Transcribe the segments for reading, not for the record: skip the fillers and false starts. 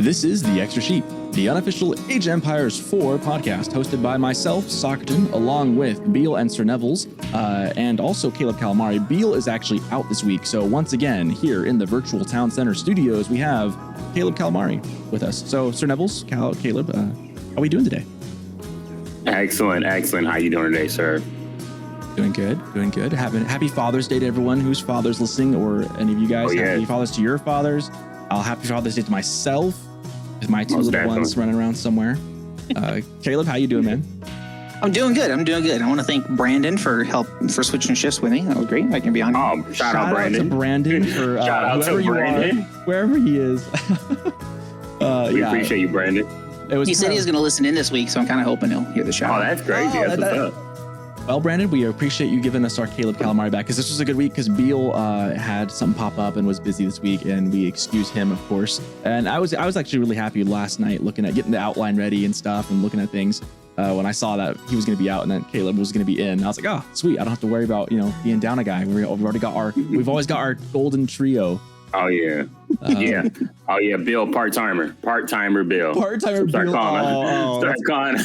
This is The Extra Sheep, the unofficial Age of Empires 4 podcast hosted by myself, Socerton, along with Beal and Sir Nevels, and also CalerbCalamari. Beal is actually out this week, so once again, here in the virtual town center studios, we have CalerbCalamari with us. So, Sir Nevels, Caleb, how are we doing today? Excellent. How you doing today, sir? Doing good. Happy Father's Day to everyone whose father's listening, or any of you guys. Happy Fathers to your fathers. Happy Father's Day to myself, with my two little ones running around somewhere. Caleb, how you doing, man? I'm doing good. I want to thank Brandon for switching shifts with me. That was great. I can be on. Oh, shout out Brandon. To Brandon for shout out to Brandon. Wherever he is. We appreciate you, Brandon. He said he was going to listen in this week, so I'm kind of hoping he'll hear the show. Oh, that's crazy. That's what's up. Well, Brandon, we appreciate you giving us our CalerbCalamari back, because this was a good week, because Beal had something pop up and was busy this week, and we excuse him, of course. And I was actually really happy last night looking at getting the outline ready and stuff and looking at things when I saw that he was going to be out and then Caleb was going to be in. I was like, oh, sweet. I don't have to worry about, being down a guy. We've always got our golden trio. Oh, yeah. Bill, part-timer Bill. Part-timer Bill. Start calling.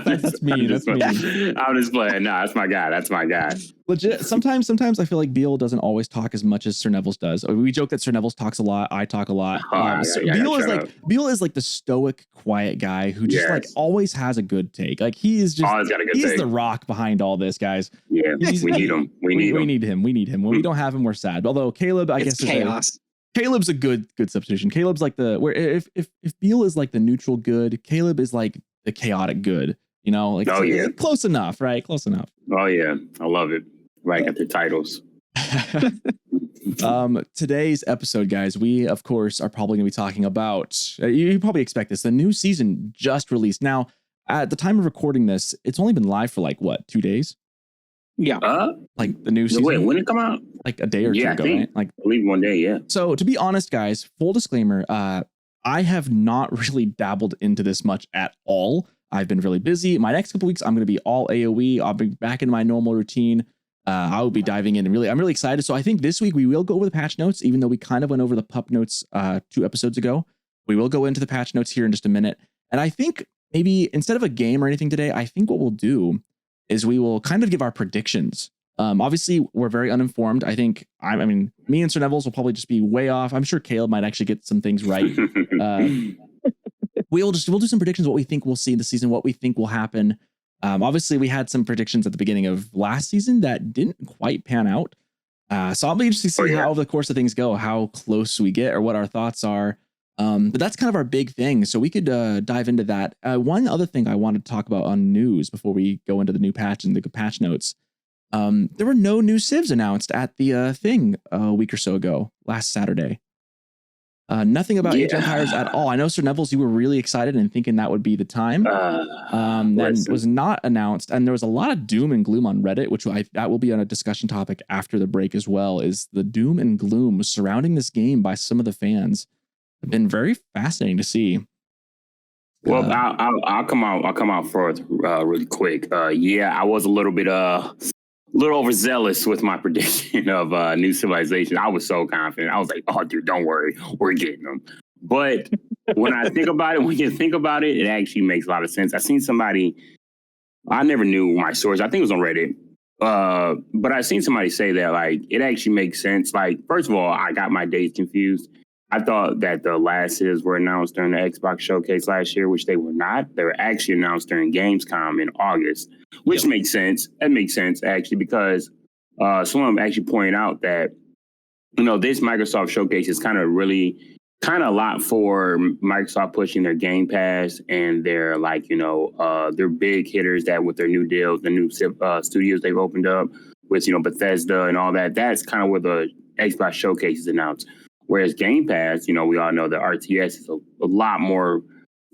That's me. I'm just playing. No, that's my guy. Legit. Sometimes I feel like Beal doesn't always talk as much as Sir Nevels does. We joke that Sir Nevels talks a lot. I talk a lot. Beal is like the stoic, quiet guy who just always has a good take. Like he's the rock behind all this, guys. Yeah, we need him. We need him. When we don't have him, we're sad. Although Caleb, I guess, chaos. Caleb's a good substitution. Caleb's like if Beal is like the neutral good, Caleb is like the chaotic good. Close enough, right? Close enough. Oh yeah, I love it. Right at the titles. Today's episode, guys, we of course are probably going to be talking about. You probably expect this. The new season just released. Now, at the time of recording this, it's only been live for 2 days. Yeah. Like the new season. Wait, when did it come out? Like a day or two ago, right? I believe one day, yeah. So to be honest, guys, full disclaimer, I have not really dabbled into this much at all. I've been really busy. My next couple weeks, I'm going to be all AoE. I'll be back in my normal routine. I will be diving in and I'm really excited. So I think this week we will go over the patch notes, even though we kind of went over the pup notes 2 episodes ago. We will go into the patch notes here in just a minute. And I think maybe instead of a game or anything today, I think what we'll do is we will kind of give our predictions. Obviously, we're very uninformed. I think, me and Sir Nevels will probably just be way off. I'm sure Caleb might actually get some things right. We'll do some predictions, what we think we'll see in the season, what we think will happen. Obviously, we had some predictions at the beginning of last season that didn't quite pan out. So I'll be interested to see how over the course of things go, how close we get or what our thoughts are. But that's kind of our big thing. So we could dive into that. One other thing I wanted to talk about on news before we go into the new patch and the patch notes. There were no new civs announced at the thing a week or so ago, last Saturday. Nothing about Age of Empires at all. I know, Sir Nevels, you were really excited and thinking that would be the time. That was not announced. And there was a lot of doom and gloom on Reddit, which that will be on a discussion topic after the break as well, is the doom and gloom surrounding this game by some of the fans. Have been very fascinating to see. Well, I'll come out first really quick. I was a little bit overzealous with my prediction of New Civilization. I was so confident. I was like, oh, dude, don't worry. We're getting them. But when you think about it, it actually makes a lot of sense. I seen somebody, I never knew my source. I think it was on Reddit. But I seen somebody say that, it actually makes sense. First of all, I got my dates confused. I thought that the last civs were announced during the Xbox showcase last year, which they were not. They were actually announced during Gamescom in August, which makes sense. That makes sense, actually, because someone actually pointed out that, this Microsoft showcase is kind of a lot for Microsoft pushing their Game Pass and their, their big hitters that with their new deals, the new studios they've opened up with, Bethesda and all that. That's kind of where the Xbox showcase is announced. Whereas Game Pass, we all know that RTS is a lot more.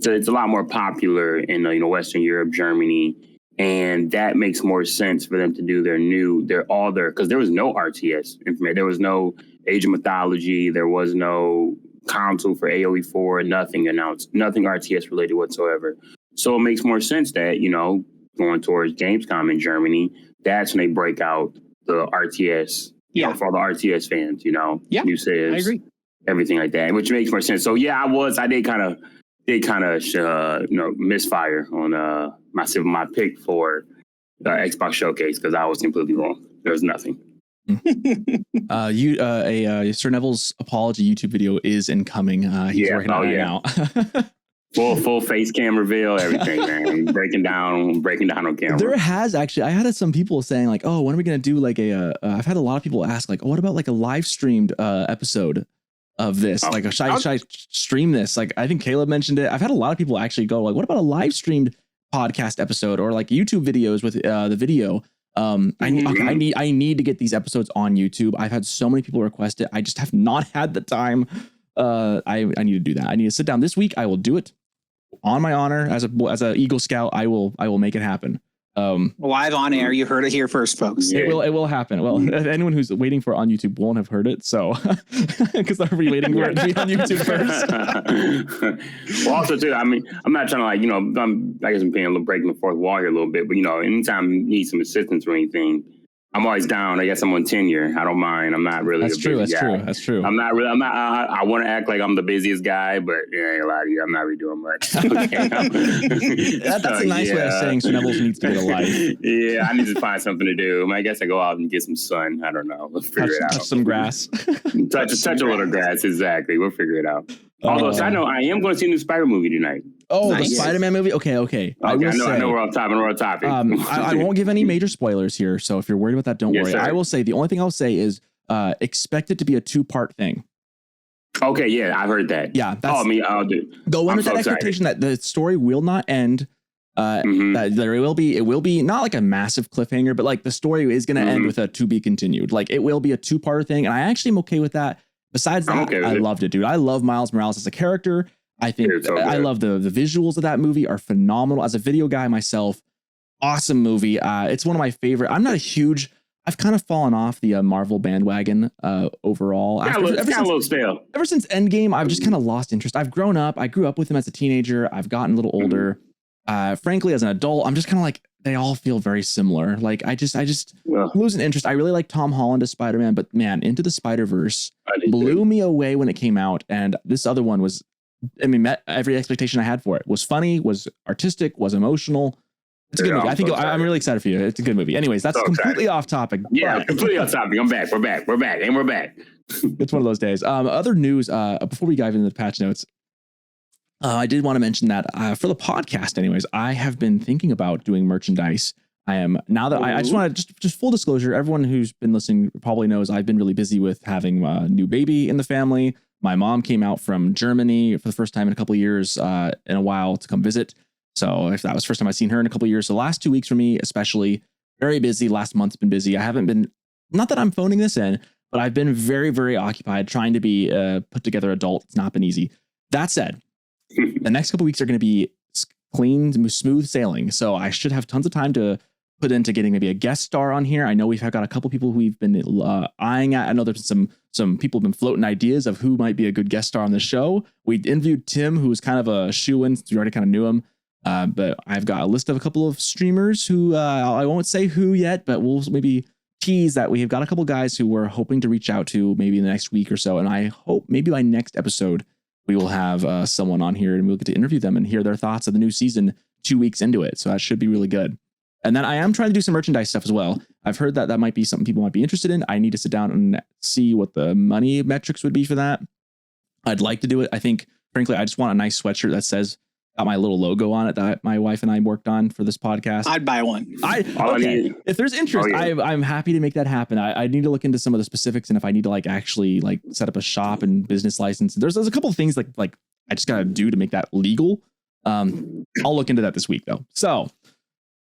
So it's a lot more popular in Western Europe, Germany, and that makes more sense for them to do because there was no RTS information. There was no Age of Mythology. There was no console for AoE 4. Nothing announced. Nothing RTS related whatsoever. So it makes more sense that going towards Gamescom in Germany, that's when they break out the RTS. For all the RTS fans, new civs. I agree. everything like that, which makes more sense. So yeah, I did kind of misfire on my pick for Xbox Showcase because I was completely wrong. There was nothing. Sir Nevels' apology YouTube video is incoming. He's working on it now. Full face cam reveal, everything, man. breaking down on camera. There has actually, I had some people saying like, oh, when are we going to do like I've had a lot of people ask like, oh, what about like a live streamed episode of this? Like, should I stream this? Like, I think Caleb mentioned it. I've had a lot of people actually go like, what about a live streamed podcast episode or like YouTube videos with the video? I need to get these episodes on YouTube. I've had so many people request it. I just have not had the time. I need to do that. I need to sit down this week. I will do it on my honor as a Eagle Scout. I will make it happen. Live on air. You heard it here first, folks. It will happen. Well, anyone who's waiting for it on YouTube won't have heard it. So, because they're waiting for it to be on YouTube first. Well, also too, I mean, I'm not trying to I guess I'm breaking the fourth wall here a little bit, but anytime you need some assistance or anything, I'm always down. I guess I'm on tenure. I don't mind. I'm not really. That's true. I'm not really. I want to act like I'm the busiest guy, but a lot of you, I'm not really doing much. Okay. That's a nice way of saying Sir Nevels needs to get a life. Yeah, I need to find something to do. I guess I go out and get some sun. I don't know. We'll figure it out. Touch some grass. touch a little grass. Exactly. We'll figure it out. Although I know I am going to see a new Spider movie tonight. Oh, nice. The Spider-Man movie? Okay. I know we're on topic. I won't give any major spoilers here, so if you're worried about that, don't worry. Sir. I will say the only thing I'll say is expect it to be a 2-part thing. Okay, yeah, I've heard that. Yeah, I'll do. Go in with that expectation that the story will not end. That it will be not like a massive cliffhanger, but like the story is going to end with a to be continued. Like it will be a 2-part thing, and I actually am okay with that. Besides that, I loved it, dude. I love Miles Morales as a character. I think I love the visuals of that movie are phenomenal. As a video guy myself, awesome movie. It's one of my favorite. I've kind of fallen off the Marvel bandwagon overall. Ever since Endgame, I've just kind of lost interest. I've grown up. I grew up with them as a teenager. I've gotten a little older. Frankly, as an adult, I'm just kind of like, they all feel very similar. Like I just losing interest. I really like Tom Holland as Spider-Man, but man, Into the Spider-Verse blew me away when it came out. And this other one was, met every expectation I had for it. Was funny, was artistic, was emotional. It's a good movie. I think I'm really excited for you. It's a good movie. Anyways, that's completely off topic. Yeah, completely off topic. I'm back. We're back. It's one of those days. Other news, before we dive into the patch notes, I did want to mention that for the podcast, anyways, I have been thinking about doing merchandise. I am now that I just want to just full disclosure. Everyone who's been listening probably knows I've been really busy with having a new baby in the family. My mom came out from Germany for the first time in a couple of years in a while to come visit. So if that was the first time I've seen her in a couple of years, the last 2 weeks for me, especially very busy. Last month's been busy. I haven't been, not that I'm phoning this in, but I've been very, very occupied trying to be a put together adult. It's not been easy. That said, the next couple of weeks are going to be clean, smooth sailing. So I should have tons of time to put into getting maybe a guest star on here. I know we've got a couple people who we've been eyeing at. I know there's some people have been floating ideas of who might be a good guest star on the show. We interviewed Tim, who was kind of a shoo-in. We already kind of knew him. But I've got a list of a couple of streamers who I won't say who yet, but we'll maybe tease that we have got a couple guys who we're hoping to reach out to maybe in the next week or so. And I hope maybe by next episode, we will have someone on here and we'll get to interview them and hear their thoughts of the new season 2 weeks into it. So that should be really good. And then I am trying to do some merchandise stuff as well. I've heard that might be something people might be interested in. I need to sit down and see what the money metrics would be for that. I'd like to do it. I think, frankly, I just want a nice sweatshirt that says, got my little logo on it that my wife and I worked on for this podcast. I'd buy one. Okay. If there's interest, I'm happy to make that happen. I need to look into some of the specifics and if I need to actually set up a shop and business license. There's a couple of things like I just gotta do to make that legal. I'll look into that this week though. So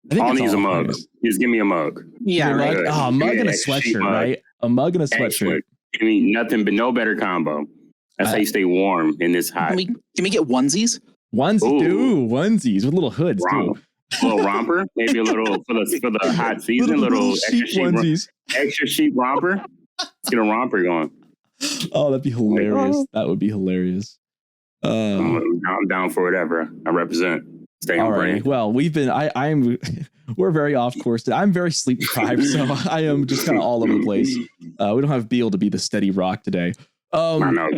I think all needs a mug. Just give me a mug. Yeah, right. A mug and a sweatshirt, right? A mug and a sweatshirt. I mean, nothing but no better combo. That's how you stay warm in this hot. Can we get onesies? Onesies with little hoods too. A little romper, maybe a little for the hot season. Little extra sheep romper. Let's get a romper going. Oh, that'd be hilarious. That would be hilarious. I'm down for whatever. I represent. Stay on brand. Well, we're very off course today. I'm very sleep deprived, so I am just kind of all over the place. We don't have Beal to be the steady rock today. I know.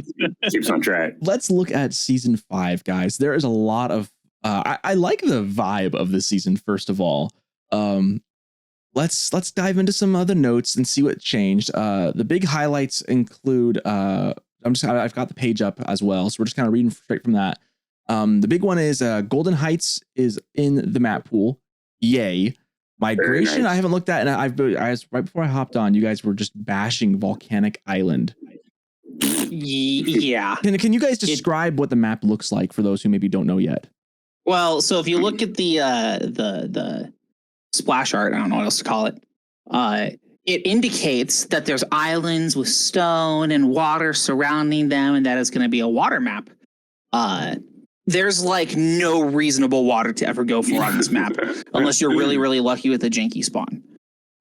Keeps on track. Let's look at season 5, guys. There is a lot of I like the vibe of the season. First of all, let's dive into some other notes and see what changed. The big highlights include I've got the page up as well, so we're just kind of reading straight from that. The big one is Golden Heights is in the map pool. Yay. Migration, nice. I haven't looked at, and I was right before I hopped on, you guys were just bashing Volcanic Island. Yeah. Can you guys describe what the map looks like for those who maybe don't know yet? Well, so if you look at the splash art, I don't know what else to call it. It indicates that there's islands with stone and water surrounding them, and that is going to be a water map. There's like no reasonable water to ever go for on this map, unless you're really, really lucky with a janky spawn.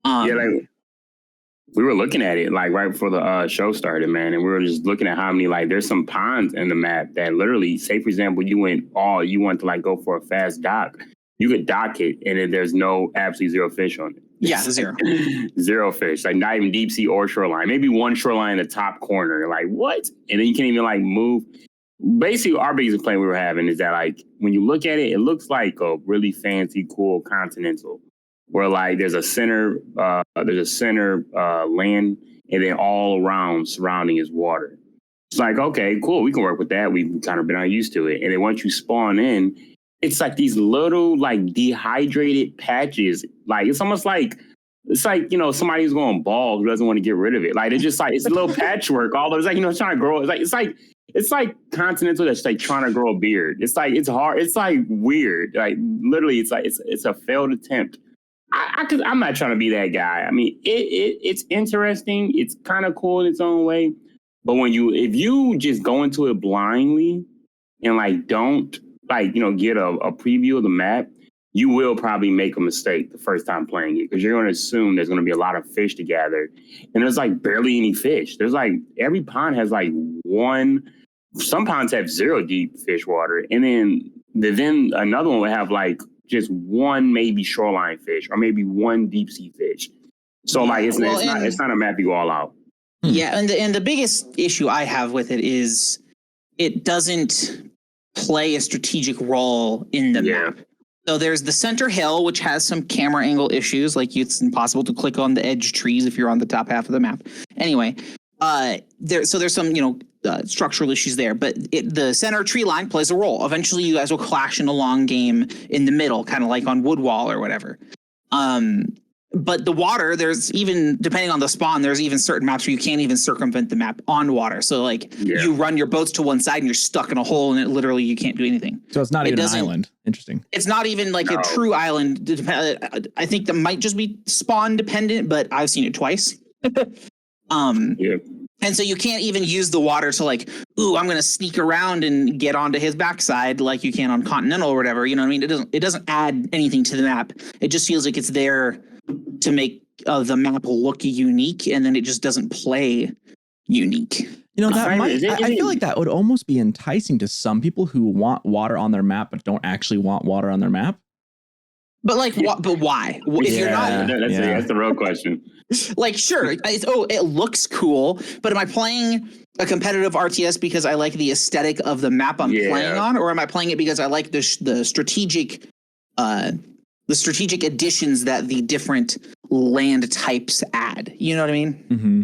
Like we were looking at it like right before the show started, man, and we were just looking at how many, like, there's some ponds in the map that literally, say for example, you want to like go for a fast dock, you could dock it, and then there's absolutely zero fish on it. Yeah, zero. Zero fish, like not even deep sea or shoreline. Maybe one shoreline in the top corner. Like what? And then you can't even like move. Basically, our biggest complaint we were having is that, like, when you look at it, it looks like a really fancy, cool continental, where like there's a center land, and then all around surrounding is water. It's like, okay, cool, we can work with that. We've kind of been unused to it. And then once you spawn in, it's like these little like dehydrated patches. Like it's almost like somebody who's going bald who doesn't want to get rid of it. Like it's just like it's a little patchwork. All those trying to grow. It's like continental that's like trying to grow a beard. It's like it's hard. It's like weird. Like literally, it's like it's a failed attempt. I'm not trying to be that guy. I mean, it's interesting. It's kind of cool in its own way. But if you just go into it blindly and like don't like get a preview of the map, you will probably make a mistake the first time playing it, because you're going to assume there's going to be a lot of fish to gather, and there's like barely any fish. There's like every pond has like one. Some ponds have zero deep fish water, and then another one will have like just one maybe shoreline fish or maybe one deep sea fish. So like it's not a map you go all out. Yeah, and the biggest issue I have with it is it doesn't play a strategic role in the map. So there's the center hill, which has some camera angle issues, like it's impossible to click on the edge trees if you're on the top half of the map. Anyway, there's some structural issues there, but the center tree line plays a role. Eventually, you guys will clash in a long game in the middle, kind of like on Woodwall or whatever. But the water, there's even, depending on the spawn, there's even certain maps where you can't even circumvent the map on water. So like you run your boats to one side and you're stuck in a hole, and you can't do anything. So it's not even an island. Interesting. It's not even like a true island. I think that might just be spawn dependent, but I've seen it twice. And so you can't even use the water to like, I'm going to sneak around and get onto his backside like you can on Continental or whatever. You know what I mean? It doesn't add anything to the map. It just feels like it's there to make the map look unique, and then it just doesn't play unique. I feel like that would almost be enticing to some people who want water on their map but don't actually want water on their map. But like, but why? If you're not, that's the real question. Like, sure, it looks cool, but am I playing a competitive RTS because I like the aesthetic of the map I'm playing on, or am I playing it because I like the strategic additions that the different land types add? You know what I mean? Mm-hmm.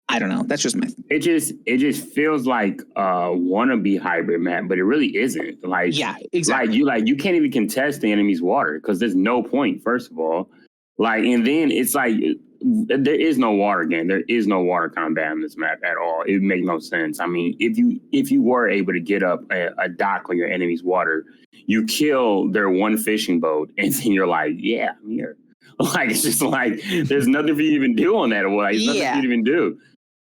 I don't know. That's just my. It just feels like a wannabe hybrid map, but it really isn't. Like, yeah, exactly. You can't even contest the enemy's water because there's no point. First of all, like, and then it's like there is no water game. There is no water combat on this map at all. It makes no sense. I mean, if you were able to get up a dock on your enemy's water, you kill their one fishing boat, and then you're like, yeah, I'm here. Like, it's just like there's nothing for you to even do on that. Like, there's nothing for you to even do.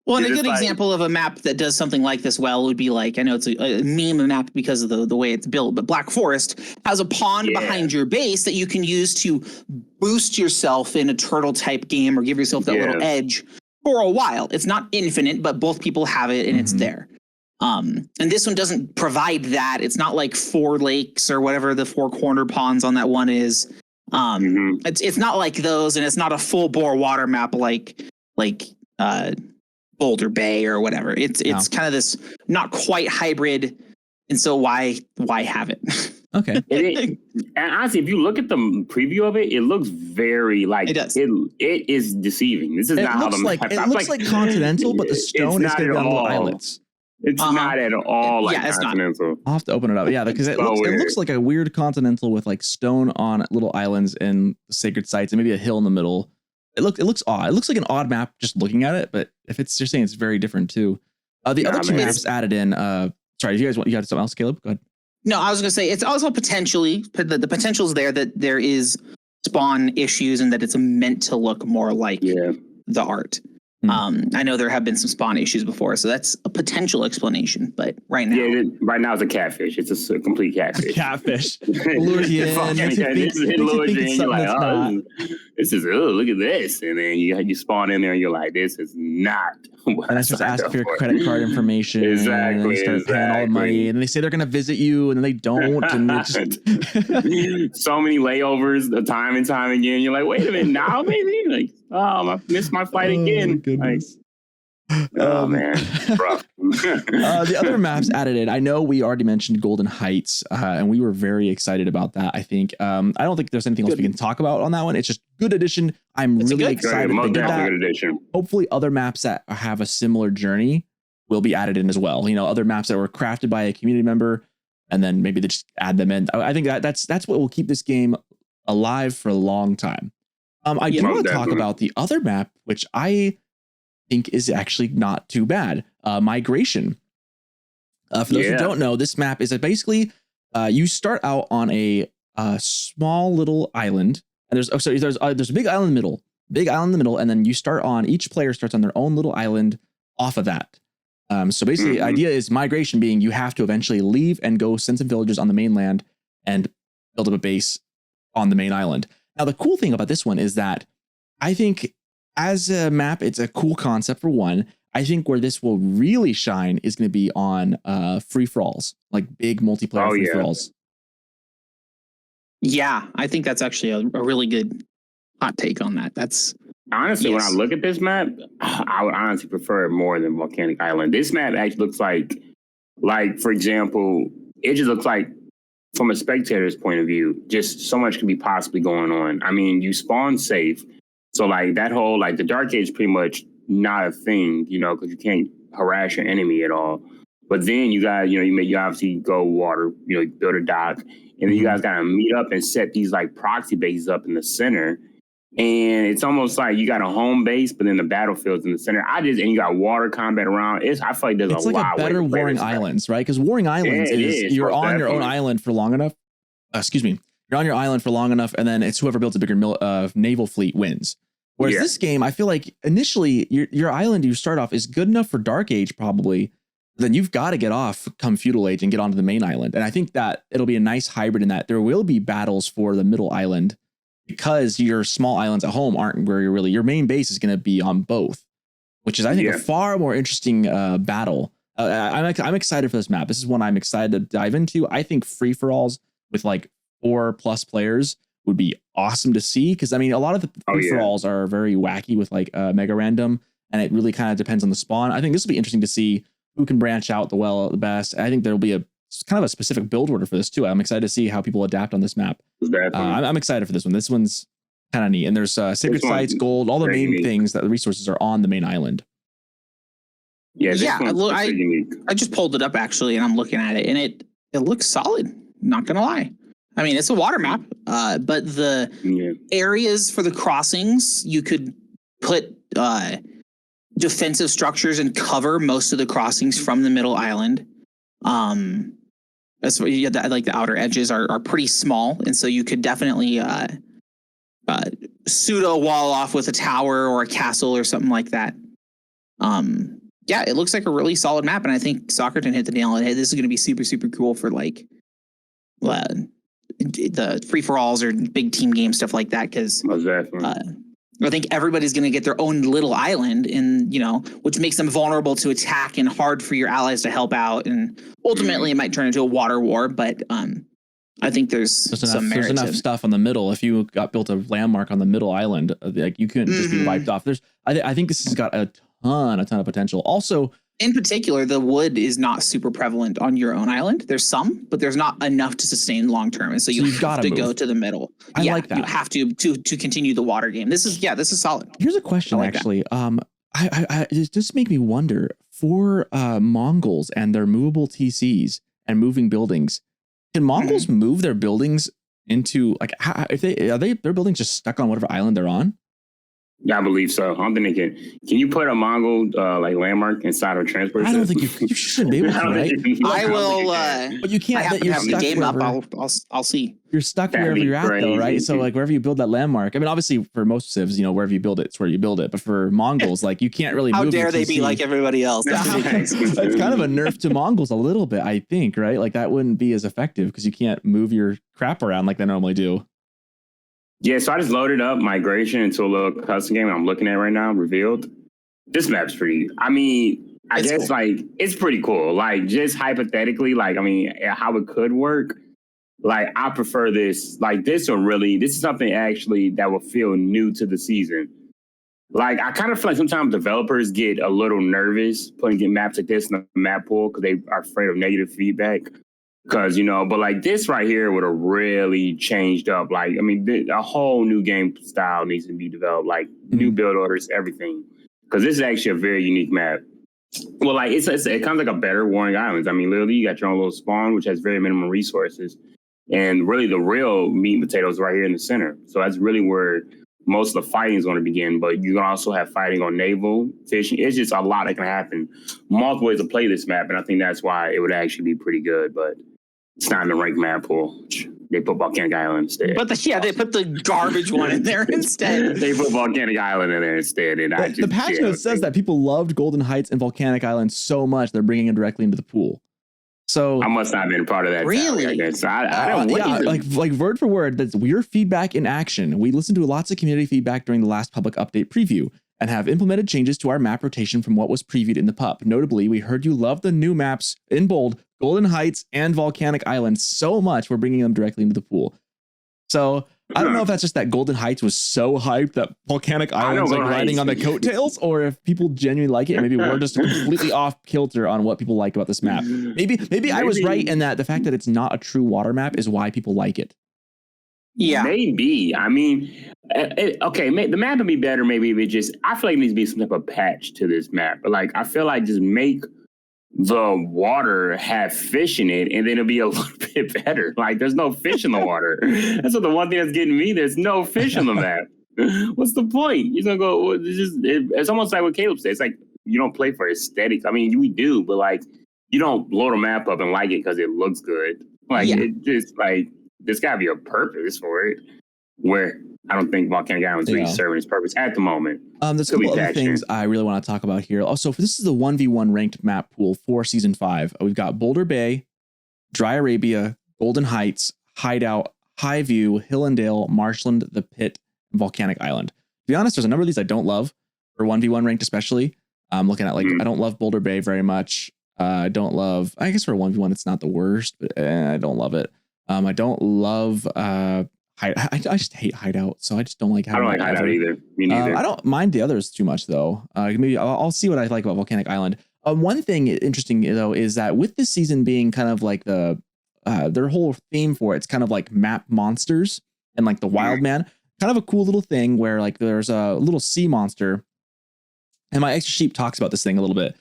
Well, and a good example of a map that does something like this well would be like, I know it's a meme map because of the way it's built, but Black Forest has a pond behind your base that you can use to boost yourself in a turtle type game or give yourself that little edge for a while. It's not infinite, but both people have it and it's there. And this one doesn't provide that. It's not like 4 lakes or whatever the 4 corner ponds on that one is. It's not like those, and it's not a full bore water map like Boulder Bay or whatever. It's kind of this not quite hybrid, and so why have it? Okay. And honestly, if you look at the preview of it, it looks very like it does. It is deceiving. This is not how the map. It looks like continental, but the stone is going to be on little islets. It's not at all like continental. I'll have to open it up. Yeah, because it looks like a weird continental with like stone on little islands and sacred sites and maybe a hill in the middle. It looks odd. It looks like an odd map just looking at it, but if you're saying it's very different too. The other two maps added in. Sorry, you had something else, Caleb? Go ahead. No, I was going to say it's also potentially the potential is there that there is spawn issues and that it's meant to look more like the art. I know there have been some spawn issues before, so that's a potential explanation. But right now, right now it's a catfish. It's a complete catfish. Catfish. Lures you in. You're like, oh, this is look at this, and then you spawn in there, and you're like, this is not. And that's just asking for your credit card information. Exactly. And they start paying all the money, and they say they're going to visit you, and then they don't. And it's just so many layovers, time and time again. You're like, wait a minute, now maybe like, oh, I missed my flight again. Like, oh man, rough. The other maps added in. I know we already mentioned Golden Heights, and we were very excited about that. I think I don't think there's anything else we can talk about on that one. It's just good addition. I'm really excited they did that. Hopefully, other maps that have a similar journey will be added in as well. You know, other maps that were crafted by a community member, and then maybe they just add them in. I think that's what will keep this game alive for a long time. I do want to talk about the other map, which I think is actually not too bad. Migration. For those who don't know, this map is basically you start out on a small little island, and there's a big island in the middle, and then you start on, each player starts on their own little island off of that. So basically, the idea is migration being you have to eventually leave and go send some villagers on the mainland and build up a base on the main island. Now, the cool thing about this one is that I think as a map, it's a cool concept for one. I think where this will really shine is going to be on free-for-alls, like big multiplayer free-for-alls. Yeah, I think that's actually a really good hot take on that. That's honestly, when I look at this map, I would honestly prefer it more than Volcanic Island. This map actually looks like for example, it just looks like, from a spectator's point of view, just so much could be possibly going on. I mean, you spawn safe. So like that whole, like the Dark Age is pretty much not a thing, you know, because you can't harass your enemy at all. But then you got, you obviously go water, build a dock, and then you guys got to meet up and set these like proxy bases up in the center. And it's almost like you got a home base, but then the battlefield's in the center. And you got water combat around. I feel like there's a lot. It's like a better Warring Islands, right? Because Warring Islands is you're on your own island for long enough. You're on your island for long enough, and then it's whoever builds a bigger naval fleet wins. Whereas this game, I feel like initially your island you start off is good enough for Dark Age probably. Then you've got to get off come Feudal Age and get onto the main island. And I think that it'll be a nice hybrid in that there will be battles for the middle island, because your small islands at home aren't where your main base is going to be on both, which is, I think, a far more interesting battle. I'm excited for this map. This is one I'm excited to dive into. I think free-for-alls with like 4+ players would be awesome to see, because I mean, a lot of the free-for-alls are very wacky with like mega random, and it really kind of depends on the spawn. I think this will be interesting to see who can branch out the best. I think there'll be a kind of a specific build order for this too. I'm excited to see how people adapt on this map. I'm excited for this one. This one's kind of neat. And there's sacred sites, gold, all the main things that the resources are on the main island. I just pulled it up actually, and I'm looking at it, and it looks solid. Not gonna lie. I mean, it's a water map, but the areas for the crossings, you could put defensive structures and cover most of the crossings from the middle island. That's what like the outer edges are pretty small, and so you could definitely pseudo wall off with a tower or a castle or something like that. It looks like a really solid map, and I think Socerton hit the nail on the head. This is going to be super, super cool for like the free-for-alls or big team game stuff like that, because I think everybody's going to get their own little island, and which makes them vulnerable to attack and hard for your allies to help out. And ultimately, it might turn into a water war. But I think there's enough stuff on the middle. If you got built a landmark on the middle island, like you couldn't just be wiped off. I think this has got a ton of potential. Also, in particular, the wood is not super prevalent on your own island. There's some, but there's not enough to sustain long term, and so you have to go to the middle. I like that. You have to continue the water game. This is solid. Here's a question, actually. It just make me wonder for Mongols and their movable TCs and moving buildings. Can Mongols move their buildings into like if their buildings just stuck on whatever island they're on? Yeah, I believe so. I don't think they can. Can you put a Mongol like landmark inside of a transport? I don't think you shouldn't be able to, right? I will. But you can't. I You're have stuck the game wherever, up. I'll see. You're stuck wherever you're at, though, right? So like wherever you build that landmark. I mean, obviously for most civs, wherever you build it, it's where you build it. But for Mongols, like you can't really. How move dare they be like everybody else? That's kind of a nerf to Mongols a little bit, I think, right? Like that wouldn't be as effective because you can't move your crap around like they normally do. Yeah, so I just loaded up migration into a little custom game I'm looking at right now, revealed. This map's pretty, I guess cool. Like it's pretty cool. Like just hypothetically, how it could work. Like I prefer this, this is something actually that will feel new to the season. Like I kind of feel like sometimes developers get a little nervous putting maps like this in the map pool because they are afraid of negative feedback. Because, but like this right here would have really changed up. Like, a whole new game style needs to be developed, like new build orders, everything. Because this is actually a very unique map. Well, like it comes like a better Warring Islands. Literally, you got your own little spawn, which has very minimum resources. And really the real meat and potatoes right here in the center. So that's really where most of the fighting is going to begin. But you can also have fighting on naval, fishing. It's just a lot that can happen. Multiple ways to play this map. And I think that's why it would actually be pretty good. But it's not in the ranked map pool. They put Volcanic Island instead. But they put the garbage one in there instead. They put Volcanic Island in there instead. And the patch note says that people loved Golden Heights and Volcanic Island so much they're bringing it directly into the pool. So I must not have been part of that. Really? I guess. I don't. Like word for word, that's your feedback in action. We listened to lots of community feedback during the last public update preview and have implemented changes to our map rotation from what was previewed in the pup. Notably, we heard you love the new maps in bold, Golden Heights and Volcanic Island so much we're bringing them directly into the pool. So I don't know if that's just that Golden Heights was so hyped that Volcanic Island's like riding on the coattails, or if people genuinely like it. And maybe we're just completely off kilter on what people like about this map. Maybe I was right in that the fact that it's not a true water map is why people like it. Yeah, maybe. The map would be better. Maybe if it just, I feel like it needs to be some type of patch to this map. But like, I feel like just make the water have fish in it, and then it'll be a little bit better. Like, there's no fish in the water. That's what the one thing that's getting me. There's no fish on the map. What's the point? You're gonna go. It's almost like what Caleb said. It's like you don't play for aesthetic. We do, but like you don't blow the map up and like it because it looks good. Like it just like. There's got to be a purpose for it, where I don't think Volcanic Island's really serving its purpose at the moment. There's a couple other things I really want to talk about here. Also, this is the 1v1 ranked map pool for Season 5. We've got Boulder Bay, Dry Arabia, Golden Heights, Hideout, High View, Hillendale, Marshland, The Pit, and Volcanic Island. To be honest, there's a number of these I don't love, for 1v1 ranked especially. I'm looking at I don't love Boulder Bay very much. I don't love, I guess for 1v1 it's not the worst, but I don't love it. I don't love I just hate Hideout, so I just don't like Hideout. I don't like Hideout either. Me neither. I don't mind the others too much though. Maybe I'll see what I like about Volcanic Island. One thing interesting though is that with this season being kind of like their whole theme for it's kind of like map monsters and like the wild man, kind of a cool little thing where like there's a little sea monster, and my extra sheep talks about this thing a little bit,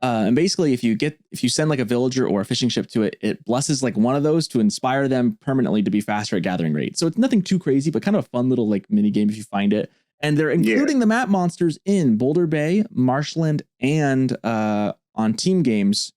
and basically if you send like a villager or a fishing ship to it, it blesses like one of those to inspire them permanently to be faster at gathering rate. So it's nothing too crazy, but kind of a fun little like mini game if you find it. And they're including the map monsters in Boulder Bay, Marshland, and on team games.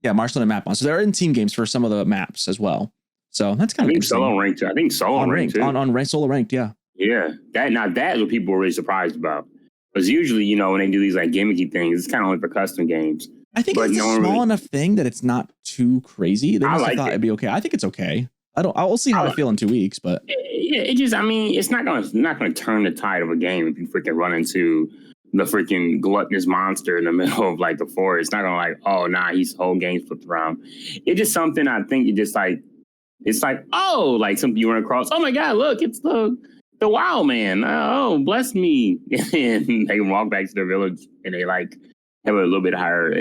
Yeah, Marshland and map monsters. They're in team games for some of the maps as well. So that's kind of interesting. Solo ranked. I think solo ranked too. On solo ranked, yeah. Yeah, that is what people were really surprised about. Because usually, when they do these like gimmicky things, it's kind of only for custom games. I think it's a small enough thing that it's not too crazy. They must have thought it'd be okay. I think it's okay. I'll see how I feel in 2 weeks, but it just, it's not gonna turn the tide of a game if you freaking run into the freaking gluttonous monster in the middle of like the forest. It's not gonna like, oh nah, he's whole game flipped around. It's just something I think it's like, oh, like something you run across. Oh my god, look, it's the the wild man. Oh, bless me. And they walk back to their village and they like have a little bit higher.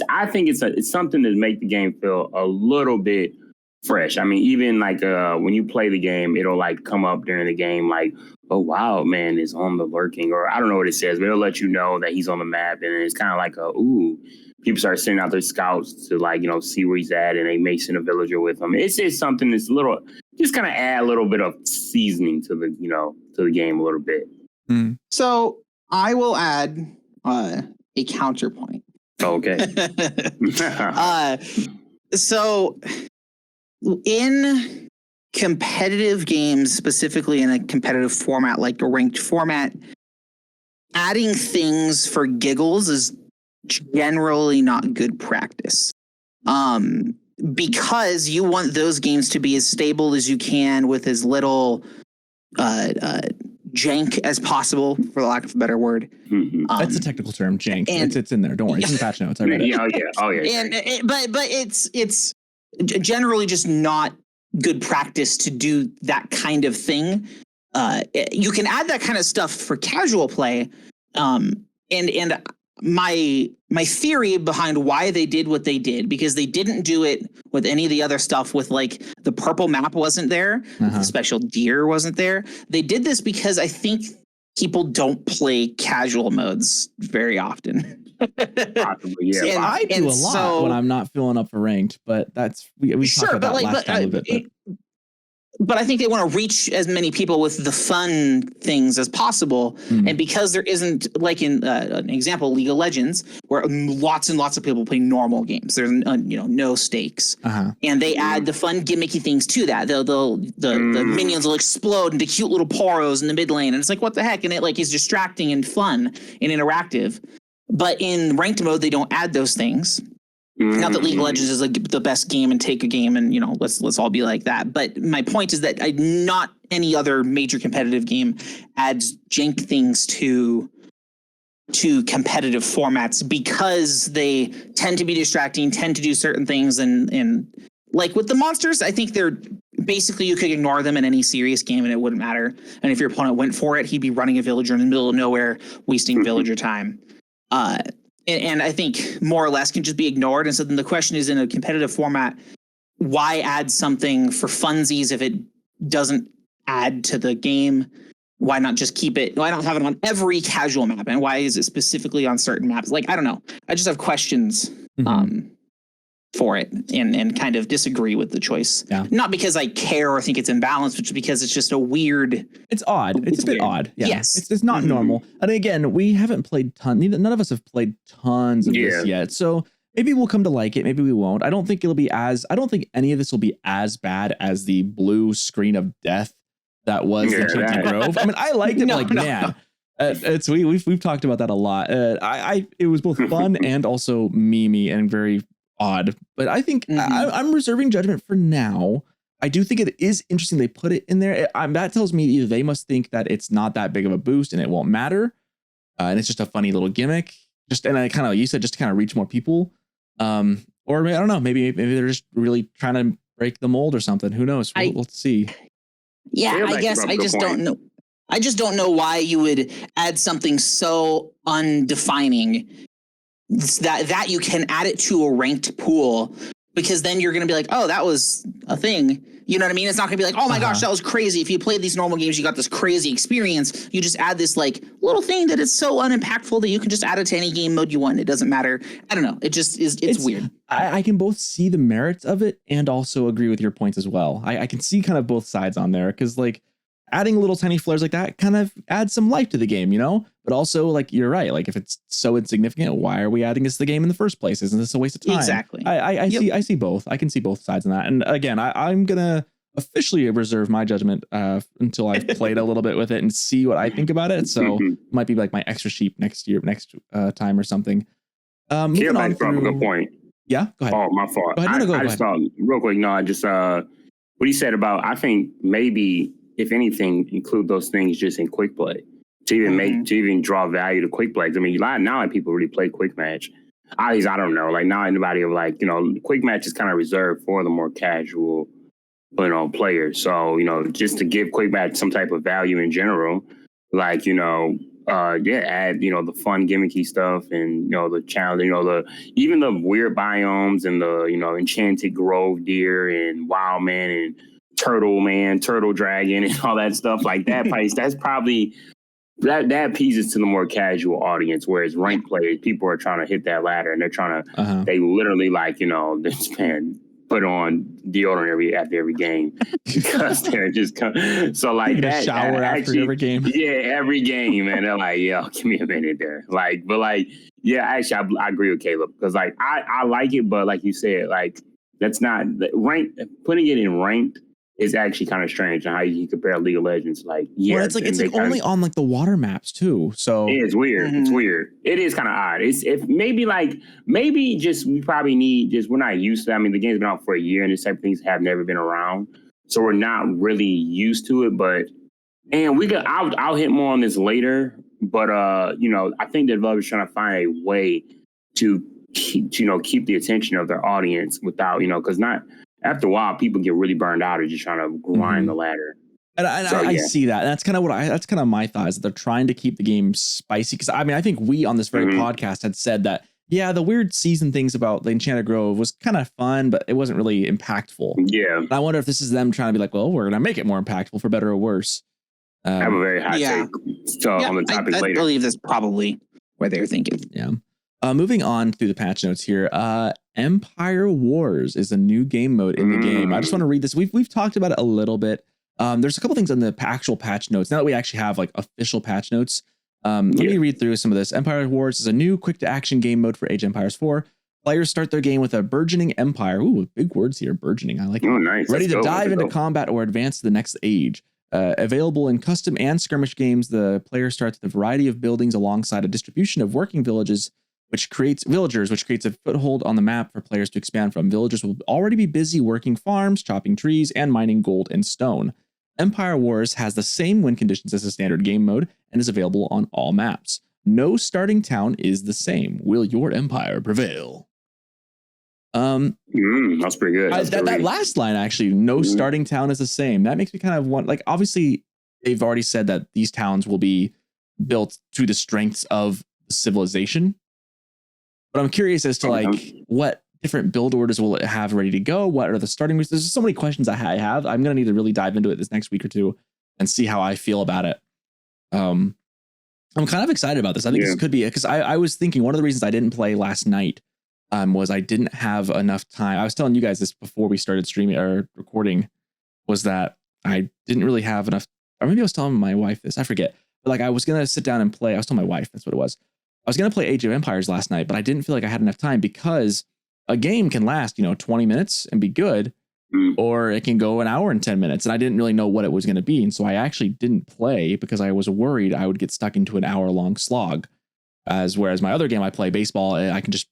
I think it's something to make the game feel a little bit fresh. I mean, even like when you play the game, it'll like come up during the game like, oh, wild man is on the lurking, or I don't know what it says, but it'll let you know that he's on the map. And it's kind of like people start sending out their scouts to like, see where he's at, and they may send a villager with him. It's just something that's just kind of add a little bit of seasoning to the game a little bit. Mm. So I will add a counterpoint. Okay. So in competitive games, specifically in a competitive format like a ranked format, adding things for giggles is generally not good practice. Because you want those games to be as stable as you can with as little jank as possible, for lack of a better word. Mm-hmm. That's a technical term, jank. It's in there. Don't worry. It's in the patch notes. I read it. Oh yeah. But it's generally just not good practice to do that kind of thing. You can add that kind of stuff for casual play. And my theory behind why they did what they did, because they didn't do it with any of the other stuff, with like the purple map wasn't there, the special deer wasn't there. They did this because I think people don't play casual modes very often. Possibly, yeah. I do a lot when I'm not filling up for ranked, but that's we sure, talked about that last time a bit. But I think they want to reach as many people with the fun things as possible. And because there isn't, like in an example, League of Legends, where lots and lots of people play normal games, there's no stakes, and they add the fun gimmicky things to that. The minions will explode into cute little poros in the mid lane, and it's like, what the heck? And it like is distracting and fun and interactive. But in ranked mode, they don't add those things. Not that League of Legends is like the best game and take a game and let's all be like that. But my point is that not any other major competitive game adds jank things to competitive formats, because they tend to be distracting, tend to do certain things, and like with the monsters, I think they're basically, you could ignore them in any serious game and it wouldn't matter. And if your opponent went for it, he'd be running a villager in the middle of nowhere, wasting villager time. And I think more or less can just be ignored. And so then the question is, in a competitive format, why add something for funsies if it doesn't add to the game? Why not just keep it? Why not have it on every casual map? And why is it specifically on certain maps? Like, I don't know. I just have questions for it and kind of disagree with the choice. Yeah. Not because I care or think it's imbalanced, but because it's just a weird. It's odd. It's a bit odd. Yeah. Yes. It's not normal. And again, we haven't played none of us have played tons of this yet. So maybe we'll come to like it. Maybe we won't. I don't think any of this will be as bad as the blue screen of death that was the Enchanted Grove. I mean, I liked it. Man. We've talked about that a lot. It was both fun and also memey and very odd, but I think I'm reserving judgment for now. I do think it is interesting they put it in there. That tells me either they must think that it's not that big of a boost and it won't matter, and it's just a funny little gimmick. You said just to kind of reach more people, or I don't know. Maybe they're just really trying to break the mold or something. Who knows? We'll see. Yeah, I guess I just don't know. I just don't know why you would add something so undefining that you can add it to a ranked pool, because then you're going to be like, oh, that was a thing. You know what I mean? It's not going to be like, oh my gosh, that was crazy. If you played these normal games, you got this crazy experience. You just add this like little thing that is so unimpactful that you can just add it to any game mode you want. It doesn't matter. I don't know. It just is. It's weird. I can both see the merits of it and also agree with your points as well. I can see kind of both sides on there, because like adding little tiny flares like that kind of adds some life to the game, but also like, you're right. Like if it's so insignificant, why are we adding this to the game in the first place? Isn't this a waste of time? Exactly. I see both. I can see both sides on that. And again, I'm going to officially reserve my judgment until I've played a little bit with it and see what I think about it. So it might be like my extra sheep next time or something. Moving on from a good point. Yeah, go ahead. Oh, my fault. Go ahead. I just thought real quick. No, I just what he said about, I think maybe, if anything, include those things just in quick play to even draw value to quick plays. I mean, now people really play quick match. At least I don't know. Like now, anybody of quick match is kind of reserved for the more casual players. So, just to give quick back some type of value in general, like, add, the fun gimmicky stuff and, the challenge, even the weird biomes and the, enchanted grove deer and wild man and turtle dragon and all that stuff like that. That's probably that appeases to the more casual audience, whereas ranked players, people are trying to hit that ladder and they're trying to, they literally this man put on deodorant after every game because they're just so like that shower after every game. Yeah, every game, and they're like, "Yo, give me a minute there." Actually, I agree with Caleb because I like it, but like you said, like that's not ranked. Putting it in ranked is actually kind of strange on how you compare League of Legends. Well, it's only on like the water maps too. So it's weird. It's weird. It is kind of odd. Maybe just we probably need we're not used to. I mean, the game's been out for a year, and this type of things have never been around, so we're not really used to it. But I'll hit more on this later. But I think the developers trying to find a way to keep the attention of their audience without because not. After a while, people get really burned out of just trying to grind the ladder. And I see that. And that's kind of that's kind of my thought is that they're trying to keep the game spicy. Because I think we on this very podcast had said that, the weird season things about the Enchanted Grove was kind of fun, but it wasn't really impactful. Yeah. And I wonder if this is them trying to be like, well, we're going to make it more impactful for better or worse. I have a very hot take on the topic later. I believe that's probably where they're thinking. Yeah. Moving on through the patch notes here, Empire Wars is a new game mode in the game. I just want to read this. We've talked about it a little bit. There's a couple things on the actual patch notes. Now that we actually have like official patch notes, let me read through some of this. Empire Wars is a new quick to action game mode for Age of Empires 4. Players start their game with a burgeoning empire. Ooh, big words here, burgeoning. I like it. Oh, nice. Ready to dive into combat or advance to the next age. Available in custom and skirmish games, the player starts with a variety of buildings alongside a distribution of working villagers, which creates a foothold on the map for players to expand from. Villagers will already be busy working farms, chopping trees, and mining gold and stone. Empire Wars has the same win conditions as the standard game mode and is available on all maps. No starting town is the same. Will your empire prevail? That's pretty good. That last line, actually, no starting town is the same. That makes me kind of want, like, obviously they've already said that these towns will be built to the strengths of civilization. But I'm curious as to like what different build orders will it have ready to go? What are the starting? There's just so many questions I have. I'm going to need to really dive into it this next week or two and see how I feel about it. I'm kind of excited about this. I think this could be because I was thinking one of the reasons I didn't play last night was I didn't have enough time. I was telling you guys this before we started streaming or recording, was that I didn't really have enough. Or maybe I was telling my wife this. I forget. But like I was going to sit down and play. I was telling my wife that's what it was. I was going to play Age of Empires last night, but I didn't feel like I had enough time because a game can last, 20 minutes and be good, or it can go an hour and 10 minutes. And I didn't really know what it was going to be. And so I actually didn't play because I was worried I would get stuck into an hour-long slog. Whereas my other game I play, baseball, I can just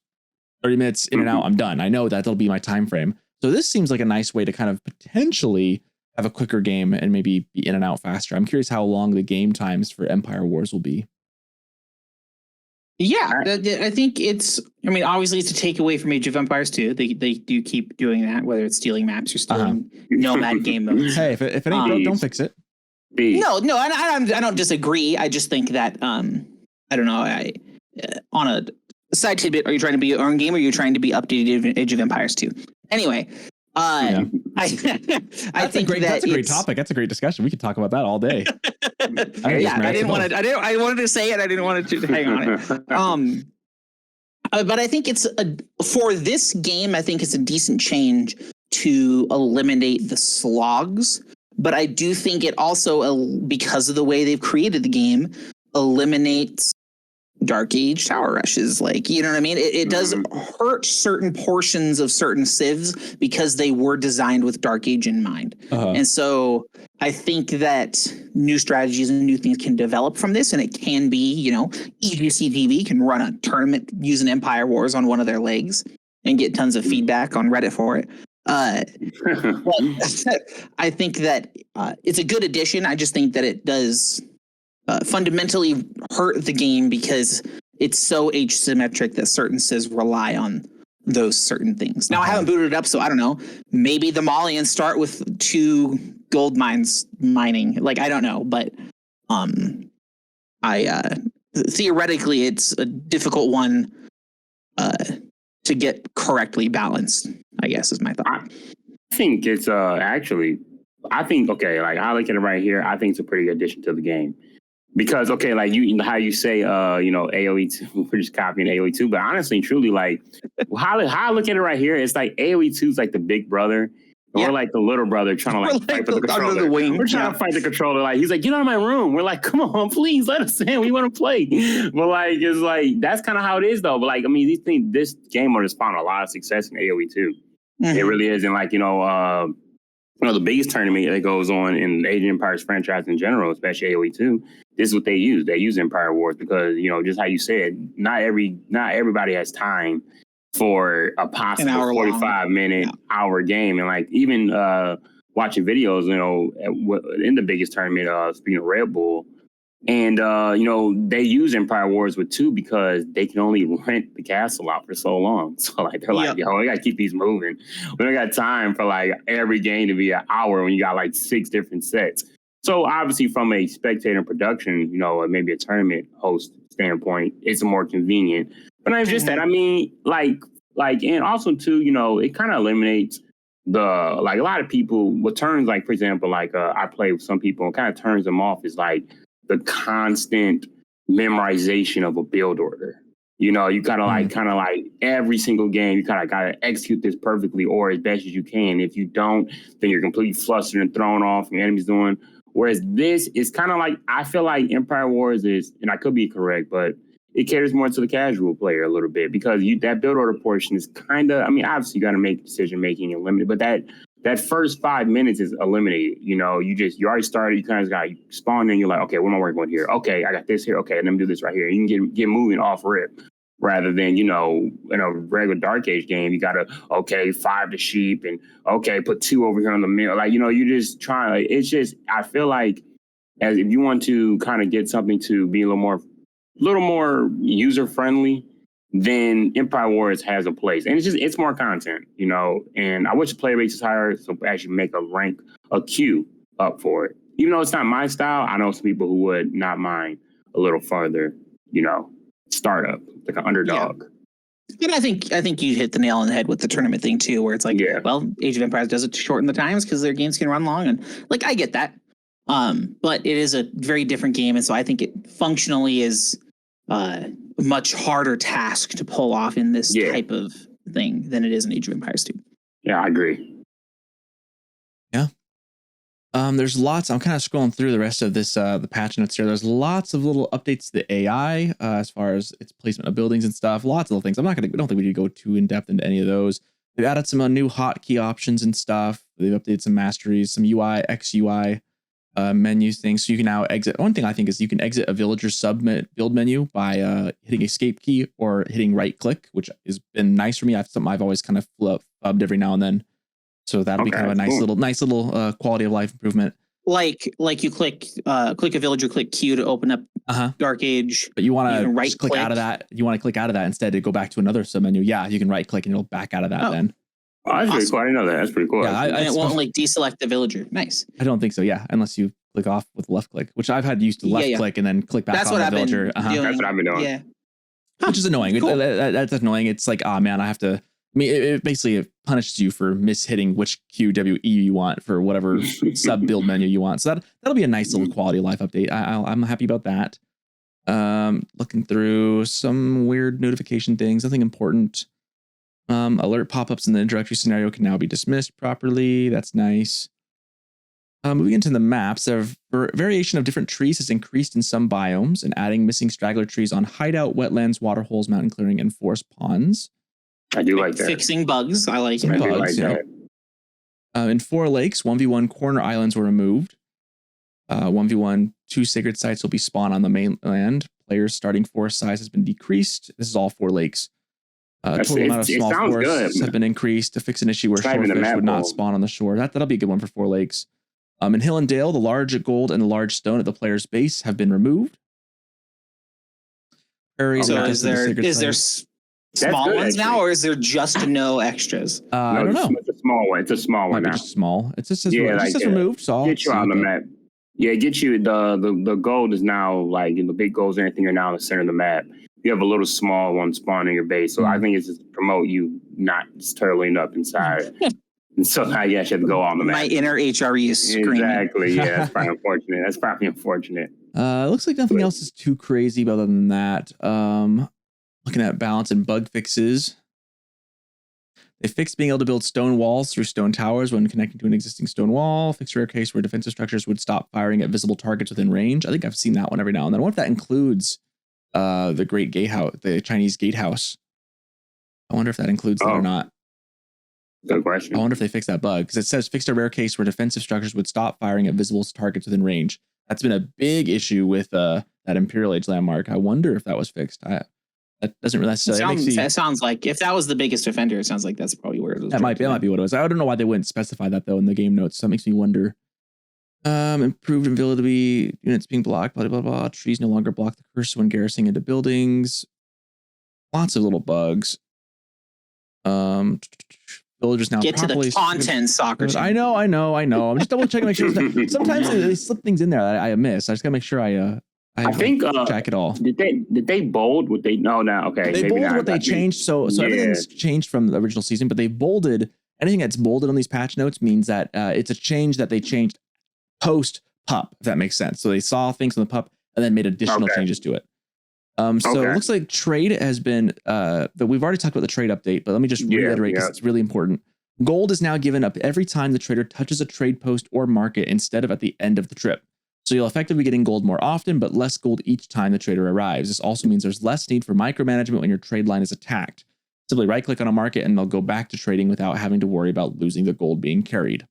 30 minutes in and out, I'm done. I know that'll be my time frame. So this seems like a nice way to kind of potentially have a quicker game and maybe be in and out faster. I'm curious how long the game times for Empire Wars will be. Yeah, I think obviously it's a takeaway from Age of Empires 2. They do keep doing that, whether it's stealing maps or stealing nomad game modes. Hey, if it ain't broke, don't fix it. No, I don't disagree. I just think that I don't know. On a side tidbit, are you trying to be your own game or are you trying to be updated in Age of Empires 2? Anyway, I think that's a great topic. That's a great discussion. We could talk about that all day. I wanted to say it. I didn't want to hang on it. But I think for this game, I think it's a decent change to eliminate the slogs. But I do think it also, because of the way they've created the game, eliminates Dark Age tower rushes. Like, you know what I mean? It does hurt certain portions of certain civs because they were designed with Dark Age in mind. And so I think that new strategies and new things can develop from this, and it can be, EGC TV can run a tournament using Empire Wars on one of their legs and get tons of feedback on Reddit for it. But I think that it's a good addition. I just think that it does fundamentally hurt the game because it's so asymmetric that certain civs rely on those certain things. Now I haven't booted it up, so I don't know. Maybe the Malians start with 2 gold mines mining. Like, I don't know, but I theoretically it's a difficult one to get correctly balanced, I guess is my thought. I think it's actually, I think, okay, like I look at it right here, I think it's a pretty good addition to the game. Because, okay, like how you say, AoE 2, we're just copying AoE 2, but honestly, truly, like how I look at it right here, it's like AoE 2 is like the big brother. And we're like the little brother trying to fight for the controller. We're trying to fight the controller. Like, he's like, get out of my room. We're like, come on, please let us in. We want to play. But like, it's like, that's kind of how it is though. But like, I mean, this game mode has found a lot of success in AoE 2. It really is. And like, the biggest tournament that goes on in Age of Empires franchise in general, especially AoE 2, this is what they use. They use Empire Wars because, just how you said, not everybody has time for a possible 45-minute hour game. And like, even watching videos, in the biggest tournament, speaking of Red Bull, and they use Empire Wars with 2 because they can only rent the castle out for so long. So like they're like, we gotta keep these moving. We don't got time for like every game to be an hour when you got like 6 different sets. So obviously from a spectator production, maybe a tournament host standpoint, it's more convenient. But not just that. I mean, like, and also too, it kind of eliminates a lot of people. What turns, like, for example, like I play with some people and kind of turns them off is like the constant memorization of a build order. You gotta kind of like every single game, you kind of gotta execute this perfectly or as best as you can. If you don't, then you're completely flustered and thrown off and your enemy's doing. Whereas this is kind of like, I feel like Empire Wars is, and I could be correct, but it caters more to the casual player a little bit because that build order portion is kind of, I mean, obviously you got to make decision making and limited, but that first 5 minutes is eliminated. You already started, you kind of got spawned in, you're like, okay, what am I working with here? Okay, I got this here. Okay, let me do this right here. You can get moving off rip rather than, in a regular Dark Age game, you got to, 5 the sheep and, put 2 over here on the middle. Like, you just trying, it's just, I feel like as if you want to kind of get something to be a little more user friendly, then Empire Wars has a place, and it's more content, And I wish the player base is higher, so actually make a queue up for it. Even though it's not my style, I know some people who would not mind a little farther, startup like an underdog. And I think you hit the nail on the head with the tournament thing too, where it's like, well, Age of Empires does it to shorten the times because their games can run long, and like I get that, but it is a very different game, and so I think it functionally is a much harder task to pull off in this type of thing than it is in Age of Empires 2. Yeah, I agree. Yeah. There's lots. I'm kind of scrolling through the rest of this, the patch notes here. There's lots of little updates to the AI as far as its placement of buildings and stuff. Lots of little things. I don't think we need to go too in depth into any of those. They've added some new hotkey options and stuff. They've updated some masteries, some UI, XUI menu things. So you can now exit. One thing I think is you can exit a villager build menu by hitting escape key or hitting right click, which has been nice for me. That's something I've always kind of flubbed every now and then. So that'll be kind of a nice little quality of life improvement. Like you click a villager, click Q to open up Dark Age. But you want to right click out of that. You want to click out of that instead to go back to another submenu. Yeah, you can right click and it'll back out of that then. Oh, that's pretty cool. I didn't know that. That's pretty cool. Yeah, and it won't like deselect the villager. Nice. I don't think so. Yeah, unless you click off with left click, which I've had used to left click and then click back on the villager. That's what I've been doing. Yeah, which is annoying. Cool. That's annoying. It's like, oh man, I have to. I mean, it basically punishes you for mishitting which QWE you want for whatever sub build menu you want. So that'll be a nice little quality of life update. I'm happy about that. Looking through some weird notification things, nothing important. Alert pop-ups in the introductory scenario can now be dismissed properly. That's nice. Moving into the maps, the variation of different trees has increased in some biomes, and adding missing straggler trees on hideout, wetlands, waterholes, mountain clearing, and forest ponds. I do like that. Fixing bugs. I like it. I do like that. In 4 lakes, 1v1 corner islands were removed. 1v1 2 sacred sites will be spawned on the mainland. Players' starting forest size has been decreased. This is all 4 lakes. Total amount of small forests have been increased to fix an issue where shorefish would not spawn on the shore. That'll be a good one for 4 lakes. In Hill and Dale, the large gold and the large stone at the player's base have been removed. So is there small ones now, or is there just no extras? I don't know. It's a small one. It's a small one now. Just small. It just says, removed. So I'll get you on the map. Yeah, get you the gold is now like the big goals and everything are now in the center of the map. You have a little small one spawning your base. So I think it's just to promote you not turtling up inside. And so now you actually have to go on the map. My inner HRE is screaming. Exactly. Yeah, that's probably unfortunate. That's probably unfortunate. It looks like nothing else is too crazy other than that. Looking at balance and bug fixes. They fixed being able to build stone walls through stone towers when connecting to an existing stone wall. Fixed a rare case where defensive structures would stop firing at visible targets within range. I think I've seen that one every now and then. I wonder if that includes the Great Gatehouse, the Chinese gatehouse. I wonder if that includes that or not. Good question. I wonder if they fixed that bug, because it says fixed a rare case where defensive structures would stop firing at visible targets within range. That's been a big issue with that Imperial Age landmark. I wonder if that was fixed. That doesn't really necessarily. That sounds like if that was the biggest offender, it sounds like that's probably where it was. That might be what it was. I don't know why they wouldn't specify that though in the game notes. So that makes me wonder. Improved invisibility, units being blocked, blah blah blah. Trees no longer block the cursor when garrisoning into buildings. Lots of little bugs. Villagers now get to the content, Socerton. I know. I'm just double checking. Make sure sometimes they slip things in there that I miss. I just gotta make sure I think check it all. Did they bold what they know now? Okay, they bolded what they changed. So everything's changed from the original season, but they bolded anything that's bolded on these patch notes means that it's a change that they changed post pup. If that makes sense. So they saw things on the pup and then made additional changes to it. So it looks like trade has been that we've already talked about the trade update, but let me just reiterate because it's really important. Gold is now given up every time the trader touches a trade post or market instead of at the end of the trip. So you'll effectively be getting gold more often, but less gold each time the trader arrives. This also means there's less need for micromanagement when your trade line is attacked. Simply right click on a market and they'll go back to trading without having to worry about losing the gold being carried.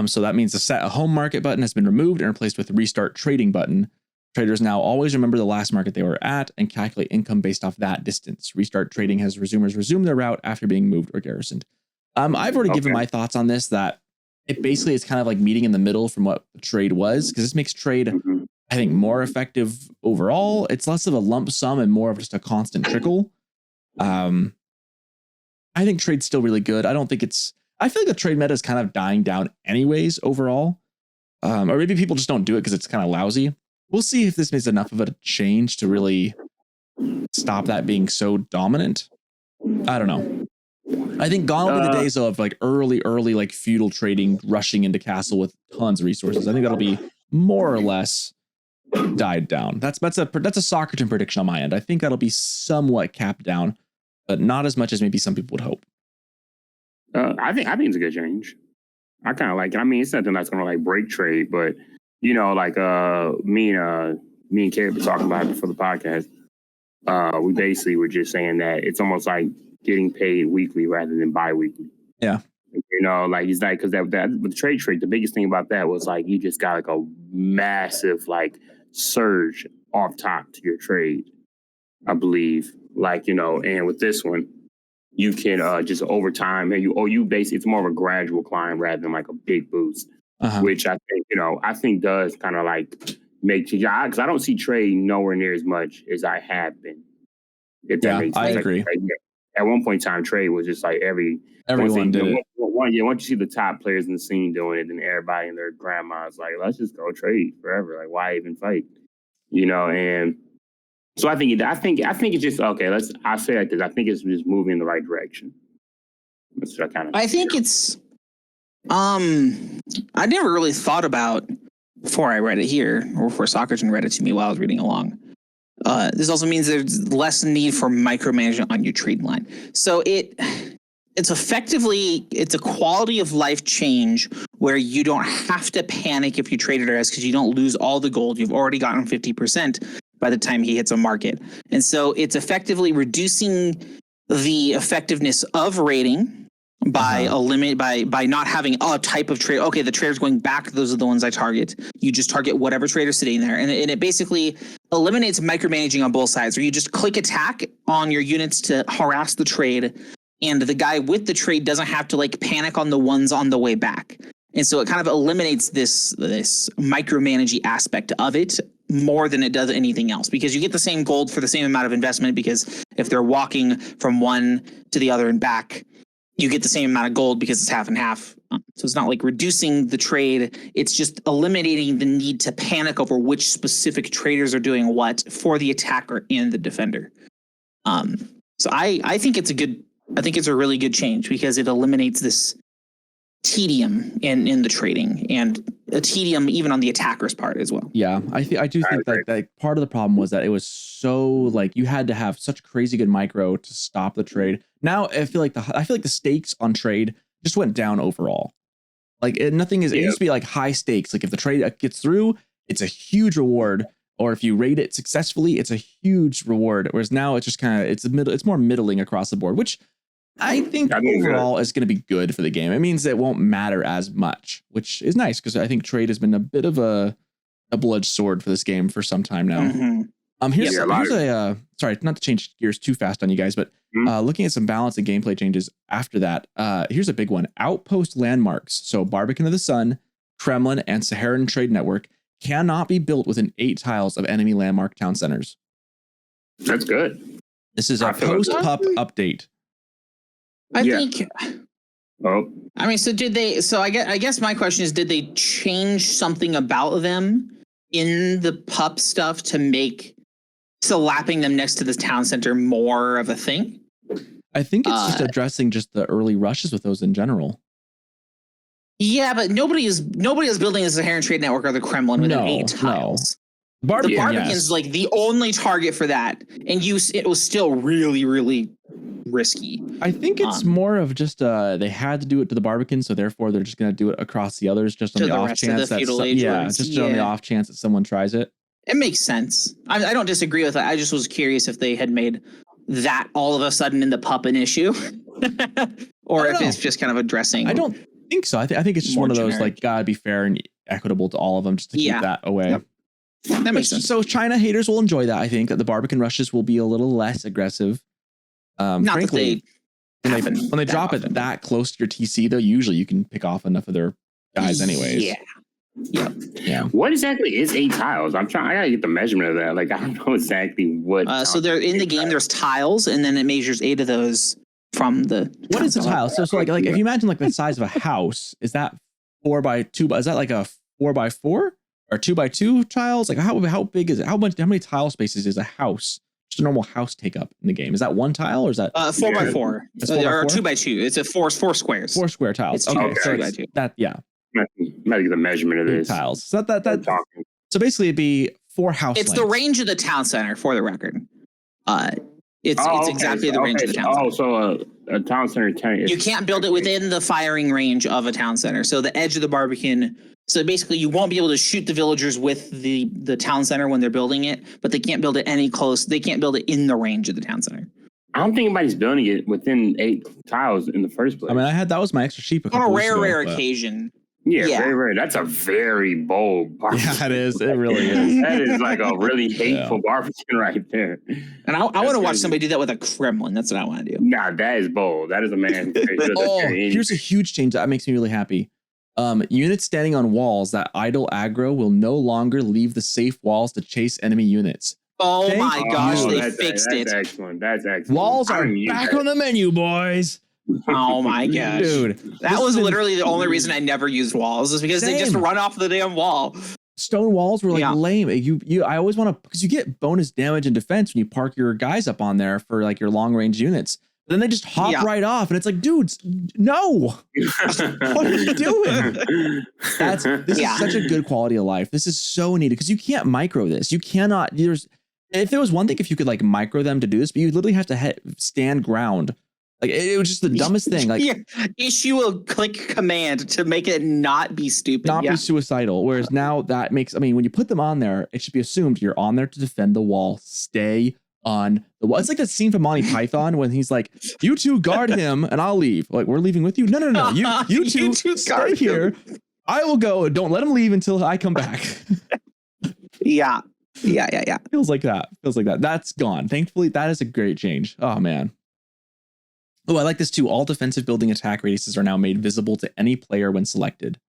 So that means the set a home market button has been removed and replaced with restart trading button. Traders now always remember the last market they were at and calculate income based off that distance. Restart trading has resumers resume their route after being moved or garrisoned. I've already given my thoughts on this, that it basically is kind of like meeting in the middle from what the trade was, because this makes trade, I think, more effective overall. It's less of a lump sum and more of just a constant trickle. I think trade's still really good. I feel like the trade meta is kind of dying down anyways overall. Or maybe people just don't do it because it's kind of lousy. We'll see if this makes enough of a change to really stop that being so dominant. I don't know. I think gone will be the days of like early like feudal trading, rushing into castle with tons of resources. I think that'll be more or less died down. That's a Socerton prediction on my end. I think that'll be somewhat capped down, but not as much as maybe some people would hope. I think it's a good change. I kind of like it. I mean, it's something that's going to like break trade, but like me and Caleb were talking about it before the podcast. We basically were just saying that it's almost like getting paid weekly rather than bi-weekly. Yeah. Like it's like, because that with the trade, the biggest thing about that was like you just got like a massive like surge off top to your trade, I believe. Like, and with this one, you can just over time, and you basically, it's more of a gradual climb rather than like a big boost. Which I think does kind of like make you, because I don't see trade nowhere near as much as I have been. If that makes sense. I agree. Like, at one point in time, trade was just like everyone did it. Once you see the top players in the scene doing it, then everybody and their grandma's like, let's just go trade forever. Like, why even fight? And so I think it's just okay. I say like this. I think it's just moving in the right direction. That's what I think it's. I never really thought about before I read it here, or before Socerton read it to me while I was reading along. This also means there's less need for micromanagement on your trade line. So it's effectively, it's a quality of life change where you don't have to panic if you trade it as, because you don't lose all the gold. You've already gotten 50% by the time he hits a market. And so it's effectively reducing the effectiveness of raiding by by not having a type of trade. Okay, the trader's going back. Those are the ones I target. You just target whatever trader's sitting there. And it basically eliminates micromanaging on both sides, where you just click attack on your units to harass the trade. And the guy with the trade doesn't have to like panic on the ones on the way back. And so it kind of eliminates this micromanaging aspect of it. more than it does anything else, because you get the same gold for the same amount of investment, because if they're walking from one to the other and back, you get the same amount of gold because it's half and half. So it's not like reducing the trade. It's just eliminating the need to panic over which specific traders are doing what for the attacker and the defender. So I think it's a really good change, because it eliminates this tedium in the trading, and a tedium even on the attacker's part as well. Yeah, I do think that part of the problem was that it was so like you had to have such crazy good micro to stop the trade. Now I feel like the stakes on trade just went down overall. Like nothing is. It used to be like high stakes. Like if the trade gets through, it's a huge reward, or if you raid it successfully, it's a huge reward. Whereas now it's just kind of it's more middling across the board, which I think overall is going to be good for the game. It means it won't matter as much, which is nice, because I think trade has been a bit of a double-edged sword for this game for some time now. Mm-hmm. Here's sorry, not to change gears too fast on you guys, but looking at some balance and gameplay changes after that. Here's a big one: outpost landmarks. So Barbican of the Sun, Kremlin, and Saharan Trade Network cannot be built within 8 tiles of enemy landmark town centers. That's good. This is a post-pup update. I think. Oh, I mean, so did they? So I guess my question is, did they change something about them in the pup stuff to make slapping them next to the town center more of a thing? I think it's just addressing just the early rushes with those in general. Yeah, but nobody is building the Saharan Trade Network or the Kremlin within 8 tiles. The Barbican's like the only target for that, and it was still really, really risky. I think it's more of just they had to do it to the Barbican, so therefore they're just going to do it across the others, just on the off chance that on the off chance that someone tries it. It makes sense. I don't disagree with that. I just was curious if they had made that all of a sudden in the pup an issue, or if it's just kind of addressing. I don't think so. I think it's just one of those like gotta be fair and equitable to all of them, just to keep that away. Yep. That makes sense. So China haters will enjoy that. I think that the Barbican rushes will be a little less aggressive. Frankly, when they drop it that close to your TC, though, usually you can pick off enough of their guys anyways. Yeah. What exactly is 8 tiles? I gotta get the measurement of that. Like, I don't know exactly what. So they're in the game. There's tiles, and then it measures 8 of those from the. What is a tile? So like if you imagine like the size of a house, is that 4x2? Is that like a 4x4 or 2x2 tiles? Like how big is it? How many tile spaces is a house? Just a normal house take up in the game. Is that 1 tile or is that 4x4? Or 2x2. It's a 4 squares. 4 square tiles. It's okay, so that might get the measurement of this tiles. So so basically it'd be 4 house. It's the range of the town center, for the record. It's exactly the range of the town center. So a town center. You can't build it within the firing range of a town center. So the edge of the Barbican. So basically, you won't be able to shoot the villagers with the town center when they're building it, but they can't build it They can't build it in the range of the town center. I don't think anybody's building it within 8 tiles in the first place. I mean, that was my extra sheep. On a rare occasion. Yeah, very rare. That's a very bold Barbican. Yeah, it is. It really is. That is like a really hateful Barbican right there. And I want to watch somebody do that with a Kremlin. That's what I want to do. Nah, that is bold. That is a man. Here's a huge change that makes me really happy. Units standing on walls that idle aggro will no longer leave the safe walls to chase enemy units. Oh my gosh, they fixed it. That's excellent. Walls are back on the menu, boys. Oh my gosh, dude! That was literally the only reason I never used walls, is because they just run off the damn wall. Stone walls were like lame. I always want to, because you get bonus damage and defense when you park your guys up on there for like your long range units. But then they just hop right off, and it's like, dudes, no! What are you doing? This is such a good quality of life. This is so needed, because you can't micro this. You cannot. If there was one thing, if you could like micro them to do this, but you literally have to stand ground. Like it was just the dumbest thing. Like issue a click command to make it not be stupid, not be suicidal. Whereas now that makes, I mean, when you put them on there, it should be assumed you're on there to defend the wall. Stay on the wall. It's like that scene from Monty Python when he's like, "You two guard him, and I'll leave." Like, we're leaving with you. No. You two stay here. I will go. Don't let him leave until I come back. Yeah. Feels like that. That's gone. Thankfully, that is a great change. Oh man. Oh, I like this too. All defensive building attack radiuses are now made visible to any player when selected.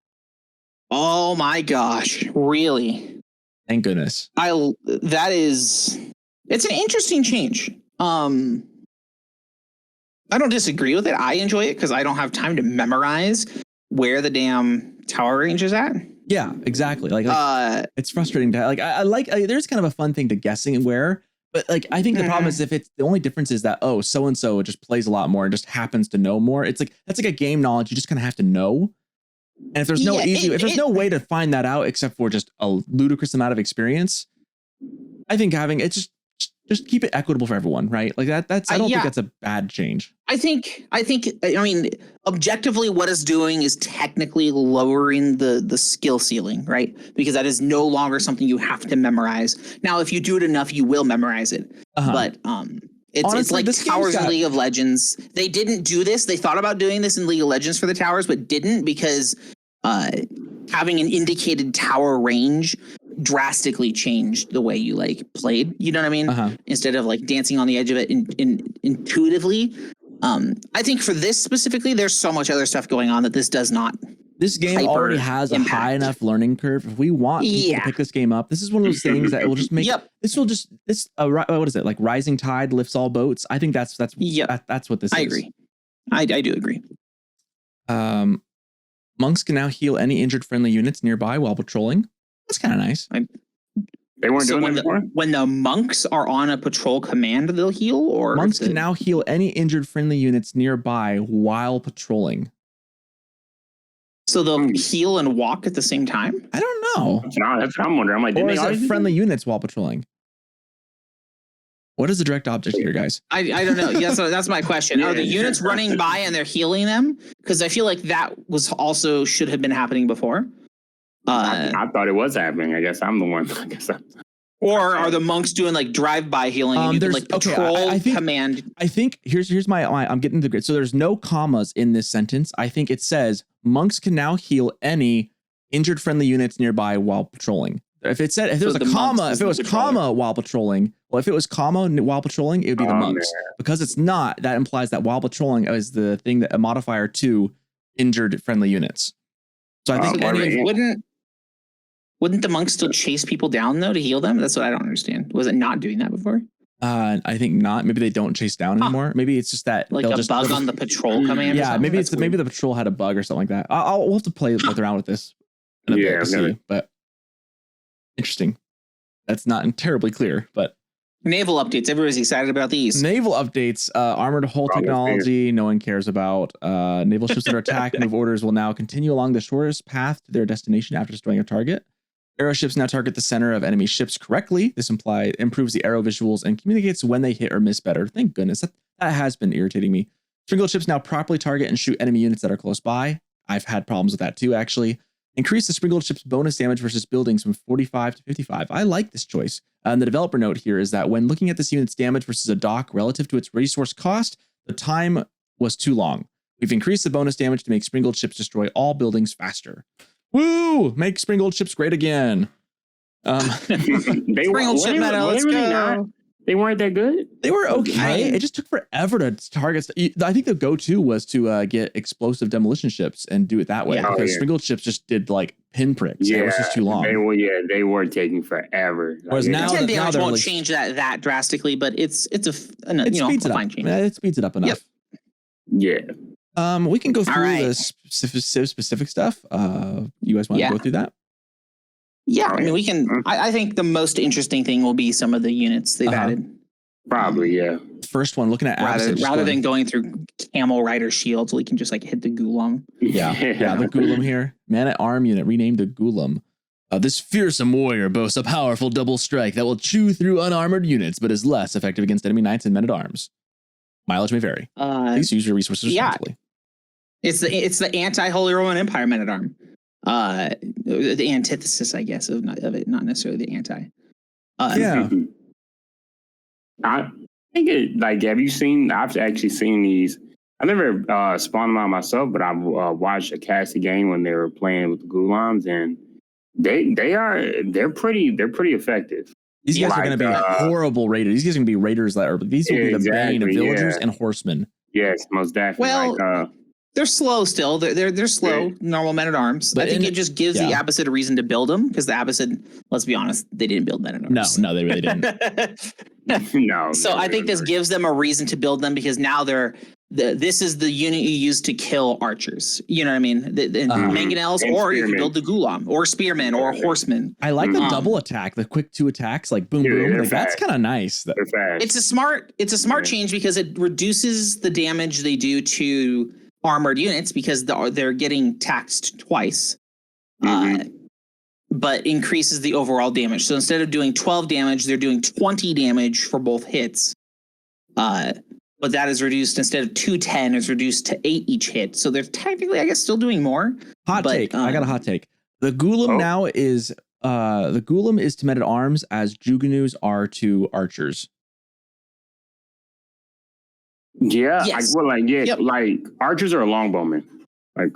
Oh my gosh. Really? Thank goodness. It's an interesting change. I don't disagree with it. I enjoy it because I don't have time to memorize where the damn tower range is at. Yeah, exactly. Like it's frustrating to I like there's kind of a fun thing to guessing where, but like I think the problem is if it's the only difference is that so and so just plays a lot more and just happens to know more. It's like that's like a game knowledge you just kind of have to know. And if there's no there's no way to find that out except for just a ludicrous amount of experience, I think having it just keep it equitable for everyone, right? Like that's I don't think that's a bad change. I mean, objectively, what it's doing is technically lowering the skill ceiling, right? Because that is no longer something you have to memorize. Now, if you do it enough, you will memorize it. But it's honestly, it's like towers in League of Legends. They didn't do this. They thought about doing this in League of Legends for the towers, but didn't because having an indicated tower range drastically changed the way you like played. You know what I mean? Instead of like dancing on the edge of it intuitively. I think for this specifically, there's so much other stuff going on that this does not. This game already has a high enough learning curve. If we want people to pick this game up, this is one of those things that will just make what is it? Like rising tide lifts all boats. I think that's what this is. I agree. I do agree. Monks can now heal any injured friendly units nearby while patrolling. That's kind of nice. They weren't doing that before? When the monks are on a patrol command, they'll heal? Or monks can now heal any injured friendly units nearby while patrolling. So they'll heal and walk at the same time? I don't know. That's what I'm wondering. I'm like, or is it friendly units while patrolling? What is the direct object here, guys? I don't know. Yeah, so that's my question. Are the units running by and they're healing them? Because I feel like that was also should have been happening before. I thought it was happening. I guess I'm the one. Or are the monks doing like drive-by healing? And you can like patrol command. I think here's my I'm getting the grid. So there's no commas in this sentence. I think it says monks can now heal any injured friendly units nearby while patrolling. If it was a comma, if it was comma while patrolling, it would be the monks. Because it's not, that implies that while patrolling is the thing that a modifier to injured friendly units. So I think wouldn't the monks still chase people down though to heal them? That's what I don't understand. Was it not doing that before? I think not. Maybe they don't chase down anymore. Maybe it's just that like a bug on the patrol command. Yeah, maybe maybe the patrol had a bug or something like that. We'll have to play around with this in a bit to see, but interesting. That's not terribly clear, but naval updates. Everybody's excited about these. Naval updates. Armored hull technology. No one cares about. Naval ships under attack. Move orders will now continue along the shortest path to their destination after destroying a target. Arrow ships now target the center of enemy ships correctly. This improves the arrow visuals and communicates when they hit or miss better. Thank goodness. That has been irritating me. Sprinkled ships now properly target and shoot enemy units that are close by. I've had problems with that too, actually. Increase the sprinkled ship's bonus damage versus buildings from 45 to 55. I like this choice. And the developer note here is that when looking at this unit's damage versus a dock relative to its resource cost, the time was too long. We've increased the bonus damage to make sprinkled ships destroy all buildings faster. Woo! Make sprinkled ships great again. Sprinkled ship meta, let's go. They weren't that good. They were okay. It just took forever to target. I think the go-to was to get explosive demolition ships and do it that way because sprinkled ships just did like pinpricks. Yeah, it was just too long. They were taking forever. Whereas now won't change that drastically, but it's a fine change. It speeds it up enough. Yep. Yeah. We can go through the specific stuff. You guys want to go through that? Yeah, I mean, we can. I think the most interesting thing will be some of the units they've added. Probably, yeah. First one, looking at rather than going through camel rider shields, we can just like hit the Gulum. Yeah, the Gulum here. Man at arm unit renamed the Gulum. This fearsome warrior boasts a powerful double strike that will chew through unarmored units, but is less effective against enemy knights and men at arms. Mileage may vary. Please use your resources responsibly. It's the anti-Holy Roman Empire men at arm. The antithesis, I guess, of it, not necessarily the anti. Yeah. I think I've actually seen these. I never spawned them out myself, but I've watched a Cassie game when they were playing with the Gulams, and they're pretty effective. These guys are going to be horrible raiders. These guys are going to be raiders these will be the bane of villagers and horsemen. Yes, most definitely. Well, They're slow still. They're slow, normal men-at-arms. But I think it just gives the Abbasid a reason to build them, because the Abbasid, let's be honest, they didn't build men-at-arms. No, they really didn't. No. So I think this gives them a reason to build them, because now this is the unit you use to kill archers. You know what I mean? Mangonels, or you can build the Gulam, or spearmen, or horsemen. I like the double attack, the quick 2 attacks, like boom, boom. Like, that's kind of nice. They're fast. It's a smart change, because it reduces the damage they do to armored units, because they're getting taxed twice, but increases the overall damage. So instead of doing 12 damage, they're doing 20 damage for both hits. But that is reduced, instead of 210, it's reduced to 8 each hit. So they're technically, I guess, still doing more. Hot take. I got a hot take. The Gulam now is to men-at-arms as Juganus are to archers. Yeah, yes. Like archers are longbowmen. Like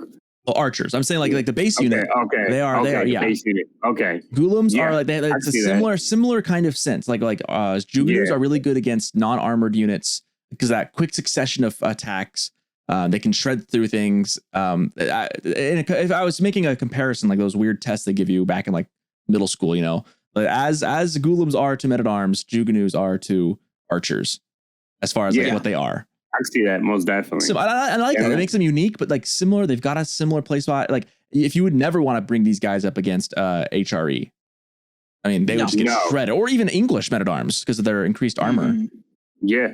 archers. I'm saying like the base unit. Okay. They are. Yeah. Base unit. Okay. Gulams are like it's a similar kind of sense. Like Juganus are really good against non-armored units, because that quick succession of attacks, they can shred through things. If I was making a comparison, like those weird tests they give you back in like middle school, you know, but as Gulams are to men-at-arms, Juganus are to archers, as far as like what they are. I see that most definitely. So I like that. It makes them unique, but like similar. They've got a similar play spot. Like if you would never want to bring these guys up against HRE, I mean, they would just get shredded, or even English men-at-arms because of their increased armor. Yeah.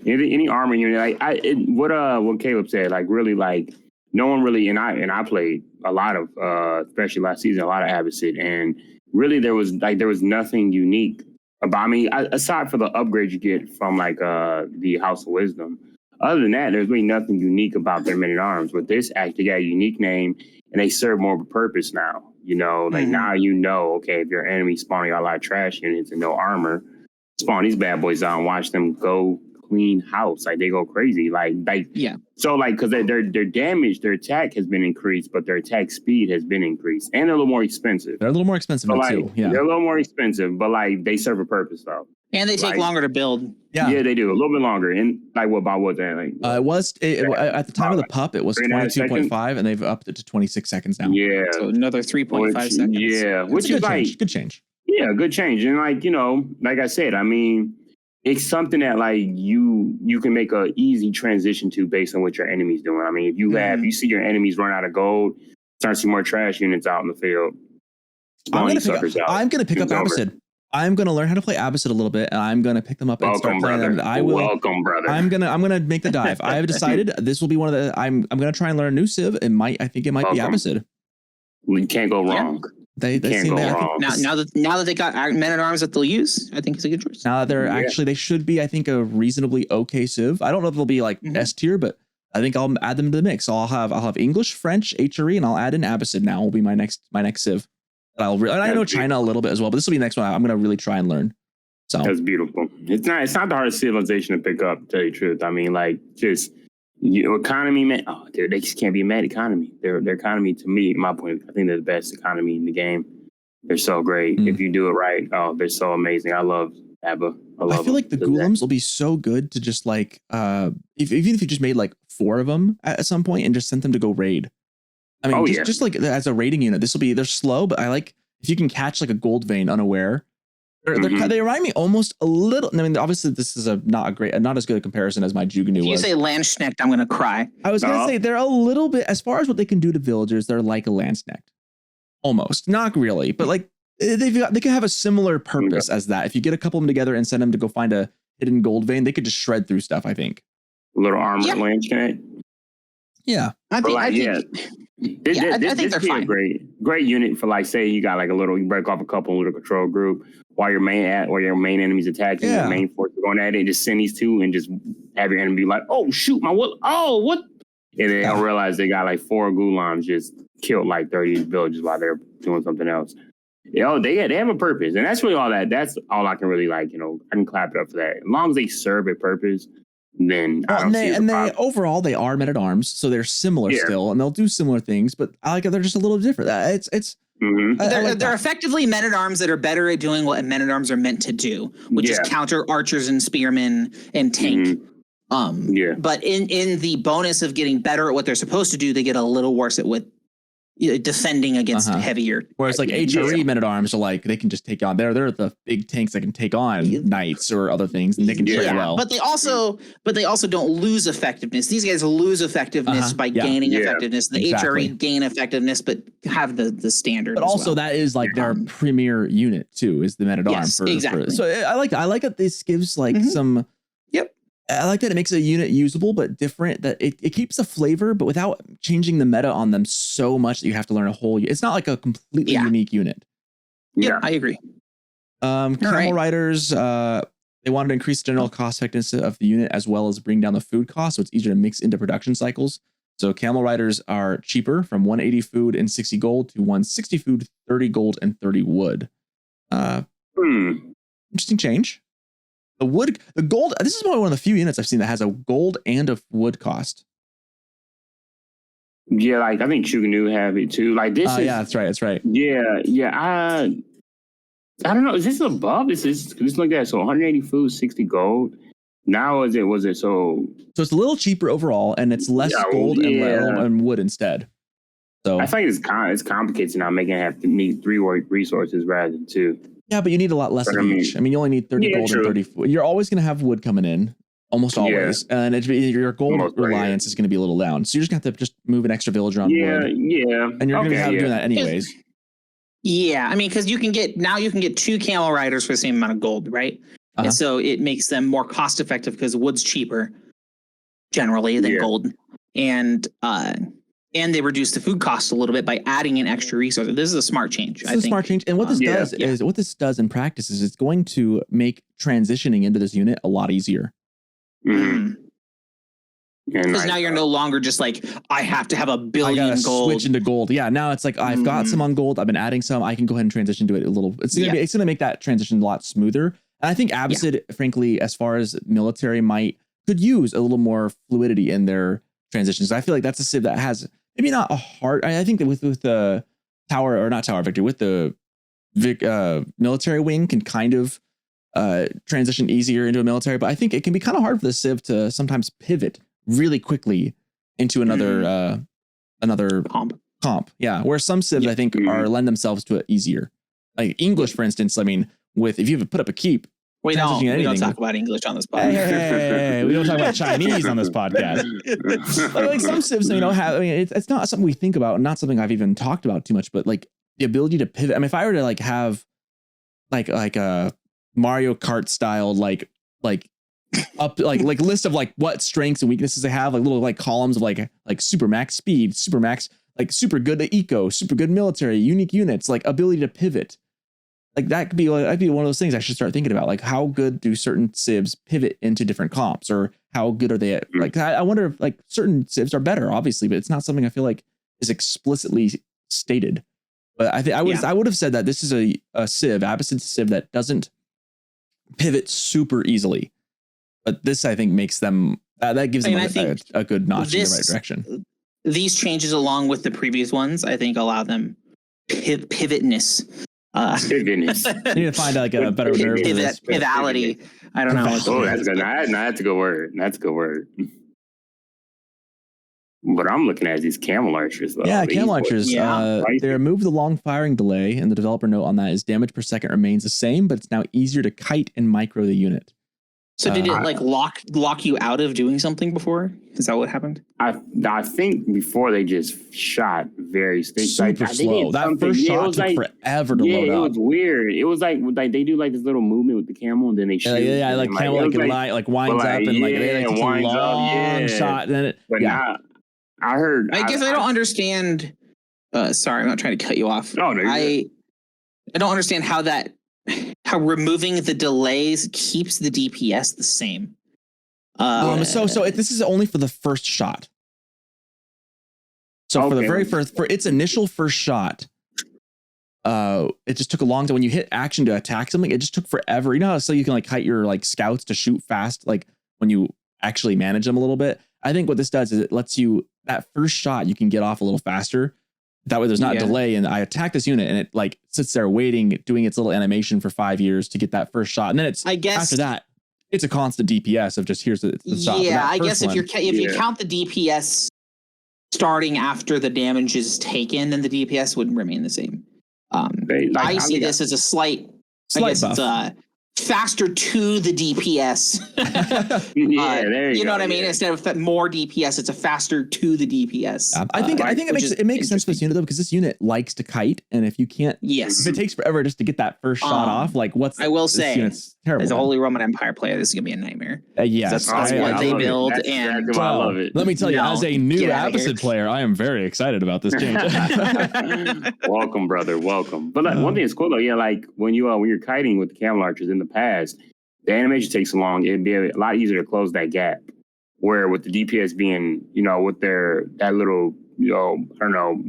Any armor unit, like what Caleb said, like really, like no one really, and I played a lot of, especially last season, a lot of Abbasid, and really there was nothing unique about. I mean, aside for the upgrade you get from like the House of Wisdom. Other than that, there's really nothing unique about their men-at-arms. But this actually got a unique name, and they serve more of a purpose now. You know, like now okay, if your enemy spawning a lot of trash units and no armor, spawn these bad boys out and watch them go clean house. Like they go crazy. So like, because their damage, their attack has been increased, but their attack speed has been increased, and they're a little more expensive. They're a little more expensive too. Yeah, they're a little more expensive, but like they serve a purpose though. And they take longer to build. Yeah, they do a little bit longer. And like what that? Like it was at the time of the pup, it was 22.5, and they've upped it to 26 seconds now. Yeah, so another 3.5 seconds. Yeah, which is like good change. Yeah, good change. And like like I said, I mean, it's something that like you can make a easy transition to based on what your enemy's doing. I mean, if you see your enemies run out of gold, start seeing more trash units out in the field. I'm gonna pick up Abbasid. I'm going to learn how to play Abbasid a little bit, and I'm going to pick them up and start playing them. Welcome, brother. I'm going to make the dive. I have decided this will be one of the, I'm going to try and learn a new civ. I think it might be Abbasid. We can't go wrong. They can't go wrong. Now that they got men-at-arms that they'll use, I think it's a good choice. Now that they're they should be, I think, a reasonably okay civ. I don't know if they'll be like S tier, but I think I'll add them to the mix. So I'll have English, French, HRE, and I'll add in Abbasid now. Will be my next civ. I know China a little bit as well, but this will be the next one. I'm going to really try and learn. So that's beautiful. It's not the hardest civilization to pick up, to tell you the truth. I mean, like just economy, man. Oh, they just can't be a mad economy. Their economy, to me, my point, I think they're the best economy in the game. They're so great. If you do it right, they're so amazing. I love Abba. I feel like the Gulams will be so good to just like, even if you just made like 4 of them at some point and just sent them to go raid. I mean, just like as a raiding unit, they're slow, but I like if you can catch like a gold vein unaware. They remind me almost a little. I mean, obviously this is not as good a comparison as my Juganu was. If you say Landsknecht, I'm going to cry. I was going to say they're a little bit, as far as what they can do to villagers, they're like a Landsknecht. Almost, not really, but like they can have a similar purpose as that. If you get a couple of them together and send them to go find a hidden gold vein, they could just shred through stuff, I think. A little armor Landsknecht. Yeah. I think they're fine. Great unit for like, say you got like you break off a couple little control group while your main enemy's attacking, your main force going at it, just send these 2 and just have your enemy be like, oh shoot, what? And they don't realize they got like 4 Gulams just killed like 30 villages while they're doing something else. They have a purpose, and that's really all that. That's all I can really like. I can clap it up for that. As long as they serve a purpose. Then they overall they are men-at-arms, so they're similar still, and they'll do similar things. But I like it; they're just a little different. They're effectively men-at-arms that are better at doing what men-at-arms are meant to do, which is counter archers and spearmen and tank. But in the bonus of getting better at what they're supposed to do, they get a little worse at what defending against heavier. Whereas like HRE men at arms are like they can just take on. They're the big tanks that can take on knights or other things, and they can play well. But they also don't lose effectiveness. These guys lose effectiveness by gaining effectiveness. The HRE gain effectiveness, but have the standard. But also that is like their premier unit too. Is the men at arms. So I like that this gives like some. I like that it makes a unit usable but different, that it keeps the flavor but without changing the meta on them so much that you have to learn a whole. It's not like a completely unique unit. Yeah, I agree. Camel Riders, they wanted to increase general cost effectiveness of the unit as well as bring down the food cost, so it's easier to mix into production cycles. So Camel Riders are cheaper, from 180 food and 60 gold to 160 food, 30 gold and 30 wood. Interesting change. The gold, this is probably one of the few units I've seen that has a gold and a wood cost. Yeah, like I think Chuganu have it too. Like this is... Yeah, that's right. Yeah. I don't know. Is this above? This like that. So 180 food, 60 gold. Now was it so it's a little cheaper overall, and it's less gold and wood instead. So I think it's complicated now, making it have to need 3 resources rather than 2. Yeah, but you need a lot less of each. I mean, you only need 30 gold and 30 food. You're always going to have wood coming in, almost always. And your gold reliance is going to be a little down. So you're just going to have to just move an extra villager on wood. And you're going to be doing that anyways. Yeah, I mean, because you can get 2 camel riders for the same amount of gold, right? And so it makes them more cost effective because wood's cheaper generally than gold. And they reduce the food cost a little bit by adding an extra resource. This is a smart change. This is a smart change. And what this does in practice is it's going to make transitioning into this unit a lot easier. Because now you're no longer just like, I have to have a billion gold. Switch into gold. Yeah, now it's like, I've got some on gold. I've been adding some. I can go ahead and transition to it a little. It's going to make that transition a lot smoother. And I think Abbasid, frankly, as far as military could use a little more fluidity in their transitions. I feel like that's a civ that has maybe not a hard. I think that with the tower, or not tower victory, with the military wing can kind of transition easier into a military, but I think it can be kind of hard for the civ to sometimes pivot really quickly into another comp. Yeah, where some civs I think lend themselves to it easier. Like English, for instance. I mean, if you put up a keep. We don't talk about English on this podcast. Hey, we don't talk about Chinese on this podcast. like some civs, have. I mean, it's not something we think about, not something I've even talked about too much. But like the ability to pivot. I mean, if I were to like have like a Mario Kart style like list of like what strengths and weaknesses they have, like little like columns of like super max speed, super max like super good eco, super good military, unique units, like ability to pivot. Like that'd be one of those things I should start thinking about. Like how good do certain civs pivot into different comps, or how good are they at? Like I wonder if like certain civs are better, obviously, but it's not something I feel like is explicitly stated. But I think I would have said that this is a civ, Abbasid civ, that doesn't pivot super easily. But this I think makes them that gives them a good notch in the right direction. These changes, along with the previous ones, I think allow them pivotness. You need to find like a better nerve for this. Pivality. I don't know. Oh, that's good. That's a good word. That's a good word. What I'm looking at is these camel archers. Though. Yeah, camel archers. They remove the long firing delay, and the developer note on that is damage per second remains the same, but it's now easier to kite and micro the unit. So did it like lock you out of doing something before? Is that what happened? I think before they just shot very super slow. That first shot took forever to load up. It was weird. It was like they do like this little movement with the camel, and then they shoot. Yeah, like camel like winds up and like they like a long shot. And then it, I heard. I guess I don't understand. Sorry, I'm not trying to cut you off. No, I don't understand how removing the delays keeps the DPS the same. This is only for the first shot. So for the very first, for its initial first shot, it just took a long time. When you hit action to attack something, it just took forever. You know how so you can like kite your like scouts to shoot fast, like when you actually manage them a little bit. I think what this does is it lets you that first shot you can get off a little faster. That way there's not a delay, and I attack this unit and it like sits there waiting, doing its little animation for 5 years to get that first shot. And then after that, it's a constant DPS of just here's the stop. Yeah, I guess if you count the DPS starting after the damage is taken, then the DPS wouldn't remain the same. I see this as a slight I guess buff. It's a faster to the DPS. There you know what I mean? Instead of more DPS, it's a faster to the DPS. I think it makes sense for this unit though, because this unit likes to kite, and if you can't, if it takes forever just to get that first shot off, like I will say, it's terrible. As a Holy Roman Empire player, this is gonna be a nightmare. Yes, that's what they build, and exactly I love it. Let me tell you, as a new Abbasid player, I am very excited about this change. Welcome, brother. Welcome. But one thing is cool though, like when you're kiting with the camel archers in the past, the animation takes so long, it'd be a lot easier to close that gap. Where with the DPS being, with that little, I don't know,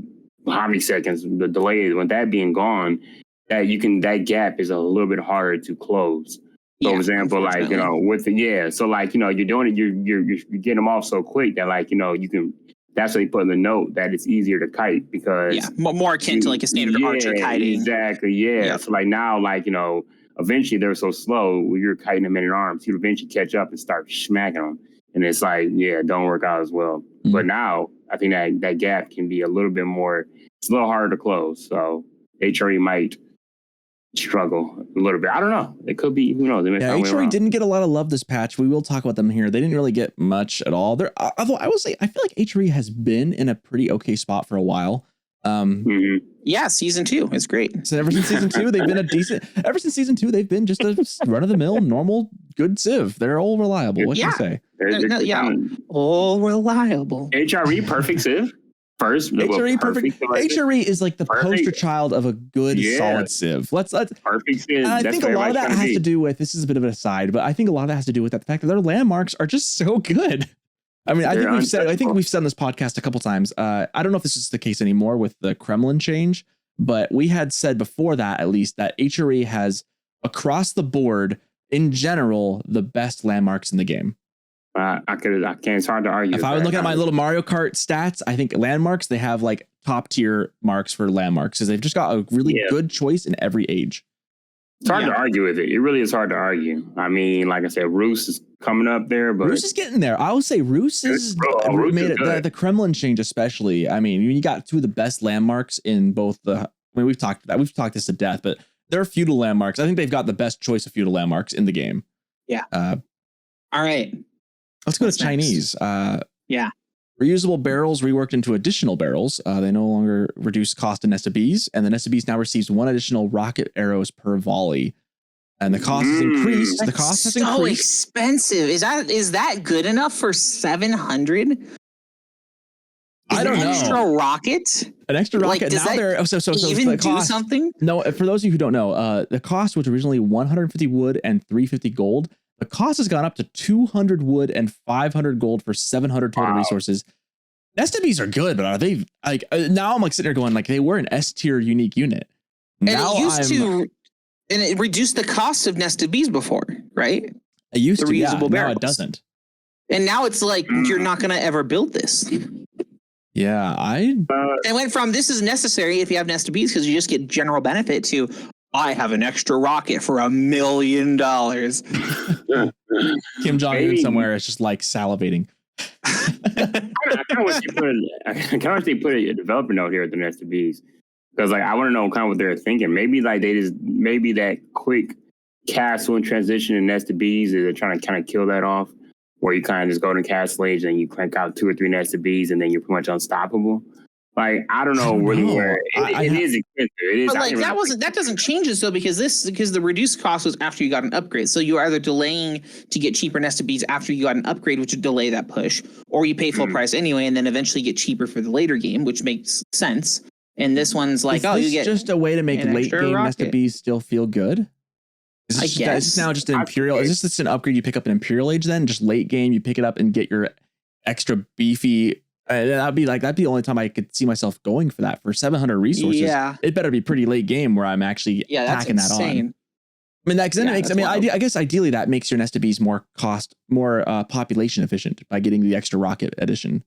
how many seconds, the delay, when that being gone, that gap is a little bit harder to close. So, for example, like, so like, you're doing it, you're getting them off so quick that like, you can, that's why you put in the note that it's easier to kite because more akin to like a standard archer kiting. Exactly. Yeah. Yep. So like now, like, eventually they're so slow when you're kiting them in arms, you eventually catch up and start smacking them. And it's like, don't work out as well. Mm-hmm. But now I think that gap can be a little bit more, it's a little harder to close. So HRE might struggle a little bit. I don't know. It could be, who knows? HRE didn't get a lot of love this patch. We will talk about them here. They didn't really get much at all. Although I will say, I feel like HRE has been in a pretty okay spot for a while. Yeah, season 2 is great. So ever since season 2, they've been ever since season 2, they've been just a run of the mill, normal, good civ. They're all reliable. What can you say? All reliable. HRE perfect civ. First, HRE perfect. HRE is like the poster child of a good solid civ. Let's perfect civ. I think a lot of that has to do with, this is a bit of an aside, but I think a lot of that has to do with the fact that their landmarks are just so good. I mean, I think we've said on this podcast a couple times. I don't know if this is the case anymore with the Kremlin change, but we had said before that, at least, that HRE has across the board in general the best landmarks in the game. I can't. It's hard to argue. If I would look at my little Mario Kart stats, I think landmarks, they have like top tier marks for landmarks because they've just got a really good choice in every age. It's hard to argue with it. It really is hard to argue. I mean, like I said, Roos is coming up there, but Roos is getting there. I would say Roos is made it the Kremlin change, especially. I mean, you got two of the best landmarks in both we've talked this to death, but they're feudal landmarks. I think they've got the best choice of feudal landmarks in the game. Yeah. All right. Let's go to Chinese. Yeah. Reusable barrels reworked into additional barrels. They no longer reduce cost in Nesta Bees, and the Nesta Bees now receives 1 additional rocket arrows per volley. And the cost has increased. That's the cost has so increased. Expensive. Is that good enough for 700? I don't know. Extra rocket? An extra rocket. Does now they're so even the do cost, something? No, for those of you who don't know, the cost was originally 150 wood and 350 gold. The cost has gone up to 200 wood and 500 gold for 700 total resources. Nesta Bees are good, but are they like now? I'm like sitting there going like they were an S tier unique unit. Now and it reduced the cost of Nesta Bees before, right? It used the to, reusable barrels. Now it doesn't. And now it's like you're not going to ever build this. Yeah, it went from this is necessary if you have Nesta Bees because you just get general benefit to I have an extra rocket for $1 million. Kim Jong-un somewhere is just like salivating. I kind of wish they put a developer note here at the Nesta Bees because like I want to know kind of what they're thinking. Maybe like maybe that quick castle and transition in Nesta Bees is they're trying to kind of kill that off, where you kind of just go to castle age and you crank out 2 or 3 Nesta Bees and then you're pretty much unstoppable. Like I don't know really where it is expensive. It is, but like that doesn't change it though because the reduced cost was after you got an upgrade. So you're either delaying to get cheaper Nesta Bees after you got an upgrade, which would delay that push, or you pay full price anyway and then eventually get cheaper for the later game, which makes sense. And this one's like, you get just a way to make late game Nesta Bees still feel good. Is this now just an Imperial? Is this just an upgrade you pick up an Imperial Age then? Just late game you pick it up and get your extra beefy. That'd be the only time I could see myself going for that for 700 resources. Yeah, it better be pretty late game where I'm actually packing that on. I mean, that makes. I mean, I guess ideally that makes your Nesta Bees more population efficient by getting the extra rocket addition.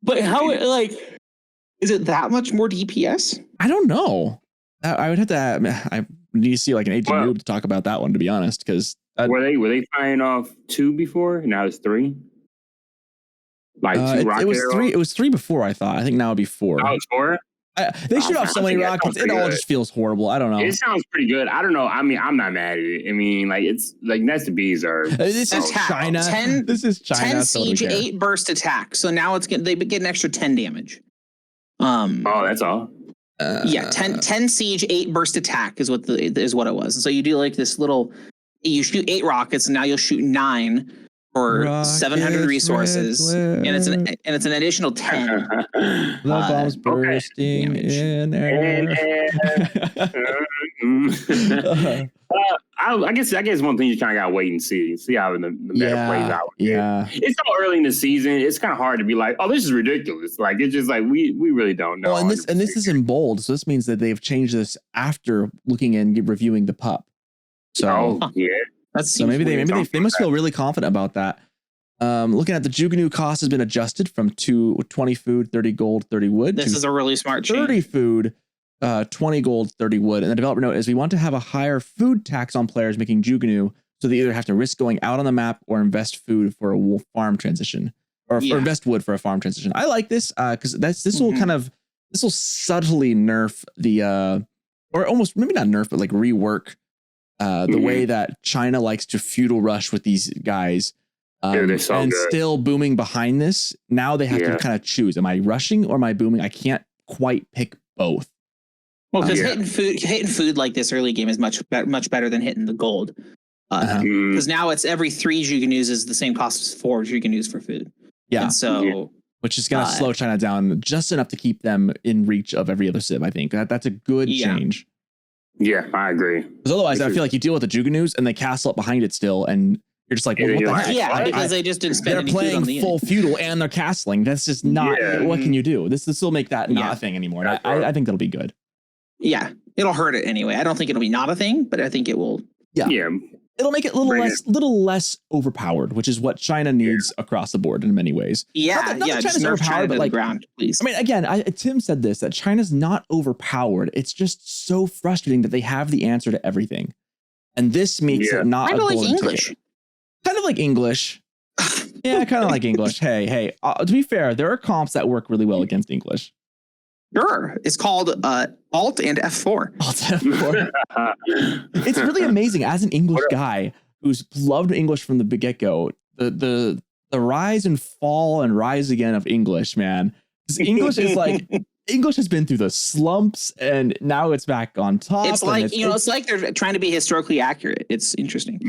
But how is it that much more DPS? I don't know. I would have to. I need to see like an agent noob to talk about that one, to be honest, because Were they firing off 2 before? Now it's 3. Like 2 rocket arrows? It was 3 before, I thought. I think now it'd be 4. Oh, it's 4? They shoot off so many rockets. It all just feels horrible. I don't know. It sounds pretty good. I don't know. I mean, I'm not mad at it. I mean, like it's like Nest Bees are. This is China. This is China. 10 siege, 8 burst attack. So now they get an extra 10 damage. Oh, that's all. 10 siege, 8 burst attack is what it was. And so you do like this little. You shoot 8 rockets, and now you'll shoot 9 for 700 resources, and it's an additional 10. The bombs bursting in air. I guess one thing you kind of gotta wait and see how the meta plays out. Yeah, it's so early in the season. It's kind of hard to be like, oh, this is ridiculous. Like it's just like we really don't know. Well, and this is in bold, so this means that they've changed this after looking and reviewing the pup. So maybe they must feel really confident about that. Looking at the Juganu cost has been adjusted from 20 food, 30 gold, 30 wood. This is a really smart change. 30 food, 20 gold, 30 wood. And the developer note is we want to have a higher food tax on players making Juganu, so they either have to risk going out on the map or invest food for a wolf farm transition, or invest wood for a farm transition. I like this because this will subtly nerf the or almost maybe not nerf, but like rework the way that China likes to feudal rush with these guys. Still booming behind this. Now they have to kind of choose. Am I rushing or am I booming? I can't quite pick both. Well, because hitting food like this early game is much better than hitting the gold. Because now it's every 3 Juganus is the same cost as 4 Juganus for food. Yeah. And so which is going to slow China down just enough to keep them in reach of every other civ. I think that's a good change. Yeah, I agree. Because otherwise, I feel like you deal with the Juganus and they castle up behind it still, and you're just like, well, what the heck? Yeah, because they just didn't spend any food on the They're playing full feudal and they're castling. That's just not. What can you do? This will make that not a thing anymore. And I think that'll be good. Yeah, it'll hurt it anyway. I don't think it'll be not a thing, but I think it will. Yeah. It'll make it a little less overpowered, which is what China needs across the board in many ways. Yeah, not that China's overpowered, but like, ground, please. I mean, again, Tim said this, that China's not overpowered. It's just so frustrating that they have the answer to everything. And this makes it not kind a of golden like English. Ticket. Kind of like English. Yeah, kind of like English. Hey, to be fair, there are comps that work really well against English. Sure. It's called Alt and F4. Alt and F4. It's really amazing as an English guy who's loved English from the get-go, the rise and fall and rise again of English, man. Because English is like English has been through the slumps and now it's back on top. It's like, it's like they're trying to be historically accurate. It's interesting.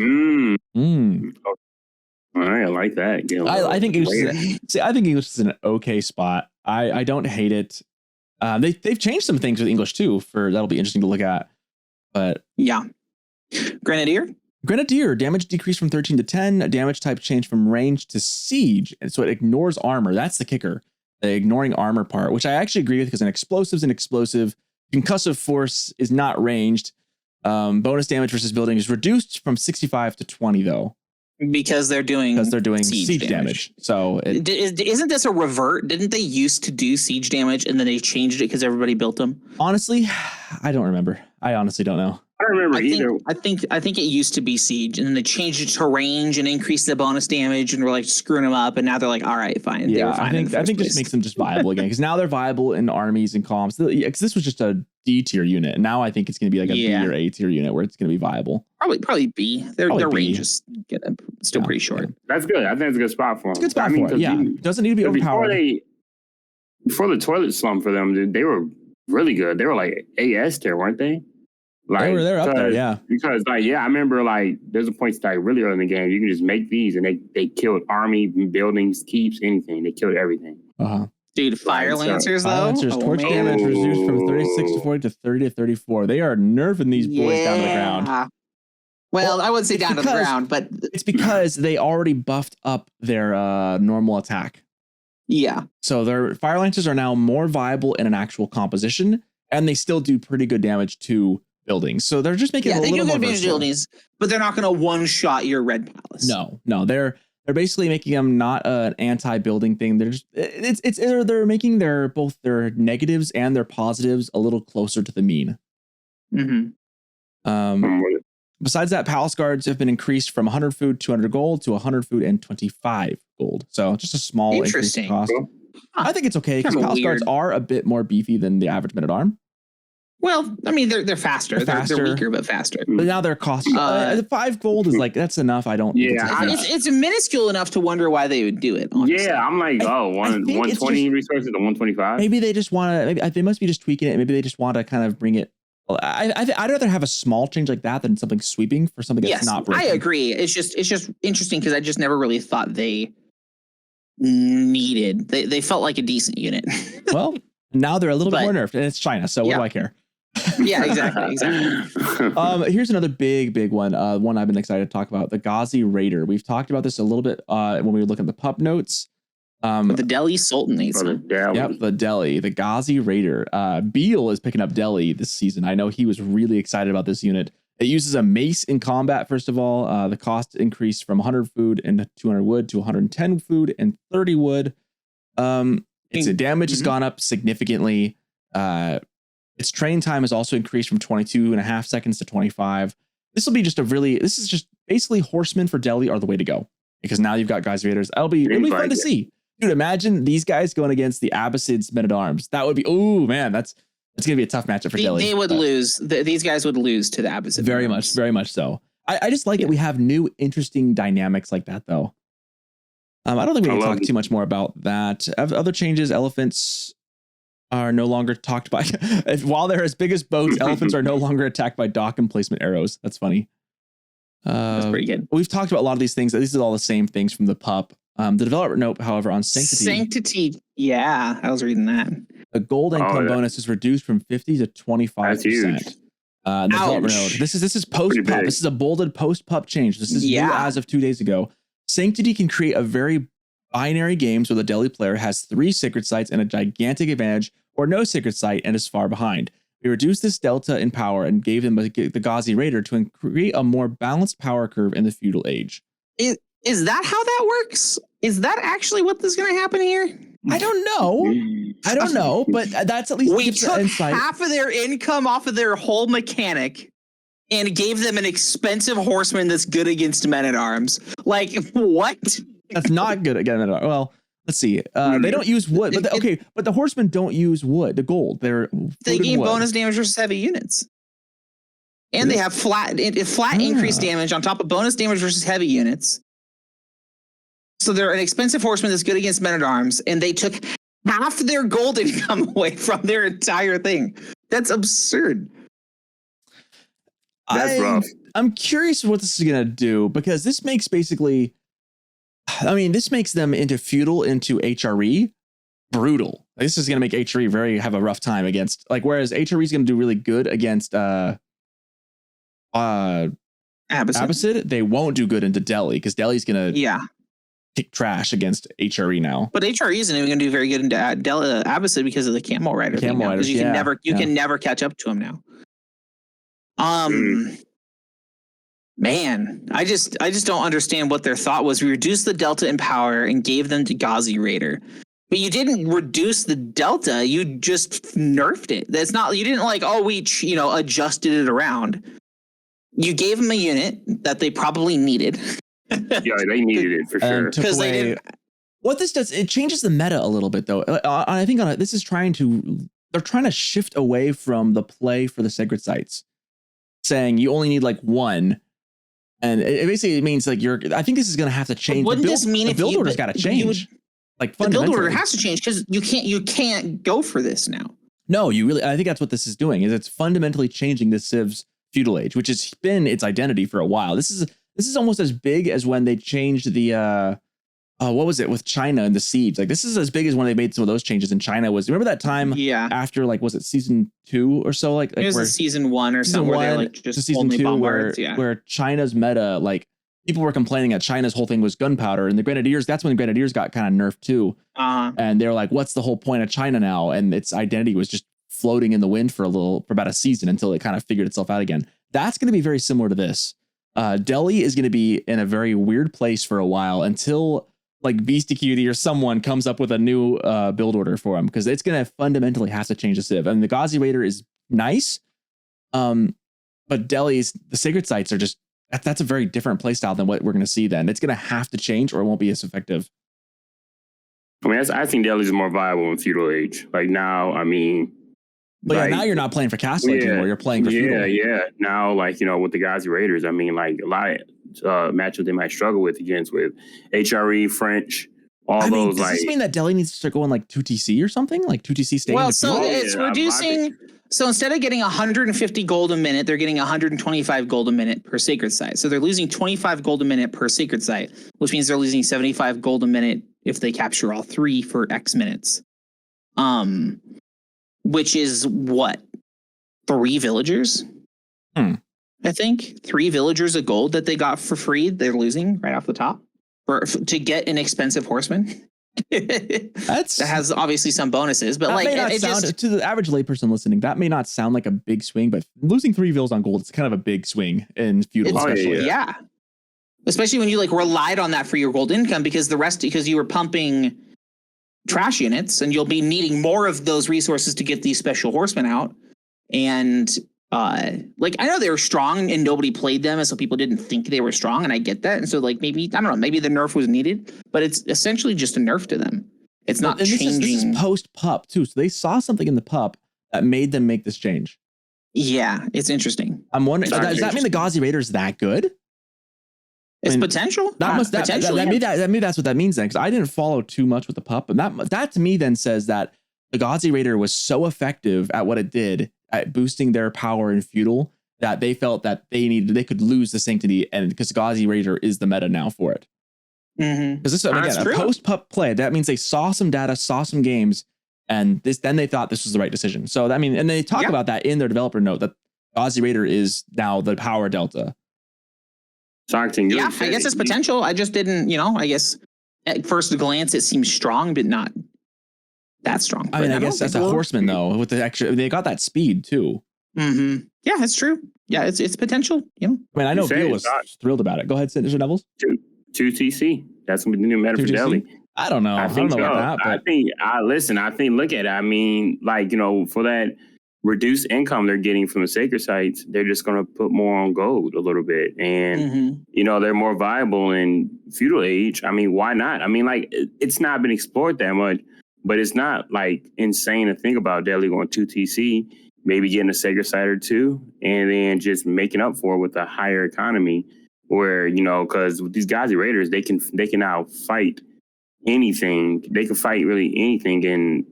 All right, I like that. I think English is in an okay spot. I don't hate it. They've changed some things with English too. That'll be interesting to look at. But yeah, Grenadier damage decreased from 13 to 10. Damage type changed from range to siege, and so it ignores armor. That's the kicker, the ignoring armor part, which I actually agree with because an explosive's an explosive. Concussive force is not ranged. Bonus damage versus building is reduced from 65 to 20 though. Because they're doing siege damage. So isn't this a revert? Didn't they used to do siege damage and then they changed it because everybody built them? Honestly, I don't remember. I honestly don't know. I don't remember either. I think it used to be siege, and then they changed it to range and increased the bonus damage, and we're like screwing them up. And now they're like, all right, fine. Yeah, I think just makes them just viable again because now they're viable in armies and comps. Because this was just a D tier unit, and now I think it's going to be like a B or A tier unit where it's going to be viable. Probably B. Their range is still pretty short. Yeah. That's good. I think it's a good spot for them. It's a good spot for it. Yeah, doesn't need to be overpowered. Before the toilet slump for them, they were really good. They were like AS tier, weren't they? Like, they're up there, yeah. Because I remember there's a point like really early in the game, you can just make these and they killed army, buildings, keeps, anything. They killed everything. Dude, Fire Lancers though. Lancers, torch damage reduced from 36 to 40 to 30 to 34. They are nerfing these boys down to the ground. Well, I wouldn't say down to the ground, but it's because they already buffed up their normal attack. Yeah. So their Fire Lancers are now more viable in an actual composition, and they still do pretty good damage to buildings. So they're just making it a little more versatile. Buildings, but they're not going to one-shot your Red Palace. No, they're basically making them not an anti-building thing. They're just they're making both their negatives and their positives a little closer to the mean. Mm-hmm. Besides that, palace guards have been increased from 100 food, 200 gold to 100 food and 25 gold. So just a small increase in cost. I think it's okay because palace guards are a bit more beefy than the average men-at-arm. Well, I mean, they're faster. They're weaker, but faster. But now they're costing. 5 gold is like, that's enough. I don't. Yeah, it's minuscule enough to wonder why they would do it. Honestly. Yeah, I'm like, 120 resources to 125. Maybe they just want to. Maybe they must be just tweaking it. Maybe they just want to kind of bring it. I'd rather have a small change like that than something sweeping for something that's not breaking. I agree. It's just interesting because I just never really thought they needed. They felt like a decent unit. Well, now they're a little bit more nerfed, and it's China, so what do I care? Yeah, exactly. Here's another big one. One I've been excited to talk about: the Ghazi Raider. We've talked about this a little bit when we were looking at the pup notes. The Delhi Sultanates. Yep, the Delhi, the Ghazi Raider. Beal is picking up Delhi this season. I know he was really excited about this unit. It uses a mace in combat. First of all, the cost increased from 100 food and 200 wood to 110 food and 30 wood. Its damage has gone up significantly. Its train time has also increased from 22.5 seconds to 25. This is just basically horsemen for Delhi are the way to go, because now you've got Ghazi Raiders. It'll be fun to see. Dude, imagine these guys going against the Abbasids men-at-arms. That would be, oh man, that's going to be a tough matchup for Delhi. They would lose. These guys would lose to the Abbasids. Very much so. I just like that we have new, interesting dynamics like that, though. I don't think we can talk too much more about that. Other changes, elephants are no longer talked by. While they're as big as boats, elephants are no longer attacked by dock emplacement arrows. That's funny. That's pretty good. We've talked about a lot of these things. These are all the same things from the pup. The developer note, however, on Sanctity. Yeah, I was reading that. The gold income bonus is reduced from 50 to 25%. That's huge. The developer note. This is post pup. This is a bolded post pup change. This is new as of 2 days ago. Sanctity can create a very binary game so the Delhi player has 3 sacred sites and a gigantic advantage, or no sacred site and is far behind. We reduced this delta in power and gave them the Ghazi Raider to create a more balanced power curve in the feudal age. Is that how that works? Is that actually what is going to happen here? I don't know, but that's at least we took half of their income off of their whole mechanic and gave them an expensive horseman that's good against men-at-arms. Like, what? That's not good against men-at-arms. Well, let's see. They don't use wood, but the horsemen don't use wood. The gold, they gain bonus damage versus heavy units, and they have flat increased damage on top of bonus damage versus heavy units. So they're an expensive horseman that's good against men-at-arms, and they took half their gold income away from their entire thing. That's absurd. That's rough. I'm curious what this is going to do, because this makes this makes them into feudal, into HRE, brutal. This is going to make HRE have a rough time against, whereas HRE is going to do really good against Abbasid, they won't do good into Delhi, because Delhi's going to kick trash against HRE now. But HRE isn't even going to do very good into Abbasid because of the Camel Rider. Because you can never catch up to him now. Man, I just don't understand what their thought was. We reduced the delta in power and gave them to Ghazi Raider. But you didn't reduce the delta, you just nerfed it. That's not, you didn't adjusted it around. You gave them a unit that they probably needed. Yeah, they needed it for sure. Because they didn't. What this does, it changes the meta a little bit, though. I think this is they're trying to shift away from the play for the sacred sites, saying you only need one. And it basically means I think this is going to have to change. Wouldn't this mean the build order's got to change? The build order has to change, because you can't go for this now. No, I think that's what this is doing. Is it's fundamentally changing the Civ's feudal age, which has been its identity for a while. This is almost as big as when they changed the what was it with China and the siege? This is as big as when they made some of those changes in China. Remember that time? Yeah. After was it season 2 or so? It was season 1 or something where they just season 2 where China's meta people were complaining that China's whole thing was gunpowder, and the Grenadiers. That's when the Grenadiers got kind of nerfed too. And they're like, what's the whole point of China now? And its identity was just floating in the wind for about a season until it kind of figured itself out again. That's going to be very similar to this. Delhi is going to be in a very weird place for a while until Beast Acuity or someone comes up with a new build order for them, because it's going to fundamentally have to change the Civ. And the Ghazi Raider is nice, but But Delhi's, the sacred sites are just, that's a very different play style than what we're going to see then. It's going to have to change or it won't be as effective. I mean, I think Delhi's more viable in feudal age. Like now, I mean. But like, now you're not playing for Castle Age anymore. You're playing for feudal. Yeah. Now, like, with the Ghazi Raiders, I mean, like a lot of matchups they might struggle with HRE, French, does this mean that Delhi needs to start going like 2TC or something? Like 2TC staying? Well, so it's reducing. So instead of getting 150 gold a minute, they're getting 125 gold a minute per sacred site. So they're losing 25 gold a minute per sacred site, which means they're losing 75 gold a minute if they capture all 3 for X minutes. Which is what? 3 villagers? I think 3 villagers of gold that they got for free. They're losing right off the top to get an expensive horseman. That has obviously some bonuses, but like to the average layperson listening, that may not sound like a big swing, but losing 3 vills on gold is kind of a big swing in feudal, especially. Yeah, especially when you like relied on that for your gold income because you were pumping trash units, and you'll be needing more of those resources to get these special horsemen out. And like I know they were strong and nobody played them, and so people didn't think they were strong, and I get that. And so like maybe I don't know, maybe the nerf was needed, but it's essentially just a nerf to them. It's not changing. This is post pup too, so they saw something in the pup that made them make this change. Yeah, it's interesting. I'm wondering, does that mean the Ghazi Raider is that good? It's potential. Maybe that's what that means then, because I didn't follow too much with the pup, and that to me then says that the Ghazi Raider was so effective at what it did at boosting their power in feudal that they felt that they could lose the sanctity, and because Ghazi Raider is the meta now for it. Because this again a post pup play, that means they saw some data, saw some games, and then they thought this was the right decision. So I mean, and they talk about that in their developer note that Ghazi Raider is now the power delta. I guess it's potential. I just didn't, I guess at first glance it seems strong, but not that strong. I mean, I guess as a horseman though, with the extra, they got that speed too. Yeah, that's true. Yeah, it's potential. I mean, I know Gil was thrilled about it. Go ahead, Mr. Nevels. 2TC. That's gonna be the new meta for Delhi. I don't know. I don't know about that. But I think look at it. I mean, like, for that reduced income they're getting from the sacred sites, they're just going to put more on gold a little bit. And, they're more viable in feudal age. I mean, why not? I mean, like, it's not been explored that much, but it's not like insane to think about Delhi going 2TC, maybe getting a sacred site or 2, and then just making up for it with a higher economy where, because with these Ghazi Raiders, they can now fight anything. They can fight really anything in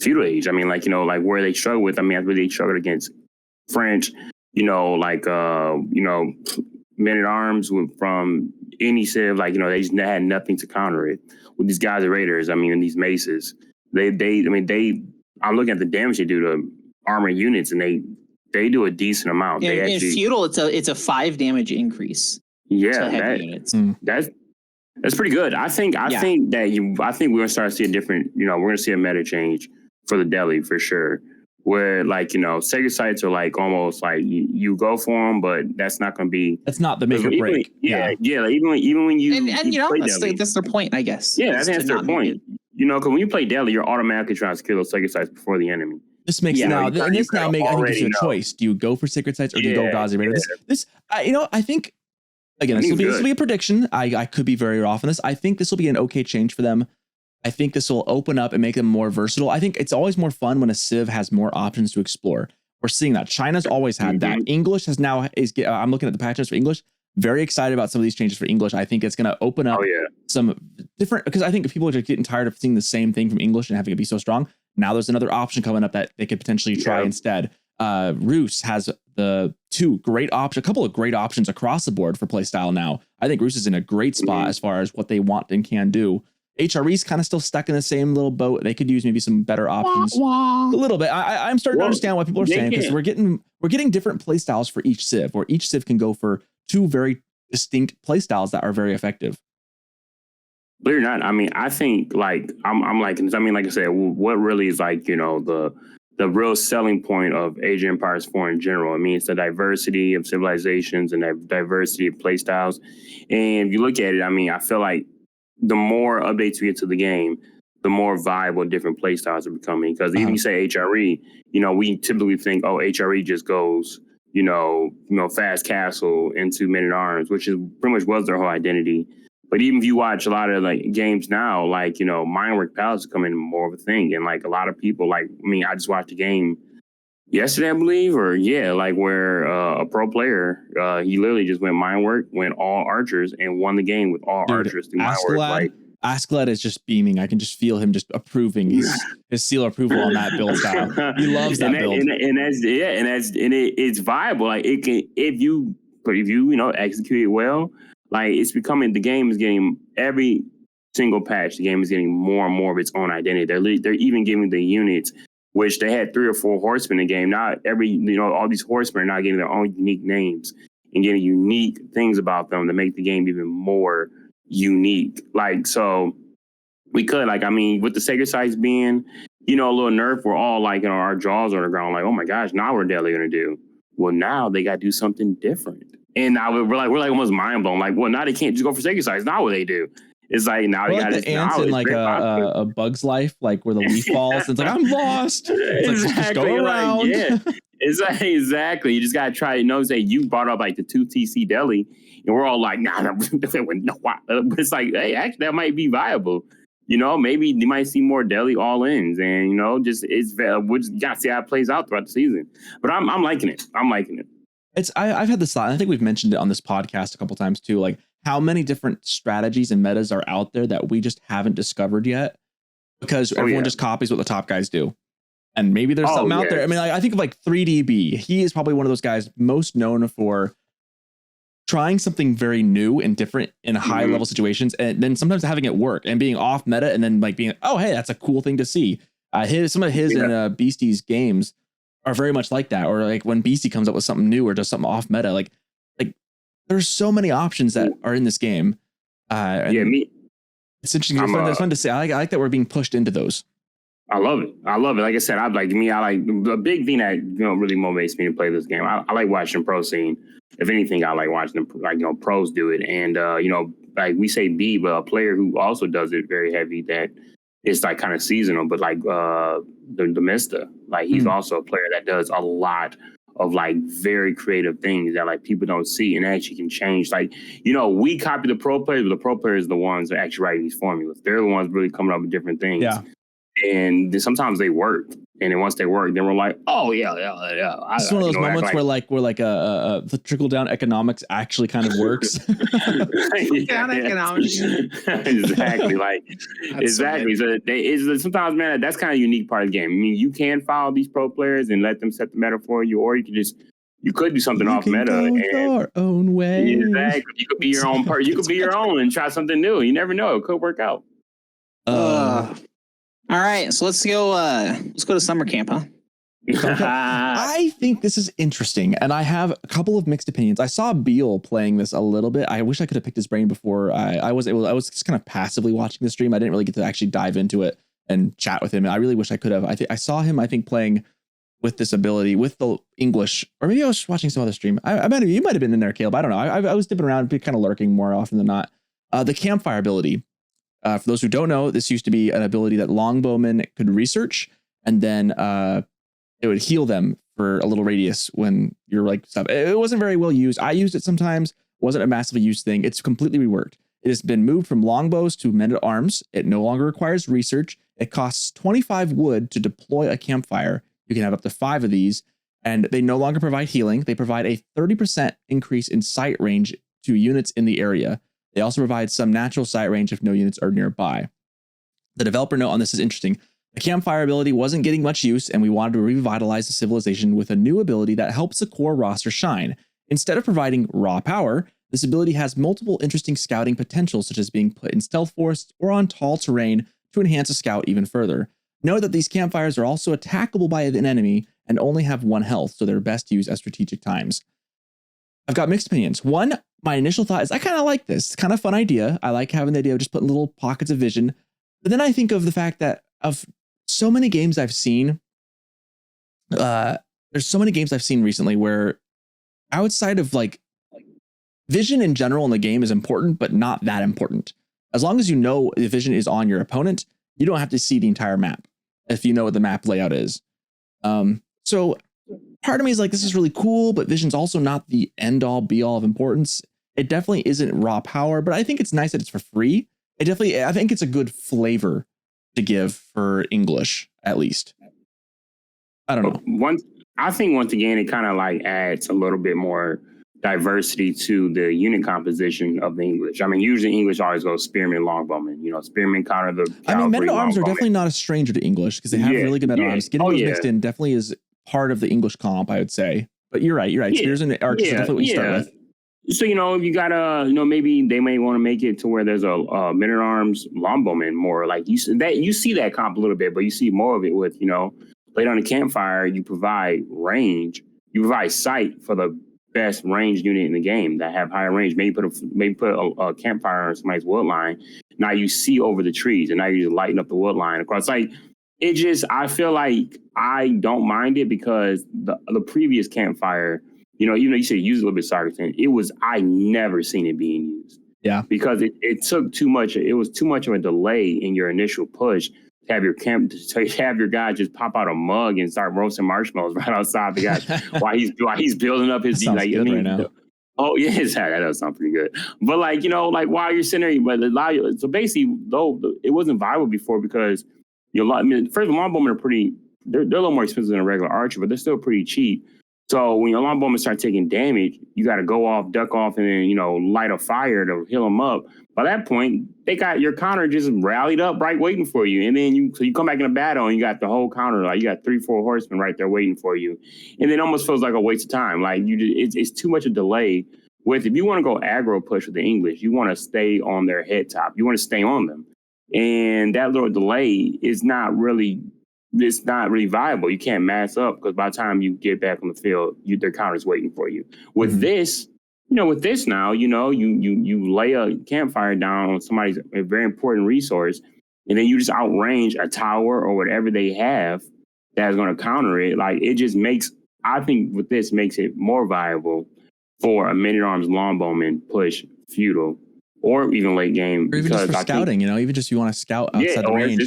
feudal age. I mean, like, like where they struggle with, I mean, they struggled against French, men at arms from any civ, like, they just had nothing to counter it. With these Ghazi Raiders, I mean, and these maces, I'm looking at the damage they do to armor units, and they do a decent amount. In feudal, it's a 5 damage increase. Yeah, that's pretty good. I think we're gonna start to see a different, we're gonna see a meta change for the Delhi for sure. Where like, sacred sites are like almost like you go for them, but that's not gonna be. That's not the make or break. Like, even when you that's their point, I guess. Yeah, I think that's their point. Because when you play Delhi, you're automatically trying to kill those sacred sites before the enemy. This makes I think it's a choice. Do you go for sacred sites or do you go Ghazi Raider? I think. Again, this will be a prediction. I could be very off on this. I think this will be an okay change for them. I think this will open up and make them more versatile. I think it's always more fun when a civ has more options to explore. We're seeing that. China's always had that. English I'm looking at the patches for English. Very excited about some of these changes for English. I think it's going to open up some different, because I think people are just getting tired of seeing the same thing from English and having it be so strong. Now there's another option coming up that they could potentially try instead. Roos has a couple of great options across the board for play style now. I think Roos is in a great spot as far as what they want and can do. HRE's kind of still stuck in the same little boat. They could use maybe some better options a little bit. I'm starting to understand what people are saying, because we're getting different play styles for each civ, where each civ can go for 2 very distinct play styles that are very effective. Believe it or not, I mean, I think like like I said, what really is like, the real selling point of Age of Empires 4 in general. I mean, it's the diversity of civilizations and the diversity of play styles. And if you look at it, I mean, I feel like the more updates we get to the game, the more viable different play styles are becoming. Because even you say HRE, we typically think, HRE just goes, fast castle into Men at Arms, which is pretty much was their whole identity. But even if you watch a lot of like games now, like, Minework Palace is becoming more of a thing. And like a lot of people, I just watched a game yesterday, I believe, where a pro player, he literally just went Minework, went all archers, and won the game with all archers through Minework. Askeladd is just beaming. I can just feel him just approving his seal of approval on that build style. He loves that build, it's viable. Like it can, if you execute it well. Like the game is getting every single patch. The game is getting more and more of its own identity. They're even giving the units, which they had 3 or 4 horsemen in the game. Now all these horsemen are now getting their own unique names and getting unique things about them to make the game even more unique. Like, so we could, with the sacred sites being, a little nerf, we're all our jaws on the ground, like, oh my gosh, now what are Delhi gonna do? Well, now they got to do something different. And now we're almost mind blown. Like, well, now they can't just go for sacred sites. Now what they do? It's like now you got the ants in a Bug's Life, like where the leaf falls. It's like, I'm lost. It's exactly. Just go around. It's like, exactly. You just gotta try. You brought up like the 2 TC Delhi, and we're all like, nah. But it's like, hey, actually, that might be viable. Maybe you might see more Delhi all-ins, and we just gotta see how it plays out throughout the season. But I'm liking it. I've had this thought. I think we've mentioned it on this podcast a couple times too. Like how many different strategies and metas are out there that we just haven't discovered yet, because everyone just copies what the top guys do. And maybe there's something out there. I mean, I think of like 3DB. He is probably one of those guys most known for trying something very new and different in high level situations, and then sometimes having it work and being off meta, and then like being, oh, hey, that's a cool thing to see. Some of his and Beastie's games are very much like that. Or like when Beastie comes up with something new or does something off meta, like there's so many options that are in this game. It's interesting. It's fun to say. I like that we're being pushed into those. I love it. Like I said, I like the big thing that really motivates me to play this game. I like watching the pro scene. If anything, I like watching pros do it. And like we say B, but a player who also does it very heavy that it's like kind of seasonal, but like the Mista, like he's also a player that does a lot of like very creative things that like people don't see and actually can change. Like, we copy the pro players, but the pro players are the ones that are actually writing these formulas. They're the ones really coming up with different things. Yeah. And then sometimes they work. And then once they work, then we're like, oh yeah. It's one of those moments where the trickle down economics actually kind of works. Economics. Exactly. Exactly. So sometimes, man, that's kind of a unique part of the game. I mean, you can follow these pro players and let them set the meta for you, or you could do something off meta and your own way. Exactly. You could be your own person. You could be your own and try something new. You never know. It could work out. All right, so let's go to summer camp, huh? Okay. I think this is interesting, and I have a couple of mixed opinions. I saw Beal playing this a little bit. I wish I could have picked his brain before. I was just kind of passively watching the stream. I didn't really get to actually dive into it and chat with him. I really wish I could have. I saw him, playing with this ability with the English, or maybe I was watching some other stream. You might have been in there, Caleb. I don't know. I was dipping around, kind of lurking more often than not. The campfire ability. For those who don't know, this used to be an ability that longbowmen could research, and then it would heal them for a little radius when you're like stuff. It wasn't very well used. I used it sometimes. Wasn't a massively used thing. It's completely reworked. It has been moved from longbows to men at arms. It no longer requires research. It costs 25 wood to deploy a campfire. You can have up to 5 of these, and they no longer provide healing. They provide a 30% increase in sight range to units in the area. They also provide some natural sight range if no units are nearby. The developer note on this is interesting. The campfire ability wasn't getting much use, and we wanted to revitalize the civilization with a new ability that helps the core roster shine. Instead of providing raw power, this ability has multiple interesting scouting potentials, such as being put in stealth forests or on tall terrain to enhance a scout even further. Note that these campfires are also attackable by an enemy and only have 1 health, so they're best used at strategic times. I've got mixed opinions. One, my initial thought is I kind of like this. It's kind of a fun idea. I like having the idea of just putting little pockets of vision. But then I think of the fact that of so many games I've seen, there's so many games I've seen recently where outside of like vision in general in the game is important, but not that important. As long as you know the vision is on your opponent, you don't have to see the entire map if you know what the map layout is. So part of me is like, this is really cool, but vision's also not the end all be all of importance. It definitely isn't raw power, but I think it's nice that it's for free. I think it's a good flavor to give for English, at least. I don't know. I think once again, it kind of like adds a little bit more diversity to the unit composition of the English. I mean, usually English always goes spearmen, longbowmen. You know, spearmen counter the cavalry. I mean, men at arms are definitely not a stranger to English because they have really good men at arms. Getting those mixed in definitely is part of the English comp, I would say. But you're right. Spears and archers are definitely what you start with. So, you know, you gotta, you know, maybe they may want to make it to where there's a men at arms longbowman more like you see that comp a little bit, but you see more of it with, you know, laid on a campfire, you provide range, you provide sight for the best range unit in the game that have higher range. Maybe put a campfire on somebody's wood line. Now you see over the trees, and now you just lighten up the wood line across. Like it just, I feel like I don't mind it because the previous campfire, you know, even though you said use a little bit Socerton, I never seen it being used. Yeah, because it took too much. It was too much of a delay in your initial push. Have your guy just pop out a mug and start roasting marshmallows right outside the guy while he's building up his right now. Oh yes, that does sound pretty good. But like, you know, like while you're sitting there, so basically though it wasn't viable before because first longbowmen are they're a little more expensive than a regular archer, but they're still pretty cheap. So when your longbowmen start taking damage, you got to go off, duck off, and then, you know, light a fire to heal them up. By that point, they got your counter just rallied up right waiting for you. And then you come back in a battle and you got the whole counter, like you got 3-4 horsemen right there waiting for you. And it almost feels like a waste of time. Like it's too much a delay with, if you want to go aggro push with the English, you want to stay on their head top. You want to stay on them. And that little delay is not really viable. You can't mass up because by the time you get back on the field, their counter's waiting for you. With this, now, you know, you lay a campfire down on somebody's a very important resource, and then you just outrange a tower or whatever they have that's going to counter it. Like it just I think with this makes it more viable for a men-at-arms longbowman push feudal. Or even late game. Or even just for scouting, you know, even just you want to scout outside the range.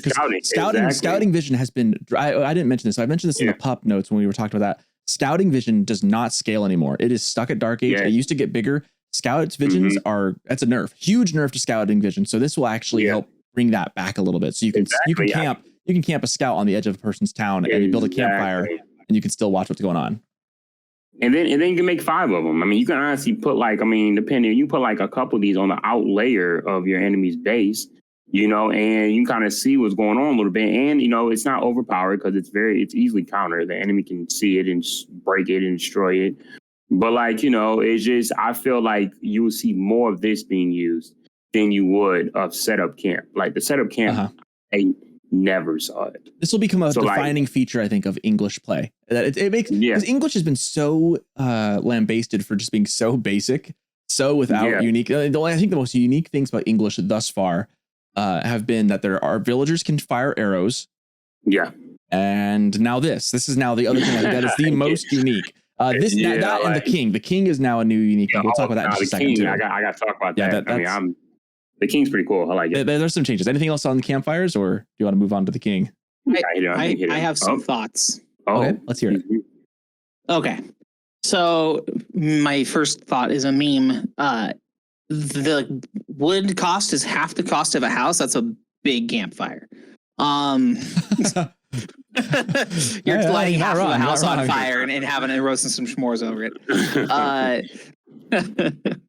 Scouting vision has been, I didn't mention this. I mentioned this in the pup notes when we were talking about that. Scouting vision does not scale anymore. It is stuck at Dark Age. It used to get bigger. Scout's visions that's a nerf, huge nerf to scouting vision. So this will actually help bring that back a little bit. So you can camp a scout on the edge of a person's town and build a campfire and you can still watch what's going on. And then you can make 5 of them. I mean, you can honestly put you put like a couple of these on the out layer of your enemy's base, you know, and you can kind of see what's going on a little bit. And, you know, it's not overpowered because it's easily countered. The enemy can see it and break it and destroy it. But like, you know, it's just, I feel like you will see more of this being used than you would of setup camp. Like the setup camp, I never saw it. This will become a defining feature, I think, of English play. That it makes, because English has been so lambasted for just being so basic, so without unique. I think the most unique things about English thus far have been that there are villagers can fire arrows. Yeah. And now this is now the other thing that is the most unique. And the king. The king is now a new unique thing. We'll talk about that in just a second too. I got to talk about that. I mean, the king's pretty cool. I like it. There's some changes. Anything else on the campfires, or do you want to move on to the king? I have some thoughts. Okay, let's hear it. Okay. So my first thought is a meme. The wood cost is half the cost of a house. That's a big campfire. You're lighting half of the house on fire and having it roasting some s'mores over it.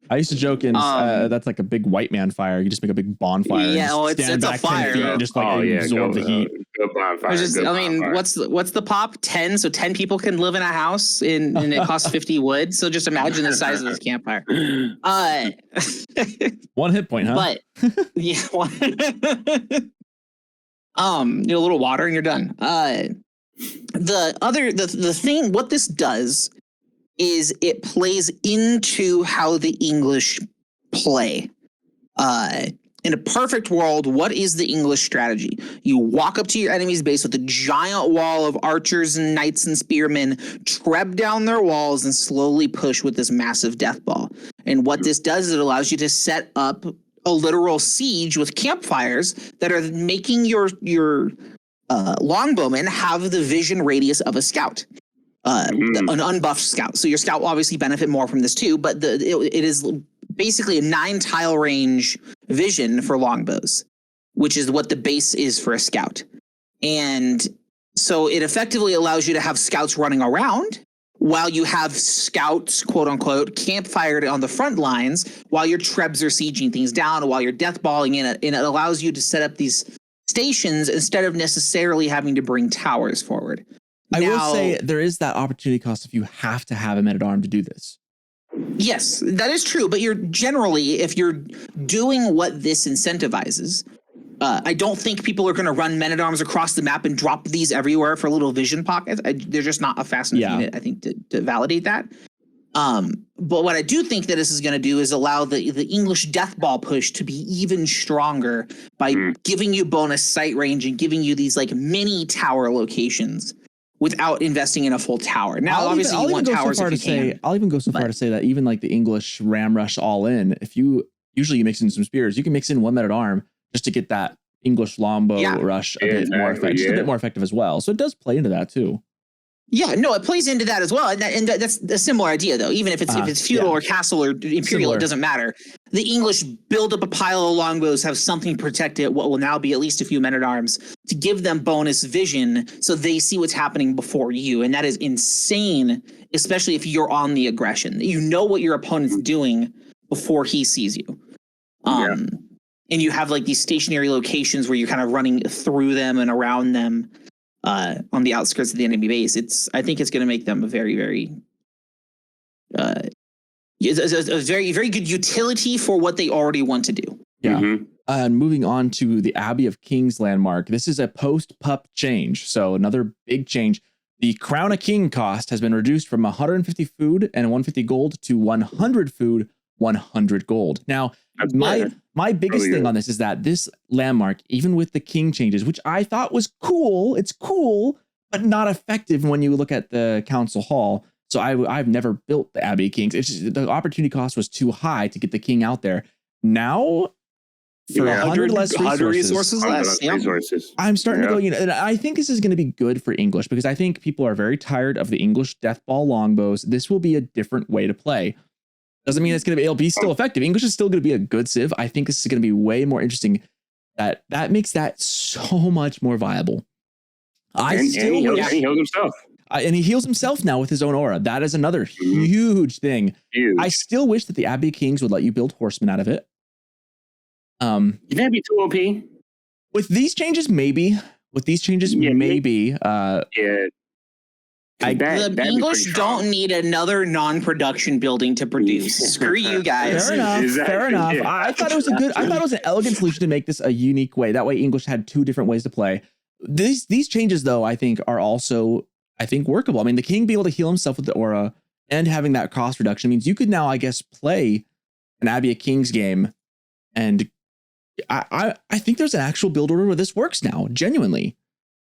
I used to joke that's like a big white man fire. You just make a big bonfire. Yeah, it's a fire. And just absorb the heat. What's the pop? 10. So 10 people can live in a house and it costs 50 wood. So just imagine the size of this campfire. 1 hit point, huh? But yeah, a little water and you're done. The thing, what this does is it plays into how the English play. In a perfect world, what is the English strategy? You walk up to your enemy's base with a giant wall of archers and knights and spearmen, treb down their walls, and slowly push with this massive death ball. And what this does is it allows you to set up a literal siege with campfires that are making your longbowmen have the vision radius of a scout. an unbuffed scout. So your scout will obviously benefit more from this too, but it is basically a 9 tile range vision for longbows, which is what the base is for a scout. And so it effectively allows you to have scouts running around while you have scouts, quote unquote, campfired on the front lines while your trebs are sieging things down, while you're deathballing in it. And it allows you to set up these stations instead of necessarily having to bring towers forward. I will say there is that opportunity cost if you have to have a men-at-arm to do this. Yes, that is true. But you're generally, if you're doing what this incentivizes, I don't think people are going to run men-at-arms across the map and drop these everywhere for little vision pockets. They're just not a fast enough unit, I think, to validate that. But what I do think that this is going to do is allow the English death ball push to be even stronger by giving you bonus sight range and giving you these like mini tower locations without investing in a full tower. Now, obviously, you want towers if you can. I'll even go so far to say that even like the English ram rush all in, if you usually mix in some spears, you can mix in 1 men-at-arm just to get that English longbow rush a bit more effective, just a bit more effective as well. So it does play into that too. Yeah, no, it plays into that as well, and that's a similar idea though. Even if it's feudal or castle or imperial, it doesn't matter. The English build up a pile of longbows, have something protected, what will now be at least a few men-at-arms, to give them bonus vision so they see what's happening before you, and that is insane, especially if you're on the aggression. You know what your opponent's doing before he sees you. And you have like these stationary locations where you're kind of running through them and around them. On the outskirts of the enemy base, I think it's going to make them a very, very, a very, very good utility for what they already want to do. Yeah. Moving on to the Abbey of Kings landmark. This is a post-pup change, so another big change. The Crown of King cost has been reduced from 150 food and 150 gold to 100 food, 100 gold. Now, my biggest thing on this is that this landmark, even with the king changes, which I thought was cool, it's cool, but not effective when you look at the council hall. So I've never built the Abbey of Kings. It's just, the opportunity cost was too high to get the king out there. Now, for 100 less resources less, I'm starting to go, and I think this is going to be good for English because I think people are very tired of the English deathball longbows. This will be a different way to play. Doesn't mean it'll be still effective. English is still going to be a good civ. I think this is going to be way more interesting. That makes that so much more viable. He heals himself. And he heals himself now with his own aura. That is another huge thing. I still wish that the Abbey of Kings would let you build horsemen out of it. Can that be too OP? With these changes, maybe. Maybe. The English don't need another non-production building to produce. Screw you guys. Fair enough. Yeah. I thought it was an elegant solution to make this a unique way. That way English had 2 different ways to play. These changes, though, I think are also, workable. I mean, the king being able to heal himself with the aura and having that cost reduction means you could now, I guess, play an Abbey of Kings game. And I think there's an actual build order where this works now, genuinely.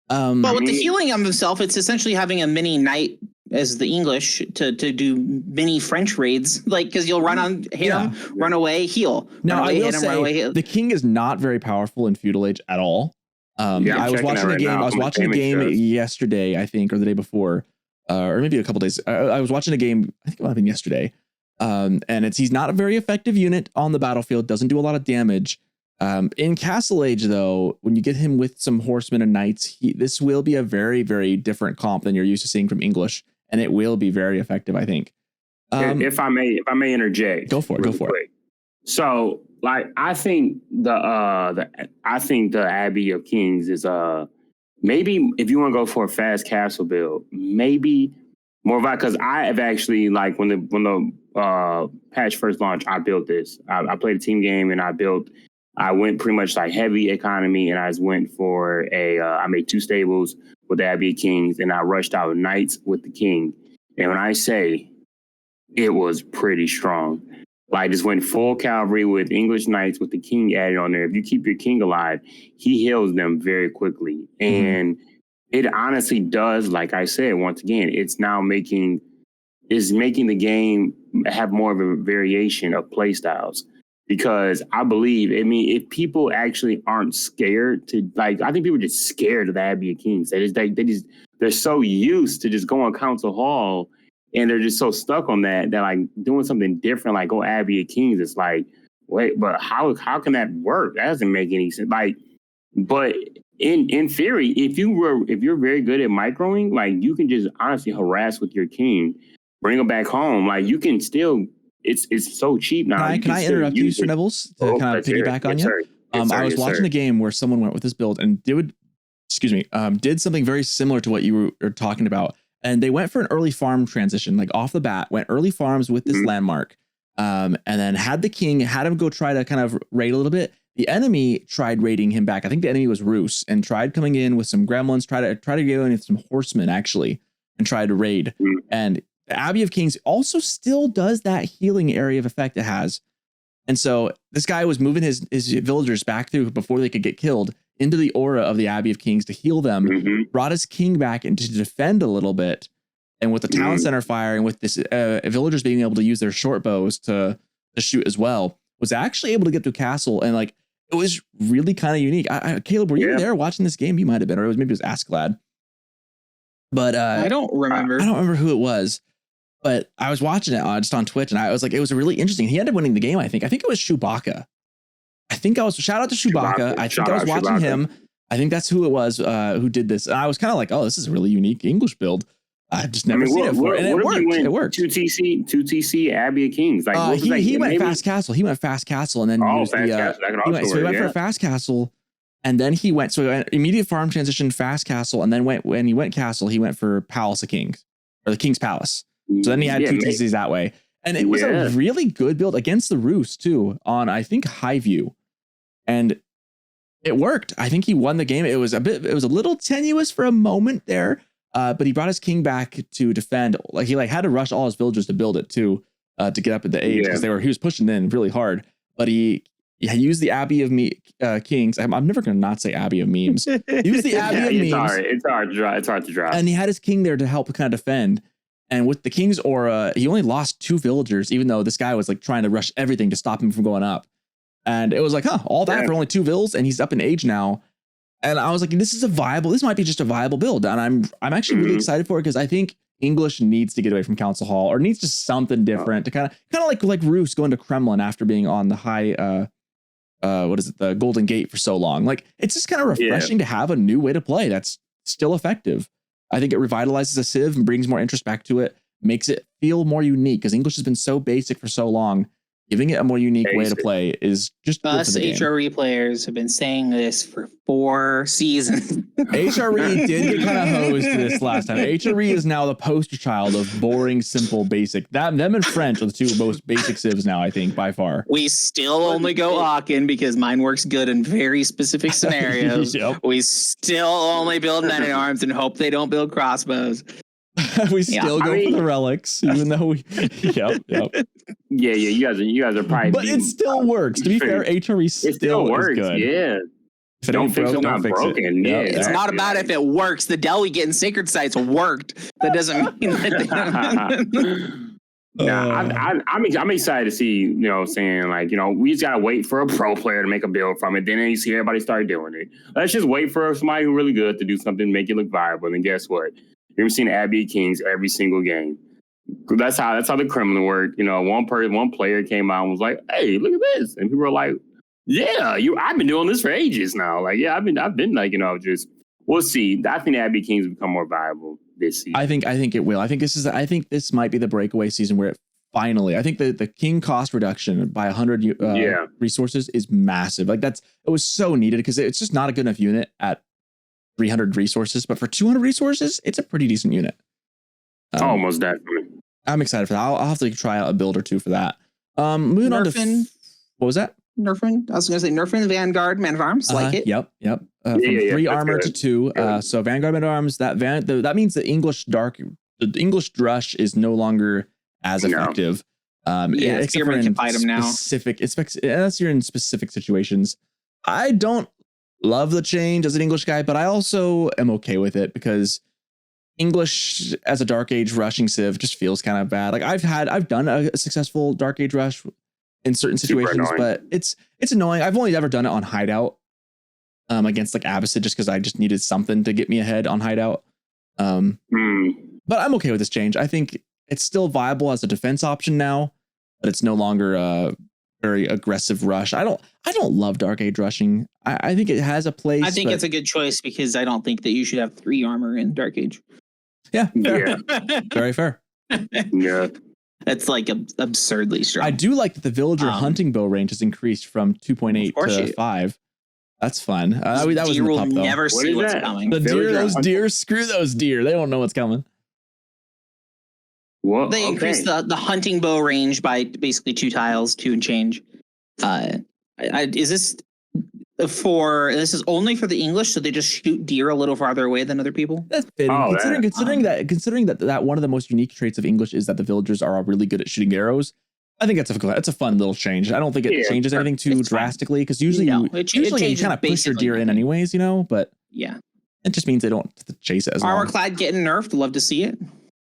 But with the healing of himself, it's essentially having a mini knight as the English to do mini French raids, like because you'll run on hit him, run away, heal. Now I will say the king is not very powerful in feudal age at all. I was watching a game. I was watching a game yesterday, I think, or the day before, or maybe a couple days. I was watching a game. I think it might have been yesterday. And he's not a very effective unit on the battlefield. Doesn't do a lot of damage. In Castle Age, though, when you get him with some horsemen and knights, this will be a very, very different comp than you're used to seeing from English, and it will be very effective, I think. If I may interject, go for it. So, like, I think the Abbey of Kings is maybe if you want to go for a fast castle build, maybe more viable, because I have actually, like, when the patch first launched, I built this. I played a team game and I went pretty much like heavy economy, and I went for I made 2 stables with the Abbey of Kings, and I rushed out knights with the king. And when I say it was pretty strong, like just went full cavalry with English knights with the king added on there. If you keep your king alive, he heals them very quickly. And it honestly does, like I said, once again, it's making the game have more of a variation of play styles. Because I believe, if people actually aren't scared to, like, I think people are just scared of the Abbey of Kings. They just they're so used to just going Council Hall, and they're just so stuck on that like doing something different, like go Abbey of Kings. It's like, wait, but how can that work? That doesn't make any sense. Like, but in theory, if you're very good at microing, like you can just honestly harass with your king, bring them back home. Like you can still, it's so cheap now. Can I interrupt you, Sir Nevels, to kind of piggyback on you? I was watching a game where someone went with this build and did something very similar to what you were talking about. And they went for an early farm transition, like off the bat, went early farms with this landmark, and then had the king, had him go try to kind of raid a little bit. The enemy tried raiding him back. I think the enemy was Roos, and tried coming in with some gremlins, try to go in with some horsemen actually, and try to raid. And the Abbey of Kings also still does that healing area of effect it has. And so this guy was moving his villagers back through before they could get killed into the aura of the Abbey of Kings to heal them, brought his king back and to defend a little bit. And with the town center firing, with this villagers being able to use their short bows to shoot as well, was actually able to get to a castle. And like, it was really kind of unique. Caleb, were you there watching this game? You might have been, or maybe it was Asklad. But I don't remember. I don't remember who it was. But I was watching it just on Twitch, and I was like, it was really interesting. He ended up winning the game, I think. I think it was Chewbacca. Shout out to Chewbacca. I think I was watching him. I think that's who it was who did this. And I was kind of like, oh, this is a really unique English build. I've just never seen it before. And it worked. It worked. 2TC Abbey of Kings. Like, he went Fast Castle. He went Fast Castle, and then he went for a Fast Castle, and then he went immediate farm transition, Fast Castle, and then when he went Castle, he went for Palace of Kings, or the King's Palace. So then he had 2 TCs that way. And it was a really good build against the Roos too, on I think Highview. And it worked. I think he won the game. It was a little tenuous for a moment there. But he brought his king back to defend. Like he had to rush all his villagers to build it too, to get up at the age, because he was pushing in really hard. But he used the Abbey of Kings. I'm never going to not say Abbey of Memes. Use the Abbey of Memes. It's hard to drop. And he had his king there to help kind of defend. And with the king's aura, he only lost 2 villagers, even though this guy was like trying to rush everything to stop him from going up. And it was like, all that for only 2 vills, and he's up in age now. And I was like, this might be just a viable build. And I'm actually really excited for it, because I think English needs to get away from Council Hall, or needs just something different to kind of like Roos going to Kremlin after being on the high, the Golden Gate for so long. Like, it's just kind of refreshing to have a new way to play that's still effective. I think it revitalizes a Civ and brings more interest back to it, makes it feel more unique, because English has been so basic for so long. Giving it a more unique way to play is just us HRE players have been saying this for 4 seasons. HRE did get kind of hosed this last time. HRE is now the poster child of boring, simple, basic. Them and French are the 2 most basic civs now, I think, by far. We still only go Aachen because mine works good in very specific scenarios. We still only build men at arms and hope they don't build crossbows. We still go for the relics, even though we. Yeah. You guys are probably. But it still works. To be fair, HRE still works. Is good. Yeah. If it don't fix it, don't fix it. Yeah, it's not about if it works. The Delhi getting sacred sites worked. That doesn't mean that. I'm excited to see, saying like, we just gotta wait for a pro player to make a build from it. Then you see everybody start doing it. Let's just wait for somebody who's really good to do something, make it look viable. And guess what? You've seen Abbey of Kings every single game. That's how the Kremlin worked. One player came out and was like, "Hey, look at this," and people were like, "Yeah, I've been doing this for ages now. Like, yeah, I've been like, just we'll see." I think Abbey of Kings will become more viable this season. I think it will. I think this might be the breakaway season where it finally. I think the king cost reduction by 100 resources is massive. Like it was so needed, because it's just not a good enough unit at 300 resources, but for 200 resources, it's a pretty decent unit. Almost definitely. I'm excited for that. I'll have to try out a build or 2 for that. Moving on to what was that? Nerfing. I was going to say Nerfing Vanguard Man at Arms. Like it. Yep. From 3 armor to 2. So Vanguard Man at Arms. That means the English Drush is no longer as effective. Spearman can fight him now. Unless you're in specific situations. I don't love the change as an English guy, but I also am okay with it, because English as a Dark Age rushing civ just feels kind of bad. Like I've done a successful Dark Age rush in certain situations, but it's annoying. I've only ever done it on Hideout against like Abbasid, just because I just needed something to get me ahead on Hideout. But I'm okay with this change. I think it's still viable as a defense option now, but it's no longer a very aggressive rush. I don't love Dark Age rushing. I think it has a place. I think it's a good choice because I don't think that you should have 3 armor in Dark Age. Yeah. Very fair. Yeah. That's like absurdly strong. I do like that the villager hunting bow range has increased from 2.8 to 5. That's fun. That was in the will pup, though. never see what's coming. Those deer, screw those deer. They don't know what's coming. Well, they increased the hunting bow range by basically 2 tiles, 2 and change. Is this is only for the English, so they just shoot deer a little farther away than other people? That's fitting. Considering that one of the most unique traits of English is that the villagers are really good at shooting arrows. I think that's a fun little change. I don't think it changes anything too drastically because usually you kind of push your deer in anyways, but yeah, it just means they don't chase it as long. Armor clad getting nerfed. Love to see it.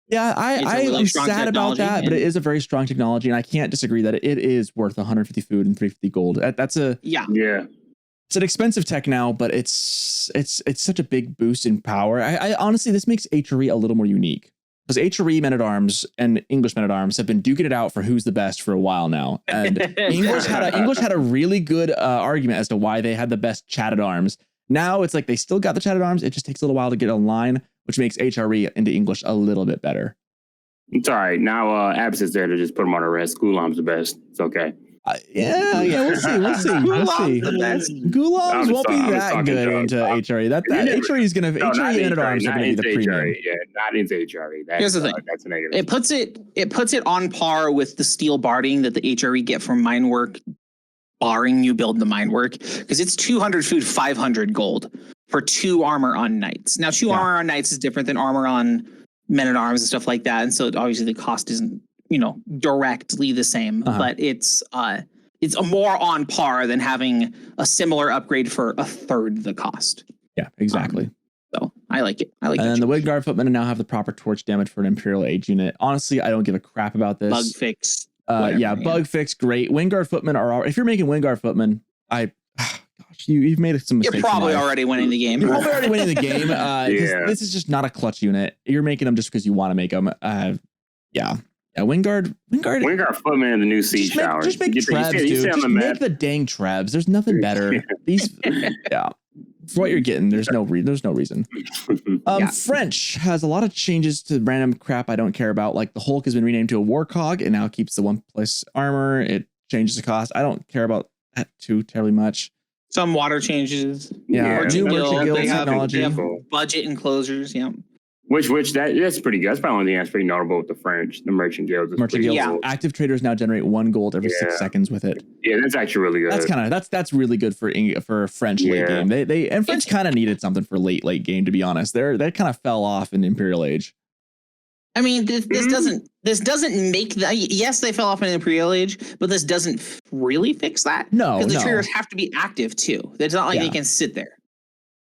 Yeah, I'm sad about that, but it is a very strong technology, and I can't disagree that it is worth 150 food and 350 gold. That's it's an expensive tech now, but it's such a big boost in power. I honestly, this makes HRE a little more unique. Because HRE Men-at-Arms and English Men-at-Arms have been duking it out for who's the best for a while now. And English had a really good argument as to why they had the best chat-at-arms. Now it's like they still got the chat-at-arms. It just takes a little while to get online, which makes HRE into English a little bit better. It's all right. Now Abs is there to just put them on the rest. Ghulam's the best. It's okay. We'll see. Gulams won't be that good into HRE. That HRE is going to HRE and arms are going to be the premium. Yeah, not into HRE. Here's the thing. That's a negative. It puts it on par with the steel barding that the HRE get from mine work, barring you build the mine work, because it's 200 food, 500 gold for 2 armor on knights. Now, 2 armor on knights is different than armor on men at arms and stuff like that, and so obviously the cost isn't directly the same, but it's more on par than having a similar upgrade for a third the cost. Yeah, exactly. So I like it. And then the Windguard Footmen now have the proper torch damage for an Imperial Age unit. Honestly, I don't give a crap about this. Bug fix. Bug fix, great. Windguard Footmen are. If you're making Windguard Footmen, you've made some mistakes. You're probably already winning the game. You're probably already winning the game. This is just not a clutch unit. You're making them just because you want to make them. Windguard Footman in the new siege tower. Just make Trebs, dude. Just make the dang Trebs. There's nothing better. For what you're getting, there's no reason. French has a lot of changes to random crap I don't care about. Like the Hulk has been renamed to a Warcog and now keeps the 1+ armor. It changes the cost. I don't care about that too terribly much. Some water changes. New Merchant Guild technology. They have budget enclosures. Yeah. Which that's pretty good. That's probably one thing that's pretty notable with the French, the Merchant Guilds. Active traders now generate 1 gold every 6 seconds with it. Yeah, that's actually really good. That's really good for French late game. They French kind of needed something for late game, to be honest. They kind of fell off in Imperial Age. I mean, this doesn't make that. Yes, they fell off in Imperial Age, but this doesn't really fix that. No, because the traders have to be active too. It's not like they can sit there.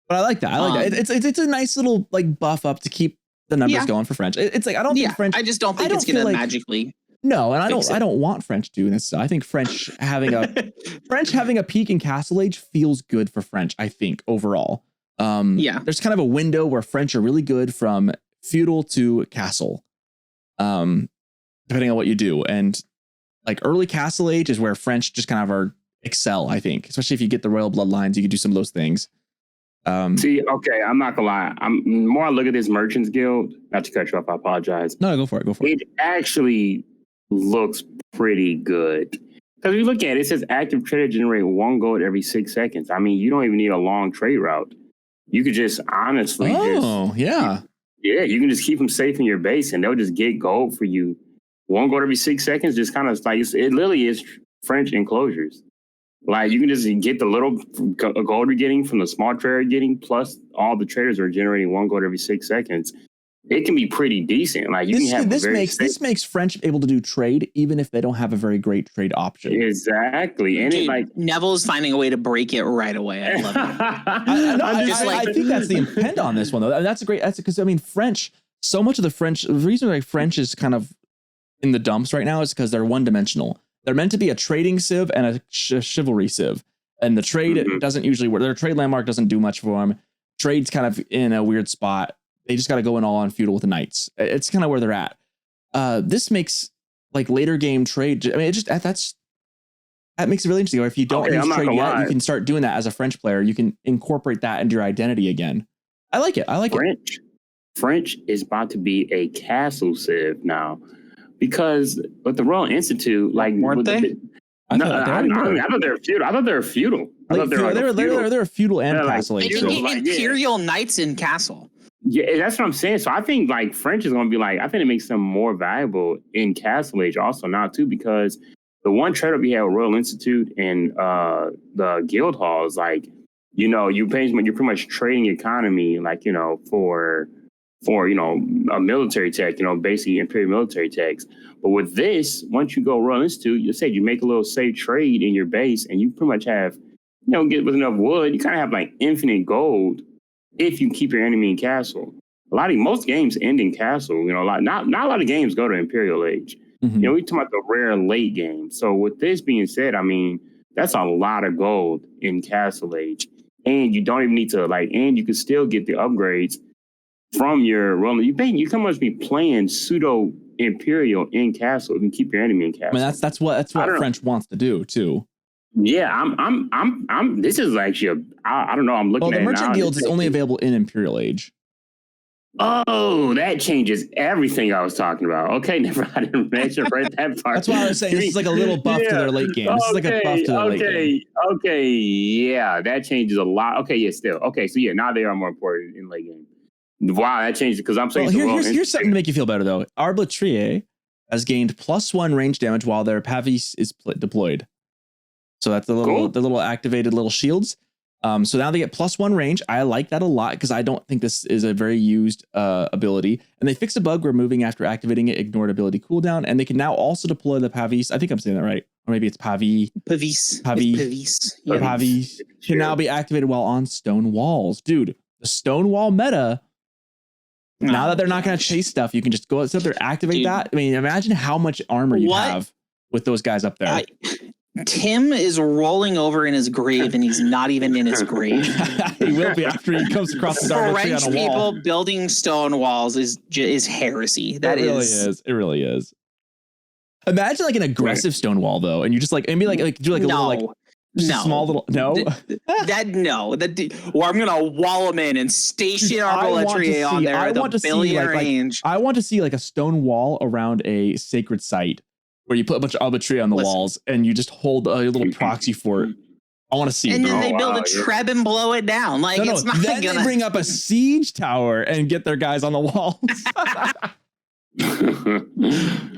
But I like that. It's a nice little buff up to keep the numbers going for French. It's like I don't think French. I just don't think it's gonna magically. No, and I don't want French doing this. I think French having a peak in Castle Age feels good for French. I think overall. There's kind of a window where French are really good from feudal to castle, depending on what you do. And like early Castle Age is where French just kind of excel. I think, especially if you get the royal bloodlines, you can do some of those things. I'm not gonna lie. I look at this Merchants Guild. Not to cut you off, I apologize. No, go for it. It actually looks pretty good because if you look at it, it says active trader generate 1 gold every 6 seconds. I mean, you don't even need a long trade route. You could just honestly, you can just keep them safe in your base, and they'll just get gold for you. 1 gold every 6 seconds, just kind of like it literally is French enclosures. Like you can just get the little gold you're getting from the small trader you're getting, plus all the traders are generating 1 gold every 6 seconds. It can be pretty decent. Like this makes French able to do trade even if they don't have a very great trade option. Exactly, and Nevels finding a way to break it right away. I love it. I think that's the intent on this one though. That's because I mean French. So much of the reason why French is kind of in the dumps right now is because they're one-dimensional. They're meant to be a trading civ and a chivalry civ. And the trade doesn't usually work. Their trade landmark doesn't do much for them. Trade's kind of in a weird spot. they just got to go in all on feudal with the knights. It's kind of where they're at. This makes like later game trade. I mean, that makes it really interesting. Or if you don't use trade yet, you can start doing that as a French player. You can incorporate that into your identity again. I like it. French is about to be a castle civ now, because with the Royal Institute, like weren't they? I thought they were feudal. I thought they were feudal. They're a feudal and castle. They can get imperial knights in castle. Yeah, that's what I'm saying. So I think like French is going to be like, I think it makes them more valuable in Castle Age also now too, because the one trade-up you have with Royal Institute and the guild hall is like, you're pretty much trading economy, like, for a military tech, basically imperial military techs. But with this, once you go Royal Institute, you make a little safe trade in your base, and you pretty much have, get with enough wood, you kind of have like infinite gold if you keep your enemy in castle. Most games end in castle. Not a lot of games go to Imperial Age. Mm-hmm. We talk about the rare late game. So with this being said, I mean, that's a lot of gold in Castle Age, and you don't even need to and you can still get the upgrades from your rolling. You can much be playing pseudo Imperial in castle and keep your enemy in castle. I mean, that's what French wants to do too. Yeah, I'm. This is actually I don't know. I'm looking at the Merchant Guilds is only available in Imperial Age. Oh, that changes everything I was talking about. Okay, I didn't mention right that part. That's why I was saying this is like a little buff to their late game. This is like a buff to their late game. Okay, yeah, that changes a lot. Okay, yeah, still. Okay, so yeah, now they are more important in late game. Wow, that changes because I'm saying here's something to make you feel better though. Arbitrier has gained +1 range damage while their Pavis is deployed. So that's the little activated little shields. So now they get +1 range. I like that a lot because I don't think this is a very used ability. And they fixed a bug where moving after activating it ignored ability cooldown. And they can now also deploy the Pavis. I think I'm saying that right. Or maybe it's Pavis. Pavis can now be activated while on stone walls. Dude, the stone wall meta. Now that they're not going to chase stuff, you can just go out there, activate that. I mean, imagine how much armor you have with those guys up there. Tim is rolling over in his grave, and he's not even in his grave. He will be after he comes across the arbitrary on a wall. French people building stone walls is heresy. It really is. Imagine like an aggressive stone wall though, and you just like maybe like do like a little small little or I'm gonna wall them in and station arbitrary on there. I want to see like a stone wall around a sacred site where you put a bunch of arbitrary on the walls and you just hold a little proxy fort. I want to see. And then they build a treb and blow it down. It's not then they bring up a siege tower and get their guys on the walls.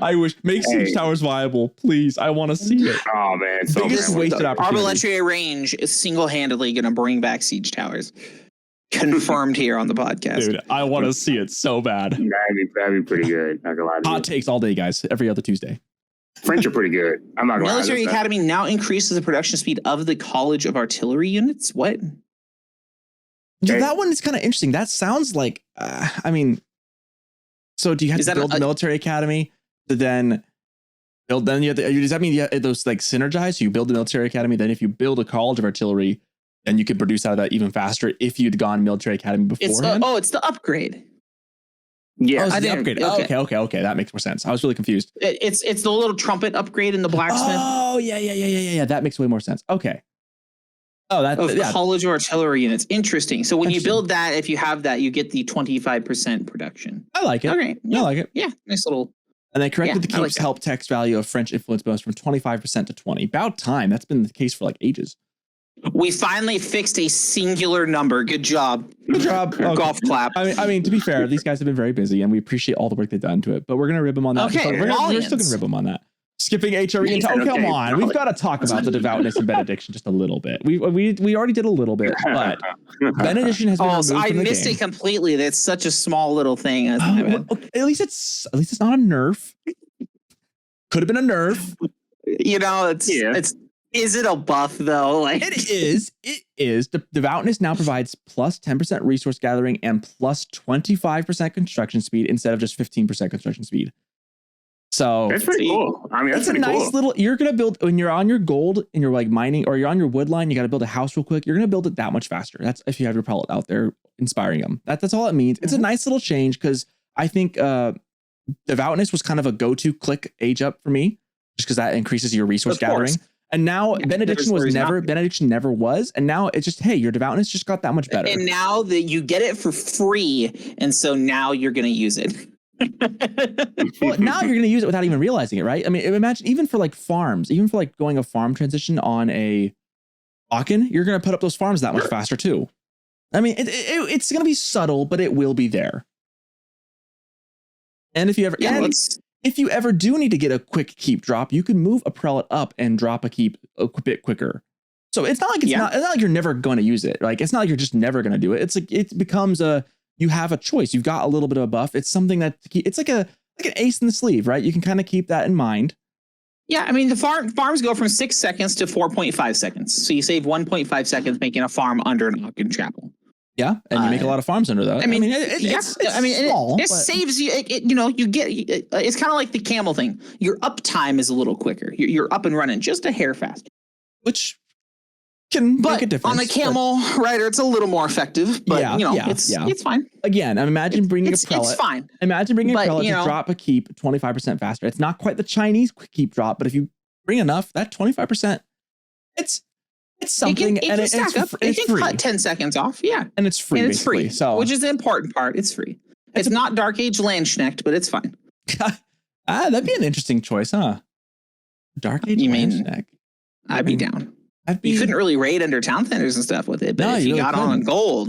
I wish siege towers viable, please. I want to see it. Oh man, so biggest wasted opportunity. Arbitrary range is single-handedly going to bring back siege towers. Confirmed here on the podcast. Dude, I want to see it so bad. That'd be pretty good. Not gonna lie to you. Hot takes all day, guys. Every other Tuesday. French are pretty good. I'm not gonna lie. Military Academy now increases the production speed of the College of Artillery units. What? Yeah, that one is kind of interesting. That sounds like, so do you have to build the Military Academy to then build? Then you have to, does that mean those like synergize? So you build the Military Academy, then if you build a College of Artillery, then you could produce out of that even faster if you'd gone Military Academy beforehand? It's the upgrade. Yeah, I think upgrade. Okay. That makes more sense. I was really confused. It's the little trumpet upgrade in the blacksmith. Oh yeah. That makes way more sense. Okay. College or artillery units. Interesting. So when you build that, if you have that, you get the 25% production. I like it. Okay. I like it. Yeah. Nice little. And they corrected the keep's help text value of French influence bonus from 25% to 20. About time. That's been the case for like ages. We finally fixed a singular number. Good job. Good job. Okay. Golf clap. I mean, to be fair, these guys have been very busy and we appreciate all the work they've done to it, but we're going to rib them on that. Okay. We're still going to rib them on that. Skipping HRE and come on. We've got to talk about the devoutness and benediction just a little bit. We already did a little bit, but benediction has been removed from the game. I missed it completely. That's such a small little thing. At least it's not a nerf. Could have been a nerf. It's is it a buff though? It is. The devoutness now provides plus 10% resource gathering and plus 25% construction speed instead of just 15% construction speed. So that's pretty cool. I mean, that's it's a nice little. You're gonna build when you're on your gold and you're like mining, or you're on your wood line. You got to build a house real quick. You're gonna build it that much faster. That's if you have your pellet out there inspiring them. That's all it means. It's a nice little change because I think Devoutness was kind of a go-to click age up for me, just because that increases your resource gathering. And now Benediction never was. And now it's just, hey, your Devoutness just got that much better. And now that you get it for free. And so now you're going to use it. Well, now you're going to use it without even realizing it, right? I mean, imagine even for like farms, even for like going a farm transition on a Aachen, you're going to put up those farms that much faster too. I mean, it's going to be subtle, but it will be there. And if you ever, if you ever do need to get a quick keep drop, you can move a prelate up and drop a keep a bit quicker. So it's not like it's not like you're never going to use it. Like it's not like you're just never going to do it. It's like it becomes you have a choice. You've got a little bit of a buff. It's something that it's like an ace in the sleeve, right? You can kind of keep that in mind. Yeah, I mean the farms go from 6 seconds to 4.5 seconds. So you save 1.5 seconds making a farm under an Aachen chapel. Yeah, and you make a lot of farms under that. I mean, it's small. It saves you. You get. It's kind of like the camel thing. Your uptime is a little quicker. You're up and running just a hair faster, which can make a difference. On a camel rider, it's a little more effective. But it's fine. Again, imagine bringing a prelate. It's fine. Imagine bringing a prelate to drop a keep 25% faster. It's not quite the Chinese quick keep drop, but if you bring enough, that 25%, it's something, and it's free. Cut 10 seconds off, and it's free. And it's free, so which is the important part. It's free. It's not Dark Age Landsknecht, but it's fine. That'd be an interesting choice, huh? Dark Age Landsknecht. I'd be down. You couldn't really raid under town centers and stuff with it, but if you got on gold,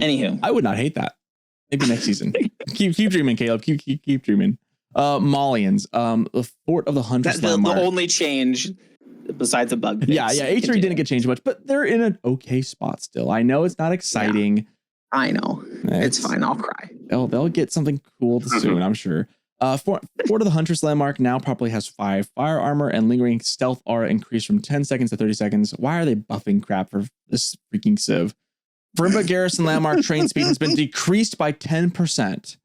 anywho, I would not hate that. Maybe next season. keep dreaming, Caleb. Keep dreaming. Malians. The Fort of the Huntress Landmark. The only change. Besides a bug fix. Yeah. H3 didn't get changed much, but they're in an okay spot still. I know it's not exciting. Yeah, I know. It's fine. I'll cry. They'll get something cool soon, I'm sure. Fort of the Huntress Landmark now probably has 5 fire armor and lingering stealth aura increased from 10 seconds to 30 seconds. Why are they buffing crap for this freaking civ? Verimba Garrison Landmark train speed has been decreased by 10%.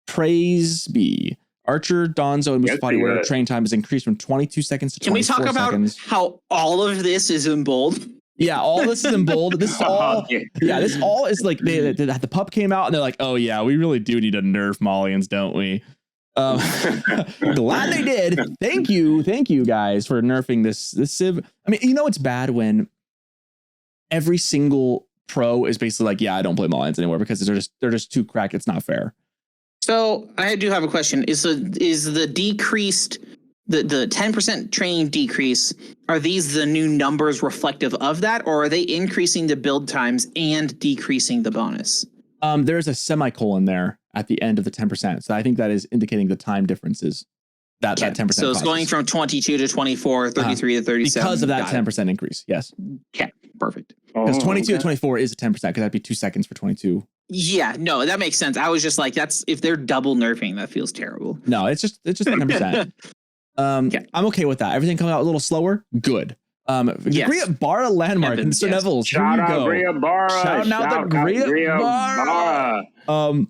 Praise be. Archer, Donzo, and Mustafati Warrior train time is increased from 22 seconds to 24 seconds. Can we talk about how all of this is in bold? Yeah, all this is in bold. This is all. This all is like the pup came out and they're like, oh yeah, we really do need to nerf Malians, don't we? Glad they did. Thank you guys for nerfing this civ. I mean, it's bad when every single pro is basically like, yeah, I don't play Malians anymore because they're just too cracked. It's not fair. So I do have a question. Is the decreased the 10% training decrease, are these the new numbers reflective of that, or are they increasing the build times and decreasing the bonus? There's a semicolon there at the end of the 10%. So I think that is indicating the time differences. That 10%. So it's causes. Going from 22 to 24, 33 to 37. Because of that 10% increase. Yes. Okay. Perfect. Because 22 to 24 is a 10% because that'd be 2 seconds for 22. Yeah, no, that makes sense. I was just like, that's if they're double nerfing, that feels terrible. No, it's just 10%. I'm okay with that. Everything coming out a little slower. Good. Great Barra Landmark and Sir Nevels. Shout out Great Barra. Shout out the Great Barra.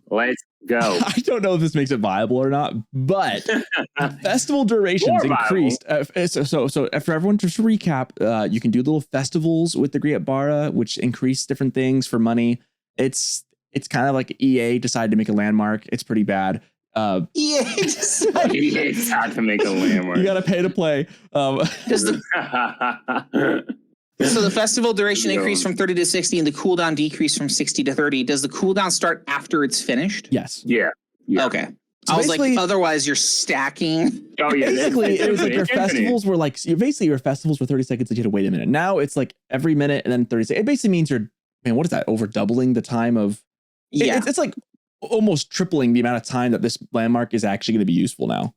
Let's go. I don't know if this makes it viable or not, but festival durations increased. So for everyone, just to recap, you can do little festivals with the Great Barra, which increase different things for money. It's kind of like EA decided to make a landmark. It's pretty bad. EA decided to make a landmark. You got to pay to play. So the festival duration increased from 30 to 60 and the cooldown decreased from 60 to 30. Does the cooldown start after it's finished? Yes. Yeah. Okay. So I was like, otherwise you're stacking. Oh yeah. Basically, it was like your festivals were like, your festivals were 30 seconds and you had to wait a minute. Now it's like every minute and then 30 seconds. It basically means what is that? Over doubling the time of. Yeah. It's like almost tripling the amount of time that this landmark is actually going to be useful now.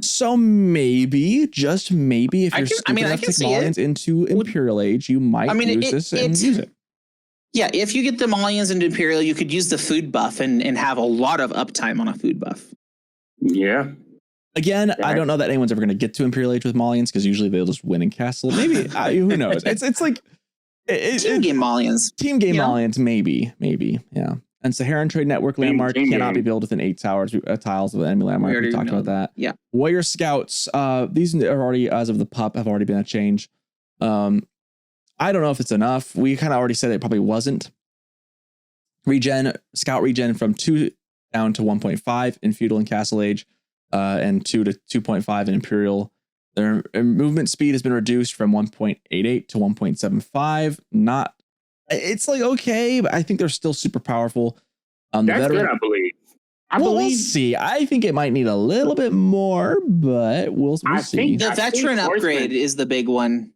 So maybe, just maybe, if you're stupid enough to take Malians into Imperial Age, you might use this and use it. Yeah, if you get the Malians into Imperial, you could use the food buff and have a lot of uptime on a food buff. Yeah. Again, I don't know that anyone's ever going to get to Imperial Age with Malians because usually they'll just win in Castle. Maybe, who knows? It's like team game Malians. Team game Malians, maybe, yeah. And Saharan Trade Network landmark cannot be built within 8 tiles of an enemy landmark. We talked about that. Yeah. Warrior Scouts. These are already, as of the pup, have already been a change. I don't know if it's enough. We kind of already said it probably wasn't. Scout regen from 2 down to 1.5 in Feudal and Castle Age, and 2 to 2.5 in Imperial. Their movement speed has been reduced from 1.88 to 1.75. It's like okay, but I think they're still super powerful. That's good, I believe. We'll see. I think it might need a little bit more, but we'll see. The veteran upgrade is the big one.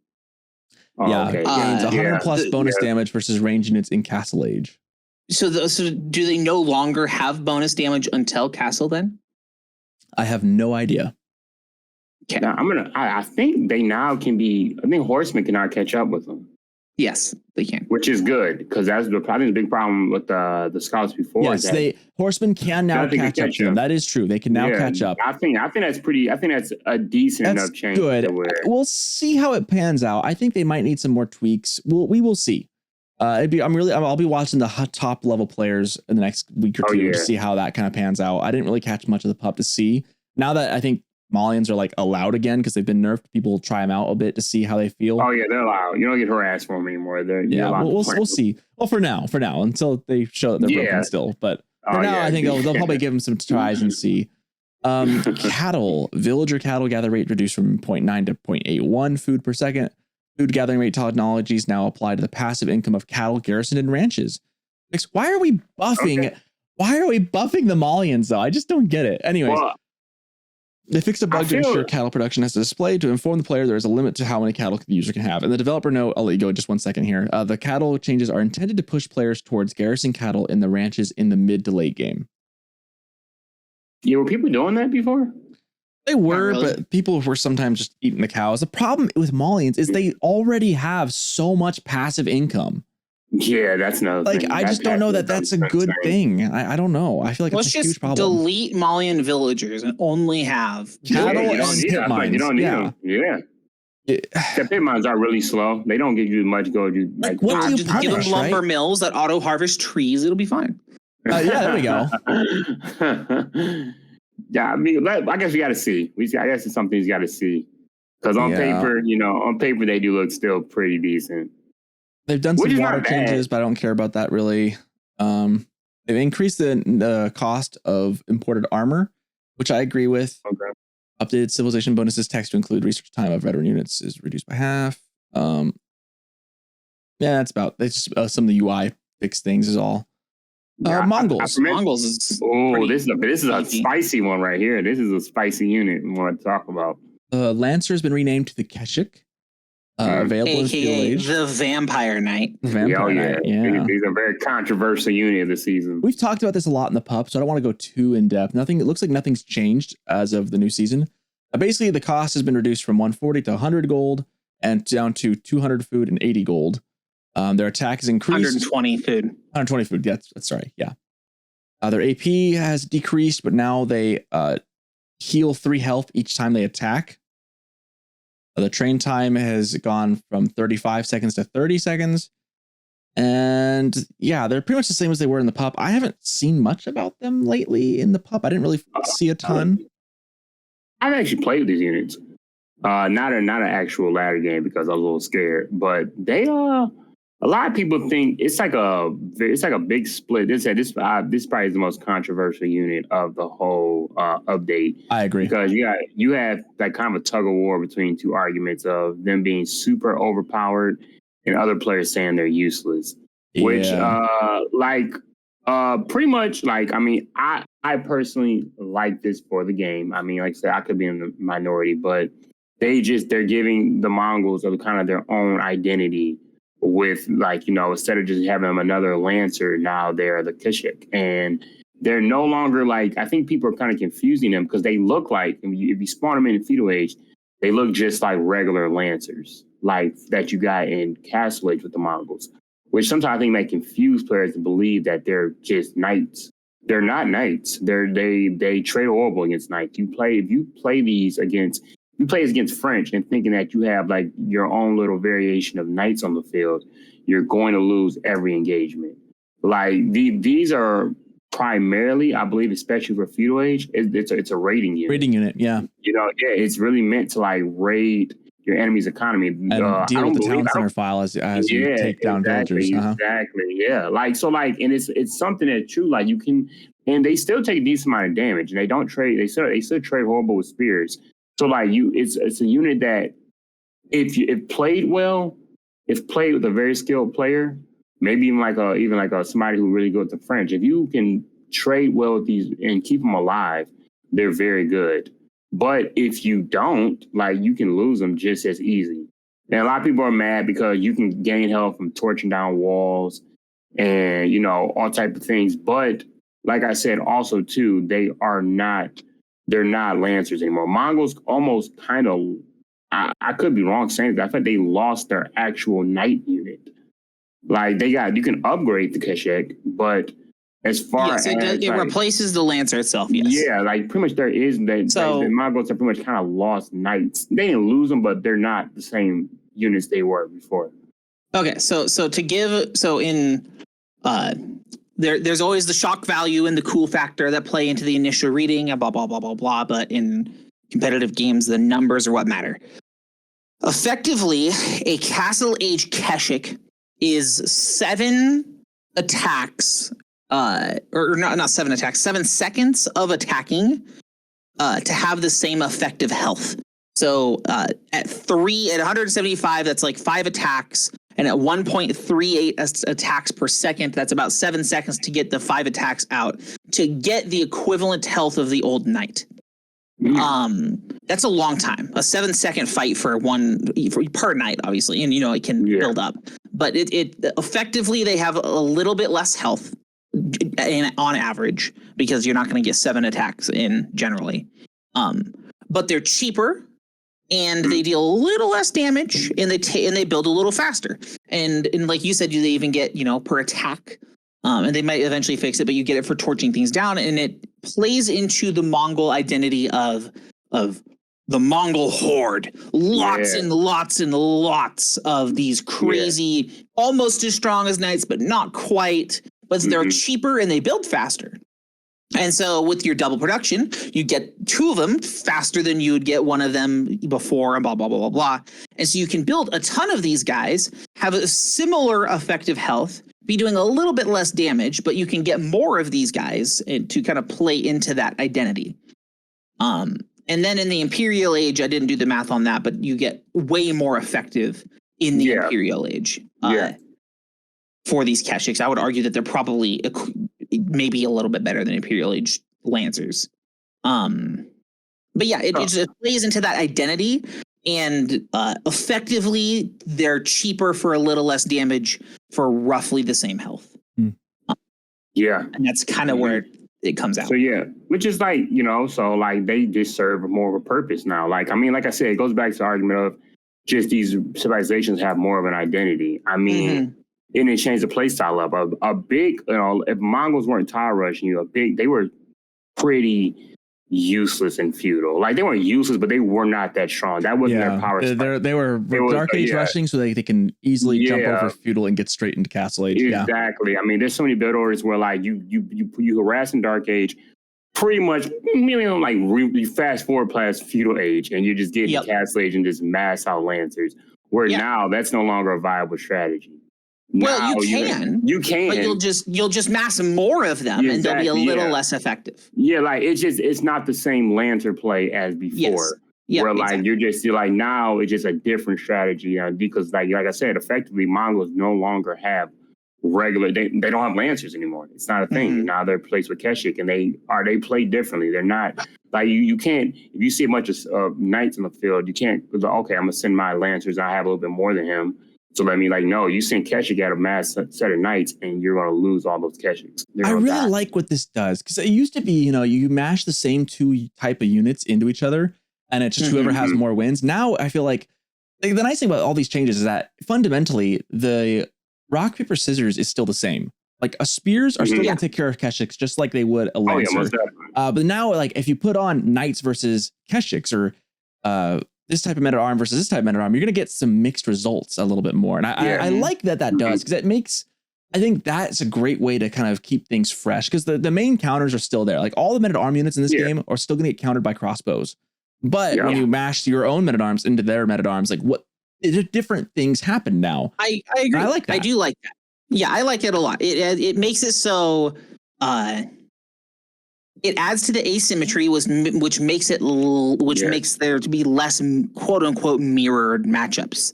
Yeah, okay. Gains 100 plus bonus damage versus range units in Castle Age. So do they no longer have bonus damage until Castle then? I have no idea. Okay. Now, I think they now can be. I think Horsemen can now catch up with them. Yes, they can. Which is good because that's probably the big problem with the Scouts before. Yes, Horsemen can now catch up to them. That is true. They can now catch up. I think that's pretty. I think that's a decent enough change. Good. We'll see how it pans out. I think they might need some more tweaks. We will see. I'll be watching the top level players in the next week or two to see how that kind of pans out. I didn't really catch much of the pup to see. Now that I think Malians are like allowed again because they've been nerfed, people will try them out a bit to see how they feel. Oh yeah, they're allowed. You don't get harassed for them anymore. We'll see. Well, for now, until they show that they're broken still. But for now, I think they'll probably give them some tries and see. Cattle, villager cattle gather rate reduced from 0.9 to 0.81 food per second. Food gathering rate technologies now apply to the passive income of cattle garrisoned in ranches. Why are we buffing? Why are we buffing the Malians though? I just don't get it. Anyways, they fixed a bug to ensure cattle production has a display to inform the player there is a limit to how many cattle the user can have. And the developer note, I'll let you go just 1 second here. The cattle changes are intended to push players towards garrison cattle in the ranches in the mid to late game. Yeah, were people doing that before? They were, but people were sometimes just eating the cows. The problem with Malians is they already have so much passive income. Yeah, that's no. I just don't know that that's a good thing. I don't know. I feel like it's a huge problem. Delete Malian villagers and only have cattle and pit mines. You don't need them. Yeah. The pit mines are really slow. They don't give you much gold. What do you punish, give them lumber mills that auto harvest trees. It'll be fine. There we go. Yeah, I mean, I guess we got to see. I guess it's something you got to see because on paper, they do look still pretty decent. They've done some water changes, but I don't care about that really. They've increased the cost of imported armor, which I agree with. Okay. Updated civilization bonuses text to include research time of veteran units is reduced by half. That's about. It's just some of the UI fixed things is all. Mongols. Mongols is. Oh, this is a spicy one right here. This is a spicy unit we want to talk about. Lancer has been renamed to the Keshik. Available in Field Age. The Vampire Knight. Knight. He's a very controversial unit of the season. We've talked about this a lot in the pup, so I don't want to go too in depth. It looks like nothing's changed as of the new season. Basically, the cost has been reduced from 140 to 100 gold and down to 200 food and 80 gold. Their attack is increased. 120 food. 120 food. That's right. Yeah. Their AP has decreased, but now they heal 3 health each time they attack. The train time has gone from 35 seconds to 30 seconds. And yeah, they're pretty much the same as they were in the pup. I haven't seen much about them lately in the pup. I didn't really see a ton. I've actually played with these units. Not an actual ladder game because I was a little scared, but they a lot of people think it's like a big split. This probably is the most controversial unit of the whole update. I agree because you have like kind of a tug of war between two arguments of them being super overpowered and other players saying they're useless. Yeah. Which pretty much like I mean I personally like this for the game. I mean, like I said, I could be in the minority, but they're giving the Mongols kind of their own identity. With instead of just having them another Lancer, now they're the Keshik. And they're no longer like, I think people are kind of confusing them because they look like, if you spawn them in Feudal Age, they look just like regular Lancers, like that you got in Castle Age with the Mongols, which sometimes I think may confuse players to believe that they're just knights. They're not knights. They trade horrible against knights. If you play against French and thinking that you have like your own little variation of knights on the field, you're going to lose every engagement. Like these are primarily, I believe, especially for feudal age, it's a raiding unit. Raiding unit, yeah. It's really meant to like raid your enemy's economy and deal with the town center file as you take down villagers. Exactly, yeah. And it's something that true. Like you can, and they still take a decent amount of damage, and they don't trade. They still trade horrible with spears. So like it's a unit that if played well, if played with a very skilled player, maybe even like a somebody who really good with the French, if you can trade well with these and keep them alive, they're very good. But if you don't, like, you can lose them just as easy. And a lot of people are mad because you can gain health from torching down walls and, all type of things. But like I said, also too, they're not Lancers anymore. Mongols almost kind of, I could be wrong saying that. I think they lost their actual knight unit. Like you can upgrade the Keshek, but as far as it replaces the Lancer itself, yes. Yeah, like pretty much there is that. So the Mongols are pretty much kind of lost knights. They didn't lose them, but they're not the same units they were before. Okay, there's always the shock value and the cool factor that play into the initial reading, blah blah blah blah blah. But in competitive games, the numbers are what matter. Effectively, a Castle Age Keshik is 7 attacks. Or not 7 attacks, 7 seconds of attacking to have the same effective health. So at 175, that's like 5 attacks. And at 1.38 attacks per second, that's about 7 seconds to get the 5 attacks out to get the equivalent health of the old knight. That's a long time. A 7-second fight for per knight, obviously. And, it can build up. But it effectively, they have a little bit less health on average, because you're not going to get 7 attacks in generally. But they're cheaper and they deal a little less damage, and they build a little faster. And like you said, they even get, per attack. And they might eventually fix it, but you get it for torching things down, and it plays into the Mongol identity of the Mongol horde. Lots and lots and lots of these crazy, almost as strong as knights, but not quite. But they're cheaper and they build faster. And so with your double production, you get 2 of them faster than you would get one of them before, and blah, blah, blah, blah, blah. And so you can build a ton of these guys, have a similar effective health, be doing a little bit less damage, but you can get more of these guys to kind of play into that identity. And then in the Imperial Age, I didn't do the math on that, but you get way more effective in the Imperial Age. For these Keshiks, I would argue that they're probably maybe a little bit better than Imperial Age Lancers. But yeah, it just plays into that identity, and effectively they're cheaper for a little less damage for roughly the same health. And that's kind of where it comes out. So which is like, so like they just serve more of a purpose now. Like, I mean, like I said, it goes back to the argument of just these civilizations have more of an identity. I mean, and it changed the play style up. A big, if Mongols weren't tile rushing you, they were pretty useless and feudal. Like, they weren't useless, but they were not that strong. That wasn't their power. They were Dark Age rushing, so they can easily jump over feudal and get straight into Castle Age. Exactly. I mean, there's so many build orders where like you harass in Dark Age, pretty much, like you fast forward past feudal age, and you just get into Castle Age and just mass out Lancers. Where now that's no longer a viable strategy. Well, you can, but you'll just mass more of them, and they'll be a little less effective. Yeah, like it's not the same Lancer play as before. Where like you're like now it's just a different strategy, because like I said, effectively Mongols no longer have regular. They don't have Lancers anymore. It's not a thing. Now they're placed with Keshik, and they play differently. They're not like you can't, if you see a bunch of knights in the field, you can't. Okay, I'm gonna send my Lancers. I have a little bit more than him. So let me no, you send Keshik at a mass set of knights, and you're going to lose all those Keshiks. I really like what this does, because it used to be, you mash the same 2 type of units into each other, and it's just whoever has more wins. Now I feel like the nice thing about all these changes is that fundamentally the rock, paper, scissors is still the same. Like spears are still going to take care of Keshiks just like they would a Lancer. But now, like, if you put on knights versus Keshiks, or this type of men at arm versus this type of men at arm, you're going to get some mixed results a little bit more. And I like that does, because it makes I think that's a great way to kind of keep things fresh because the main counters are still there. Like all the men-at-arm units in this game are still going to get countered by crossbows. But when you mash your own men-at-arms into their men-at-arms, like what different things happen now. I agree. I like that. I do like that. Yeah, I like it a lot. It makes it so it adds to the asymmetry, which makes there to be less quote unquote mirrored matchups.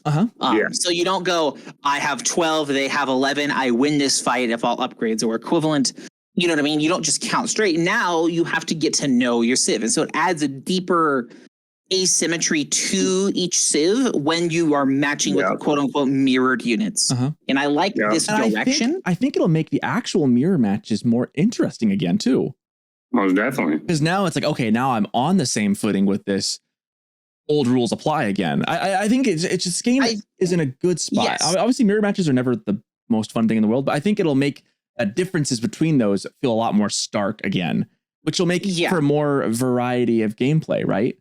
So you don't go, I have 12, they have 11, I win this fight if all upgrades are equivalent. You know what I mean? You don't just count straight. Now you have to get to know your civ. And so it adds a deeper asymmetry to each civ when you are matching with quote unquote mirrored units. And I like this direction. I think it'll make the actual mirror matches more interesting again too. Most definitely. Because now it's like, okay, now I'm on the same footing with this. Old rules apply again. I think it's just game is in a good spot. Yes. Obviously, mirror matches are never the most fun thing in the world, but I think it'll make differences between those feel a lot more stark again, which will make for more variety of gameplay, right?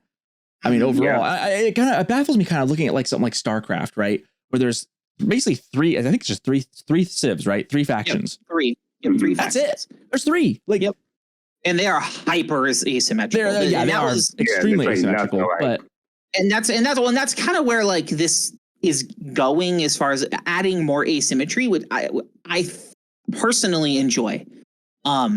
I mean, overall, it baffles me kind of looking at like something like StarCraft, right? Where there's basically three, I think it's just three civs, right? Three factions. Three That's factions. it. There's three. Like, and they are hyper asymmetrical. They are extremely asymmetrical, but. And that's kind of where like this is going as far as adding more asymmetry, which I personally enjoy. I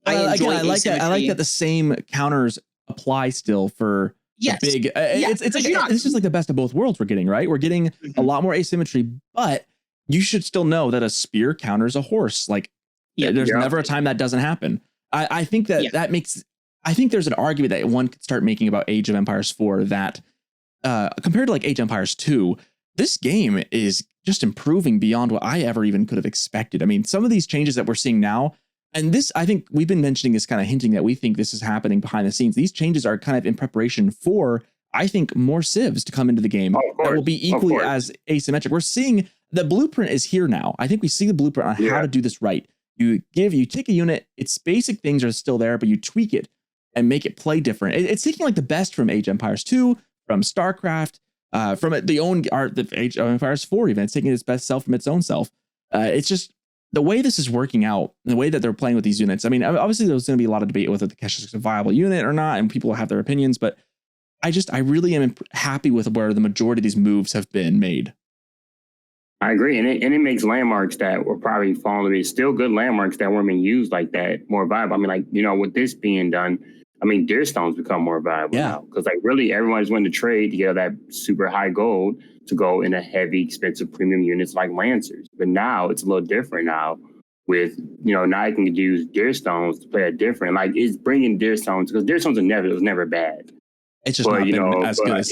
like that the same counters apply still for big. It's just like the best of both worlds we're getting, right? We're getting a lot more asymmetry, but you should still know that a spear counters a horse. Like there's never a time that doesn't happen. I think that makes. I think there's an argument that one could start making about Age of Empires 4 that compared to like Age of Empires 2, this game is just improving beyond what I ever even could have expected. I mean, some of these changes that we're seeing now, and this, I think we've been mentioning this, kind of hinting that we think this is happening behind the scenes. These changes are kind of in preparation for, I think, more civs to come into the game that will be equally as asymmetric. We're seeing the blueprint is here now. I think we see the blueprint on how to do this right. You take a unit, its basic things are still there, but you tweak it and make it play different. It's taking like the best from Age of Empires 2, from StarCraft, from the own art of Age of Empires 4 even. It's taking its best self from its own self. It's just the way this is working out, the way that they're playing with these units. I mean, obviously there's going to be a lot of debate whether the Kesha is a viable unit or not, and people have their opinions, but I really am happy with where the majority of these moves have been made. I agree. And it makes landmarks that were probably falling. It's still good landmarks that weren't being used like that more viable. I mean, like, with this being done, I mean, Deerstone's become more valuable now because like really everyone's willing to trade to get that super high gold to go into heavy, expensive premium units like Lancers. But now it's a little different now with, now you can use Deerstones to play a different, like it's bringing Deerstones because Deerstones it was never bad. It's just not been as good as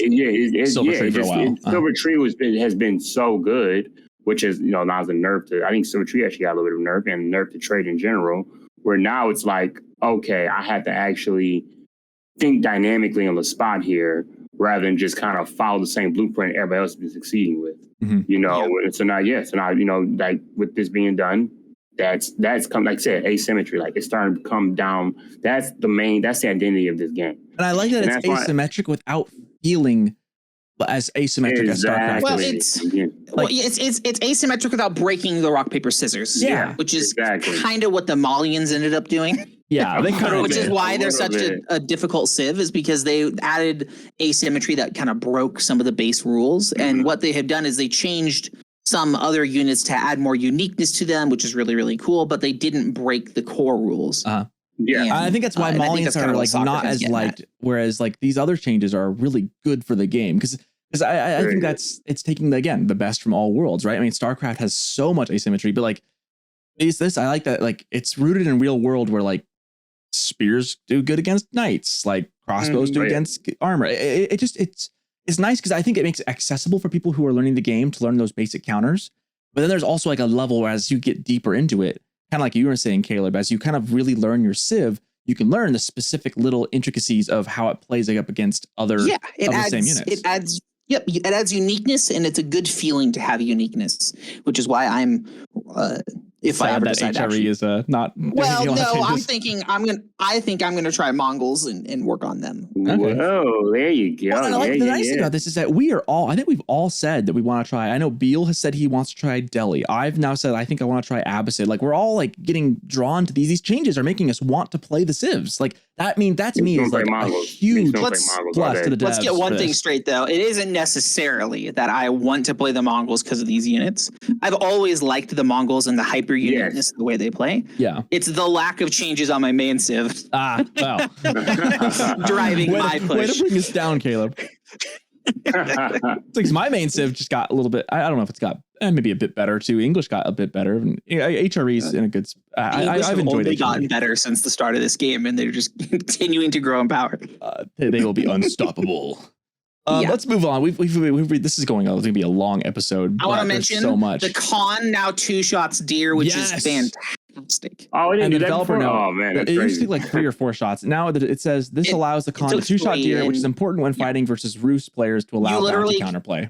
Silver Tree for a while. Silver Tree has been so good, which is, now it's a nerf to, I think Silver Tree actually got a little bit of nerf and nerf to trade in general, where now it's like, okay, I have to actually think dynamically on the spot here rather than just kind of follow the same blueprint everybody else has been succeeding with, So now, like with this being done, that's come, like I said, asymmetry, like it's starting to come down. That's the identity of this game. And I like that it's asymmetric without feeling as asymmetric as StarCraft. Well, it's asymmetric without breaking the rock, paper, scissors. Yeah. Which is kind of what the Malians ended up doing. Yeah, they kind of which is why they're such a difficult civ, is because they added asymmetry that kind of broke some of the base rules. And what they have done is they changed some other units to add more uniqueness to them, which is really, really cool, but they didn't break the core rules. Yeah, I think that's why Malians are like not as liked, whereas like these other changes are really good for the game because I think it's taking the best from all worlds, right? I mean, StarCraft has so much asymmetry, but like this I like that like it's rooted in real world where like spears do good against knights, like crossbows do against armor. It's nice because I think it makes it accessible for people who are learning the game to learn those basic counters. But then there's also like a level where as you get deeper into it, kind of like you were saying, Caleb, as you kind of really learn your civ, you can learn the specific little intricacies of how it plays up against other of the same units. It adds uniqueness, and it's a good feeling to have uniqueness, which is why I'm if I ever decide HRE is not. Well, no, I think I'm gonna try Mongols and work on them. Okay. Whoa, there you go. Well, the nice thing about this is that I think we've all said that we want to try. I know Beal has said he wants to try Delhi. I've now said I think I want to try Abbasid. Like we're all like getting drawn to these changes are making us want to play the civs. Like that to me is like a huge plus to the devs. Let's get one thing straight though. It isn't necessarily that I want to play the Mongols because of these units. I've always liked the Mongols and the hyper unitness of the way they play. Yeah. It's the lack of changes on my main civ. Well. Driving my push. Way to bring us down, Caleb. It's like my main civ just got a little bit. I don't know if it's got maybe a bit better too. English got a bit better. HRE's in a good. I've enjoyed it. Gotten better since the start of this game, and they're just continuing to grow in power. They will be unstoppable. Let's move on. This is going on. It's going to be a long episode. I want to mention so much. The con now 2 shots deer, which is fantastic. Oh, and the developer note. Oh man, it used to take like 3 or 4 shots. Now it says this allows the con to 2-shot deer, which is important when fighting versus Roost players to allow bounty counterplay.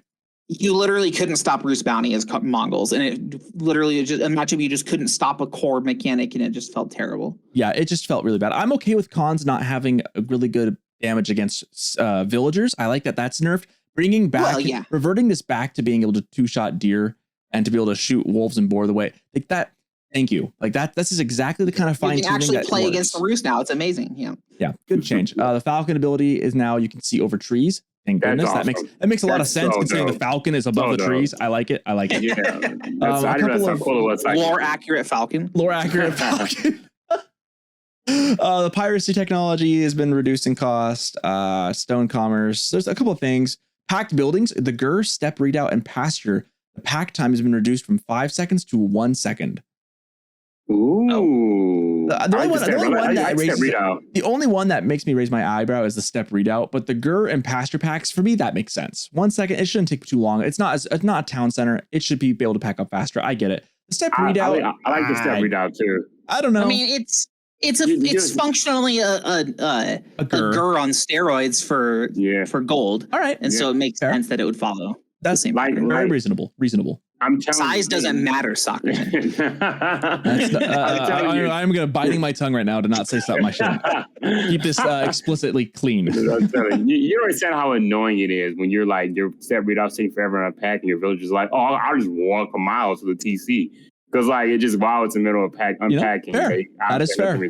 You literally couldn't stop Roost bounty as Mongols, and it literally just a matchup you just couldn't stop a core mechanic, and it just felt terrible. Yeah, it just felt really bad. I'm okay with cons not having a really good damage against villagers. I like that that's nerfed. Bringing back, reverting this back to being able to 2-shot deer and to be able to shoot wolves and boar the way like that. Thank you. Like that. This is exactly the kind of fine tuning that actually play against the Roost now. It's amazing. Yeah. Good change. The Falcon ability is now you can see over trees. Thank goodness. Awesome. That makes a lot of sense considering the Falcon is above the trees. I like it. Yeah. A couple of lore accurate Falcon. The piracy technology has been reduced in cost. Stone commerce. There's a couple of things. Packed buildings, the Gur, step readout, and pasture. The pack time has been reduced from 5 seconds to 1 second. Ooh. The only one that makes me raise my eyebrow is the step readout, but the Gur and pasture packs, for me, that makes sense. 1 second, it shouldn't take too long. It's not a town center. It should be able to pack up faster. I get it. The step readout. I like the step readout too. I don't know. I mean, it's functionally a Gur on steroids for gold. All right. And so it makes sense that it would follow. That's the same very reasonable. Size doesn't matter, soccer. I'm going to biting my tongue right now to not say something I shouldn't. Keep this explicitly clean. I'm telling you, you don't understand how annoying it is when you're like your step readout taking forever to unpack, and your villager's like, "Oh, I'll just walk a mile to the TC," because like it just while it's in the middle of unpacking, that is fair.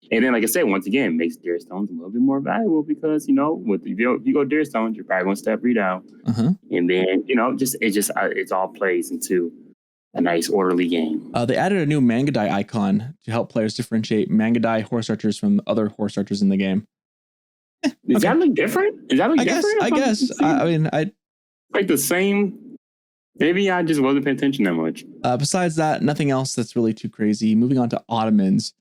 And then, like I said, once again, it makes deer stones a little bit more valuable because, if you go deer stones, you're probably going to step readout. And then, it all plays into a nice orderly game. They added a new Mangadai icon to help players differentiate Mangadai horse archers from other horse archers in the game. Does that look different? I guess. I mean, like the same. Maybe I just wasn't paying attention that much. Besides that, nothing else that's really too crazy. Moving on to Ottomans.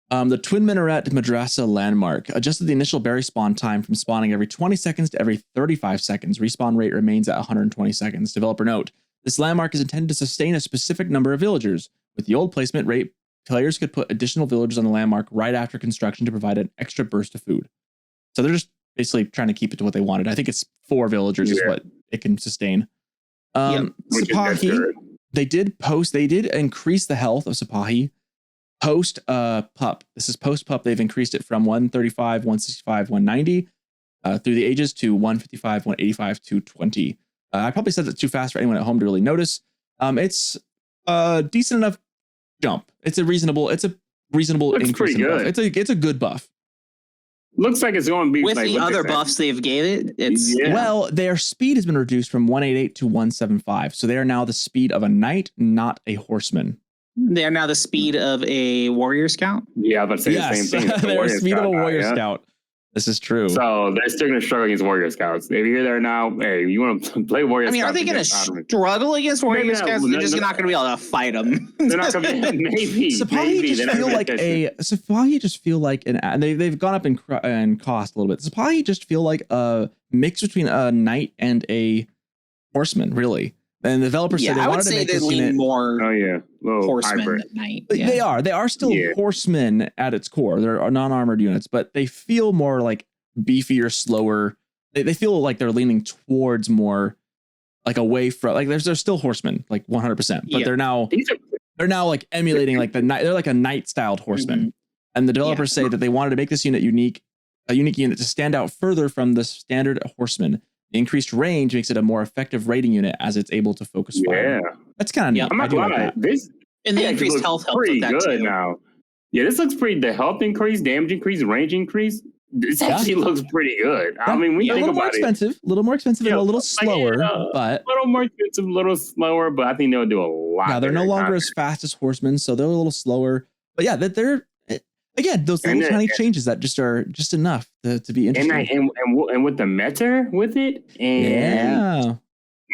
The Twin Minaret Madrasa landmark adjusted the initial berry spawn time from spawning every 20 seconds to every 35 seconds. Respawn rate remains at 120 seconds. Developer note, this landmark is intended to sustain a specific number of villagers. With the old placement rate, players could put additional villagers on the landmark right after construction to provide an extra burst of food. So they're just basically trying to keep it to what they wanted. I think it's 4 villagers is what it can sustain. Sipahi, they did increase the health of Sipahi. Post pup. This is post pup. They've increased it from 135, 165, 190 through the ages to 155, 185, 220. I probably said that too fast for anyone at home to really notice. It's a decent enough jump. It's a reasonable increase. Pretty good. It's a good buff. Looks like it's going to be with the other buffs they've gave it. Well, their speed has been reduced from 188 to 175. So they are now the speed of a knight, not a horseman. They are now the speed of a warrior scout. Yeah, I was about to say the same thing. They're the speed of a warrior scout. This is true. So they're still going to struggle against warrior scouts. If you're there now, hey, you want to play warrior scouts? I mean, are they going to struggle against warrior scouts? They're just not going to be able to fight them. They're not going to be. Maybe. Sipahi just feel like and they've gone up in cost a little bit. Sipahi just feel like a mix between a knight and a horseman, really. And the developers said they wanted to make this unit more horsemen hybrid. than knight. They are still horsemen at its core. They're non-armored units, but they feel more like beefier, slower. They feel like they're leaning towards more like away from like they're still horsemen, like 100%, but they're now They're now like emulating like they're like a knight styled horseman. Mm-hmm. And the developers say that they wanted to make this unit a unique unit to stand out further from the standard horseman. The increased range makes it a more effective raiding unit as it's able to focus fire. Yeah. That's kind of neat. I'm not gonna lie. This and the increased health helps with that good too. Now. Yeah, this looks pretty. The health increase, damage increase, range increase. This actually looks pretty good. Yeah. I mean, we think about it. A little more expensive, and a little slower, but a little more expensive, a little slower. But I think they'll do a lot. Yeah, they're no longer as fast as horsemen, so they're a little slower. But yeah, that they're again those little tiny changes that are just enough to be interesting. And with the meta with it, and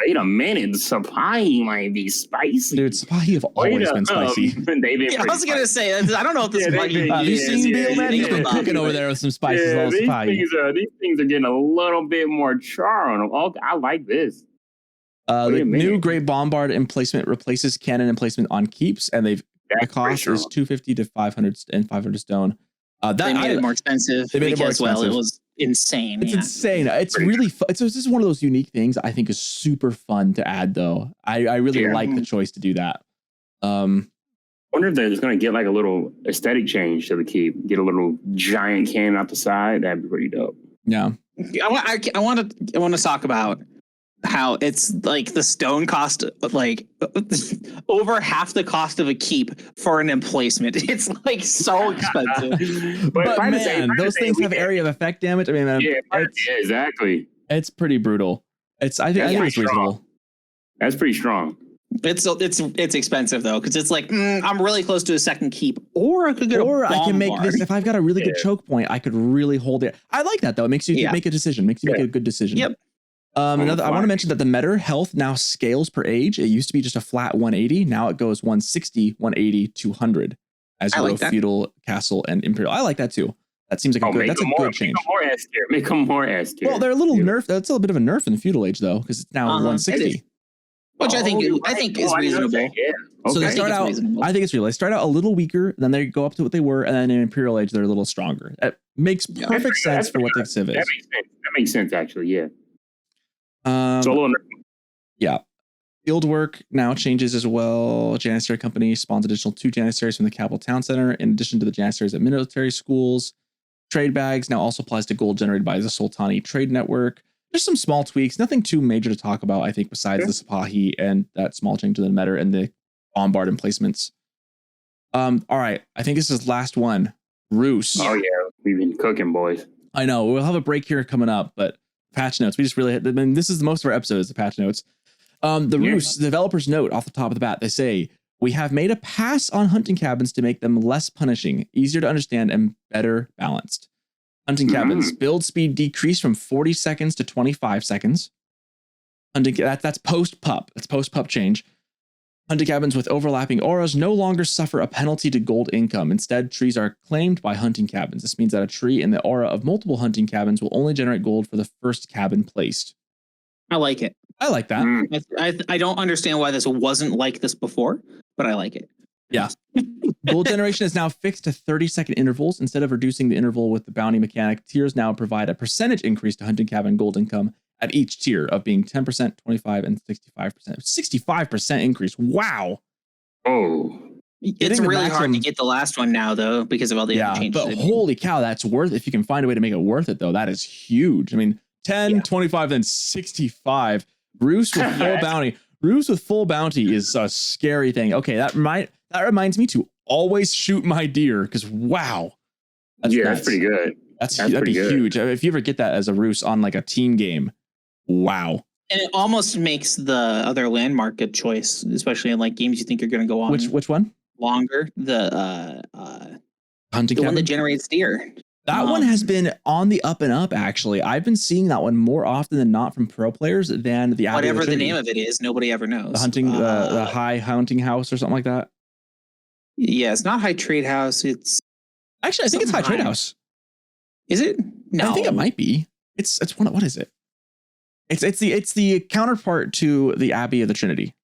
wait a minute, Sapahi might be spicy. Dude, Sapahi have always been spicy. I was gonna say, I don't know if this Sapahi. Have you seen Bill, man? He's been cooking over there with some spices. These things are getting a little bit more char on them. Oh, I like this. The new Great Bombard emplacement replaces cannon emplacement on keeps, and the cost is 250 to 500 and 500 stone. They made it more expensive. They made it more expensive. Well, it was insane. It's insane. It's really fun. It's just one of those unique things I think is super fun to add, though. I really like the choice to do that. I wonder if they're just going to get like a little aesthetic change to the keep. Get a little giant cannon out the side. That'd be pretty dope. Yeah. I want to talk about how it's like the stone cost like over half the cost of a keep for an emplacement. It's like so expensive. but man, those things have area of effect damage. I mean, exactly. It's pretty brutal. I think it's reasonable. That's pretty strong. It's expensive though, because it's like I'm really close to a second keep, or I could get I can make this if I've got a really good choke point. I could really hold it. I like that though. It makes you make a decision. Makes you make a good decision. Yep. I want to mention that the meta health now scales per age. It used to be just a flat 180. Now it goes 160, 180, 200 as you go feudal, castle, and imperial. I like that too. That seems like a good change. Make them more S tier. Well, they're a little nerf. That's a little bit of a nerf in the feudal age though, because it's now 160. Which I think is reasonable. Yeah. Okay. So they start out. I think it's real. They start out a little weaker, then they go up to what they were, and then in Imperial Age they're a little stronger. That makes perfect sense for what the civ is. That makes sense actually. Yeah. Field work now changes as well. Janissary Company spawns additional 2 Janissaries from the capital town center, in addition to the Janissaries at military schools. Trade bags now also applies to gold generated by the Sultani trade network. There's some small tweaks, nothing too major to talk about, I think, besides the Sapahi and that small change to the meta and the bombard emplacements. All right, I think this is last one. Roos. Oh yeah, we've been cooking, boys. I know. We'll have a break here coming up, but patch notes. We just really this is most of our episodes, the patch notes. Roos developers note off the top of the bat, they say, we have made a pass on hunting cabins to make them less punishing, easier to understand, and better balanced. Hunting cabins build speed decreased from 40 seconds to 25 seconds. That's post pup. That's post pup change. Hunting cabins with overlapping auras no longer suffer a penalty to gold income. Instead, trees are claimed by hunting cabins. This means that a tree in the aura of multiple hunting cabins will only generate gold for the first cabin placed. I like it. I like that. I don't understand why this wasn't like this before, but I like it. Yeah. Gold generation is now fixed to 30-second intervals. Instead of reducing the interval with the bounty mechanic, tiers now provide a percentage increase to hunting cabin gold income at each tier of being 10%, 25%, and 65%. 65% increase. Wow. Oh. It's really hard to get the last one now, though, because of all the other changes. But holy cow, that's worth it. If you can find a way to make it worth it, though, that is huge. I mean, 10, 25, then 65. Roos with full bounty. Roos with full bounty is a scary thing. Okay, that reminds me to always shoot my deer, because wow. That's pretty good. That'd be huge. If you ever get that as a Roos on like a team game, wow. And it almost makes the other landmark a choice, especially in like games you think you're going to go on. Which one? Longer. The hunting the one that generates deer. That one has been on the up and up, actually. I've been seeing that one more often than not from pro players than the whatever the name of it is. Nobody ever knows. The hunting, the high hunting house or something like that. Yeah, it's not high trade house. It's actually, I think it's high trade house. Is it? No, I think it might be. It's one. What is it? It's the counterpart to the Abbey of the Trinity.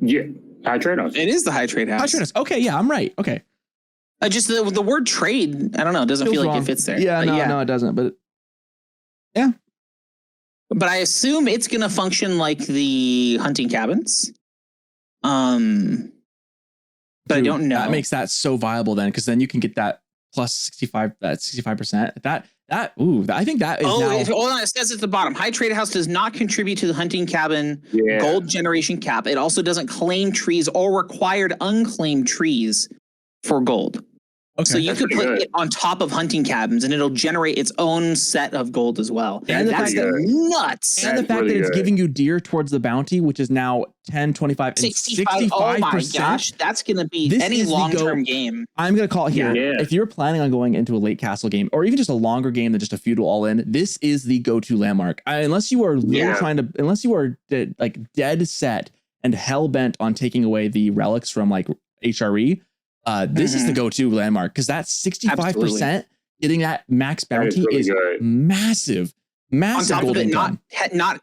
Yeah, high trade house. It is the high trade house. High trade house. Okay, yeah, I'm right. Okay. Just the word trade, I don't know, it doesn't feel like it fits there. Yeah, no, it doesn't. But yeah. But I assume it's going to function like the hunting cabins. But I don't know. That makes that so viable then, because then you can get that plus 65%. I think that is hold on. It says at the bottom, High Trade House does not contribute to the hunting cabin gold generation cap. It also doesn't claim trees or required unclaimed trees for gold. Okay. So you could put it on top of hunting cabins and it'll generate its own set of gold as well. And that's nuts. And the fact that it's giving you deer towards the bounty, which is now 10, 25, and 65%. Oh my gosh, that's going to be any long-term game. I'm going to call it here. Yeah. If you're planning on going into a late castle game or even just a longer game than just a feudal all-in, this is the go-to landmark. Unless you are like dead set and hell-bent on taking away the relics from like HRE, this is the go-to landmark because that 65% getting that max bounty is massive. On top of it, not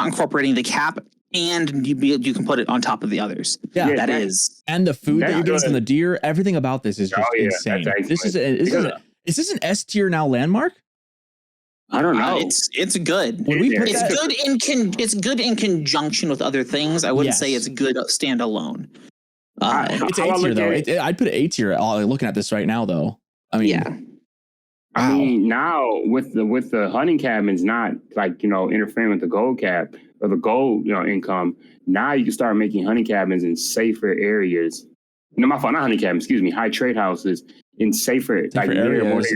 incorporating the cap, and you can put it on top of the others. Yeah, that is. And the food that you're getting from the deer, everything about this is just insane. Is this an S tier now landmark? I don't know. It's good. It's good in conjunction with other things. I wouldn't say it's good standalone. It's A tier though. I'd put it A tier. Looking at this right now, though. I mean, wow. I mean, now with the hunting cabins not like interfering with the gold cap or the gold income. Now you can start making hunting cabins in safer areas. No, my fault, not hunting cabins. Excuse me, high trade houses in safer areas.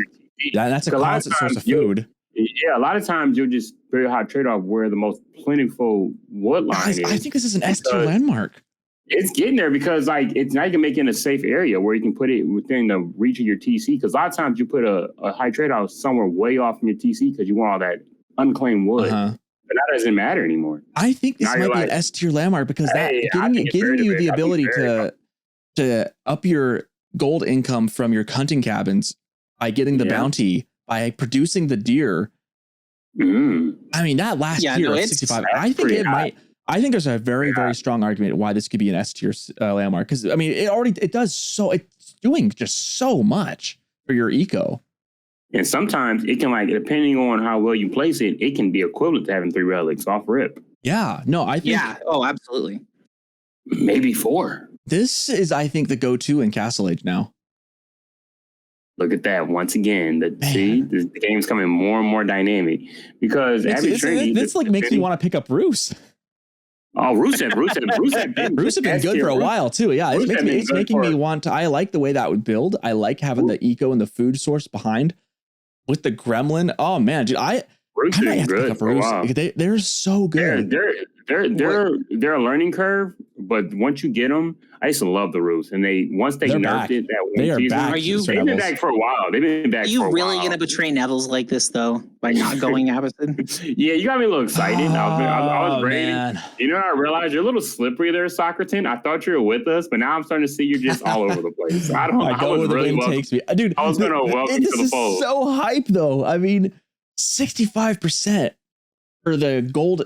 That's a constant source of food. Yeah, a lot of times you'll just very high trade off where the most plentiful wood line is. I think this is an S tier landmark. It's getting there because it's now you can make it in a safe area where you can put it within the reach of your TC. Because a lot of times you put a high trade house somewhere way off from your TC because you want all that unclaimed wood. But that doesn't matter anymore. I think this might be an S tier landmark because giving you the ability to up your gold income from your hunting cabins by getting the bounty, by producing the deer. I mean, that last tier of 65, I think it might. I think there's a very, very strong argument why this could be an S tier landmark. Because I mean, it's doing just so much for your eco. And sometimes it can depending on how well you place it, it can be equivalent to having 3 relics off rip. Yeah, no, I think. Yeah. Oh, absolutely. Maybe 4. This is, I think, the go-to in Castle Age now. Look at that once again. The game's coming more and more dynamic because this makes me want to pick up Roos. Oh, Rusev been good for a while too. Yeah, it's making me want to. I like the way that would build. I like having the eco and the food source behind with the gremlin. Oh man, dude, I might have to pick up Roos. They're so good. They're a learning curve, but once you get them, I used to love the Roos, and once they nerfed it that one season, they've been back for a while. They've been back. Are you really gonna betray Nevels like this though by not going Abison? Yeah, you got me a little excited. I was ready. Man. You know, I realized you're a little slippery there, Socerton. I thought you were with us, but now I'm starting to see you're just all over the place. I go where the wind takes me, dude. I was gonna welcome you to the fold. So hype though. I mean, 65% for the gold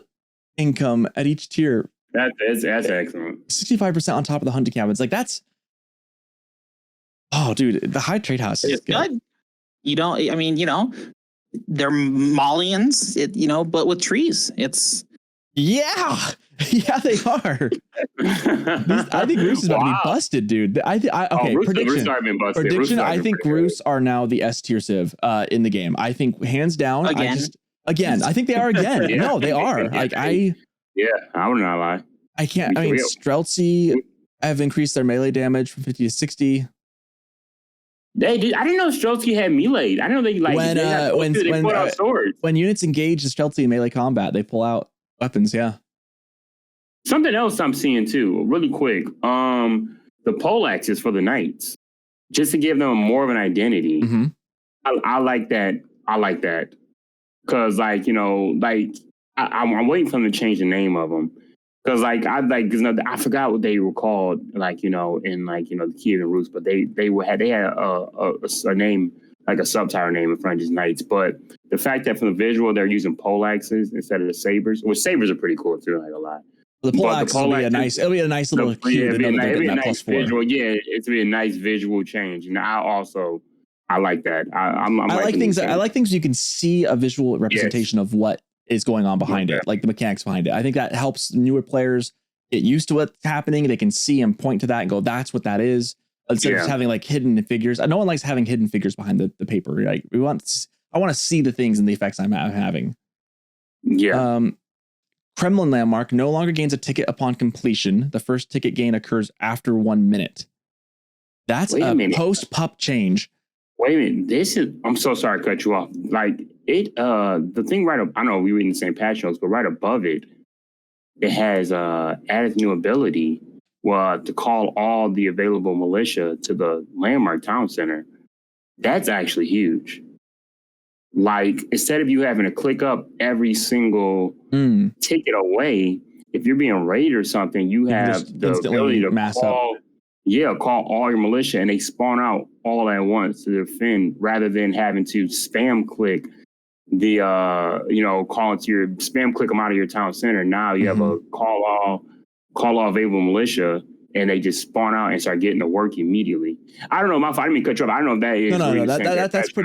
income at each tier. That's excellent. 65% on top of the hunting cabins. Like that's, oh dude, the high trade house is good. They're Malians, but with trees. Yeah, they are. I think Roos is about to be busted, dude. Prediction. I think Roos are now the S tier civ in the game. I think hands down. Again. I think they are again. No, they are. Yeah, I would not lie. I can't. I mean, Streltsy have increased their melee damage from 50 to 60. They did. I didn't know Streltsy had melee. I didn't know they put out swords. When units engage the Streltsy in melee combat, they pull out weapons. Yeah. Something else I'm seeing too, really quick. The poleaxes for the knights, just to give them more of an identity. Mm-hmm. I like that. Because I'm waiting for them to change the name of them. Because I forgot what they were called, in the Kievan Roots, but they had a name, like a subtitle name in front of these knights. But the fact that from the visual they're using poleaxes instead of the sabers, which sabers are pretty cool too, like a lot. The poleaxe will be a nice little cue. It'll be a nice visual. Yeah, it's be a nice visual change, and I like that. I like things. I like things you can see a visual representation of what is going on behind it, like the mechanics behind it. I think that helps newer players get used to what's happening. They can see and point to that and go, that's what that is. Instead of just having like hidden figures. No one likes having hidden figures behind the paper. Right? I want to see the things and the effects I'm having. Yeah. Kremlin landmark no longer gains a ticket upon completion. The first ticket gain occurs after 1 minute. That's a post-pup change. Wait a minute. I'm so sorry to cut you off. Like the thing right up, I know we were in the same patch notes, but right above it, it has added new ability to call all the available militia to the landmark town center. That's actually huge. Like, instead of you having to click up every single ticket away, if you're being raided or something, you have the ability to call all your militia, and they spawn out all at once to defend, rather than having to spam click the click them out of your town center. Now you have a call all available militia, and they just spawn out and start getting to work immediately. I don't know. I didn't mean cut you off. I don't know if that is. No.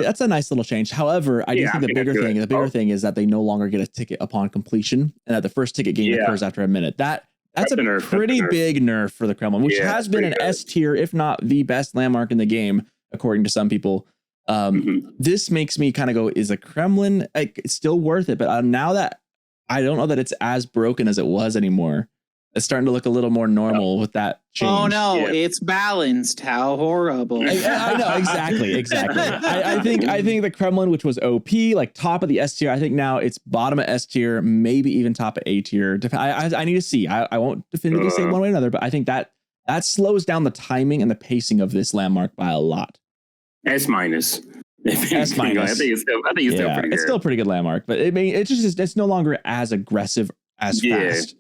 That's a nice little change. However, I do think the bigger thing is that they no longer get a ticket upon completion, and that the first ticket gain occurs after a minute. That's a pretty big nerf for the Kremlin, which has been an S tier, if not the best landmark in the game, according to some people. This makes me kind of go, is a Kremlin it's still worth it? But now that I don't know that it's as broken as it was anymore. It's starting to look a little more normal with that change. Oh no, it's balanced. How horrible! I know exactly. I think the Kremlin, which was OP, like top of the S tier, I think now it's bottom of S tier, maybe even top of A tier. I need to see. I won't definitively say one way or another, but I think that slows down the timing and the pacing of this landmark by a lot. S minus. S minus. I think it's still pretty good. It's still a pretty good landmark, but it's no longer as aggressive as fast.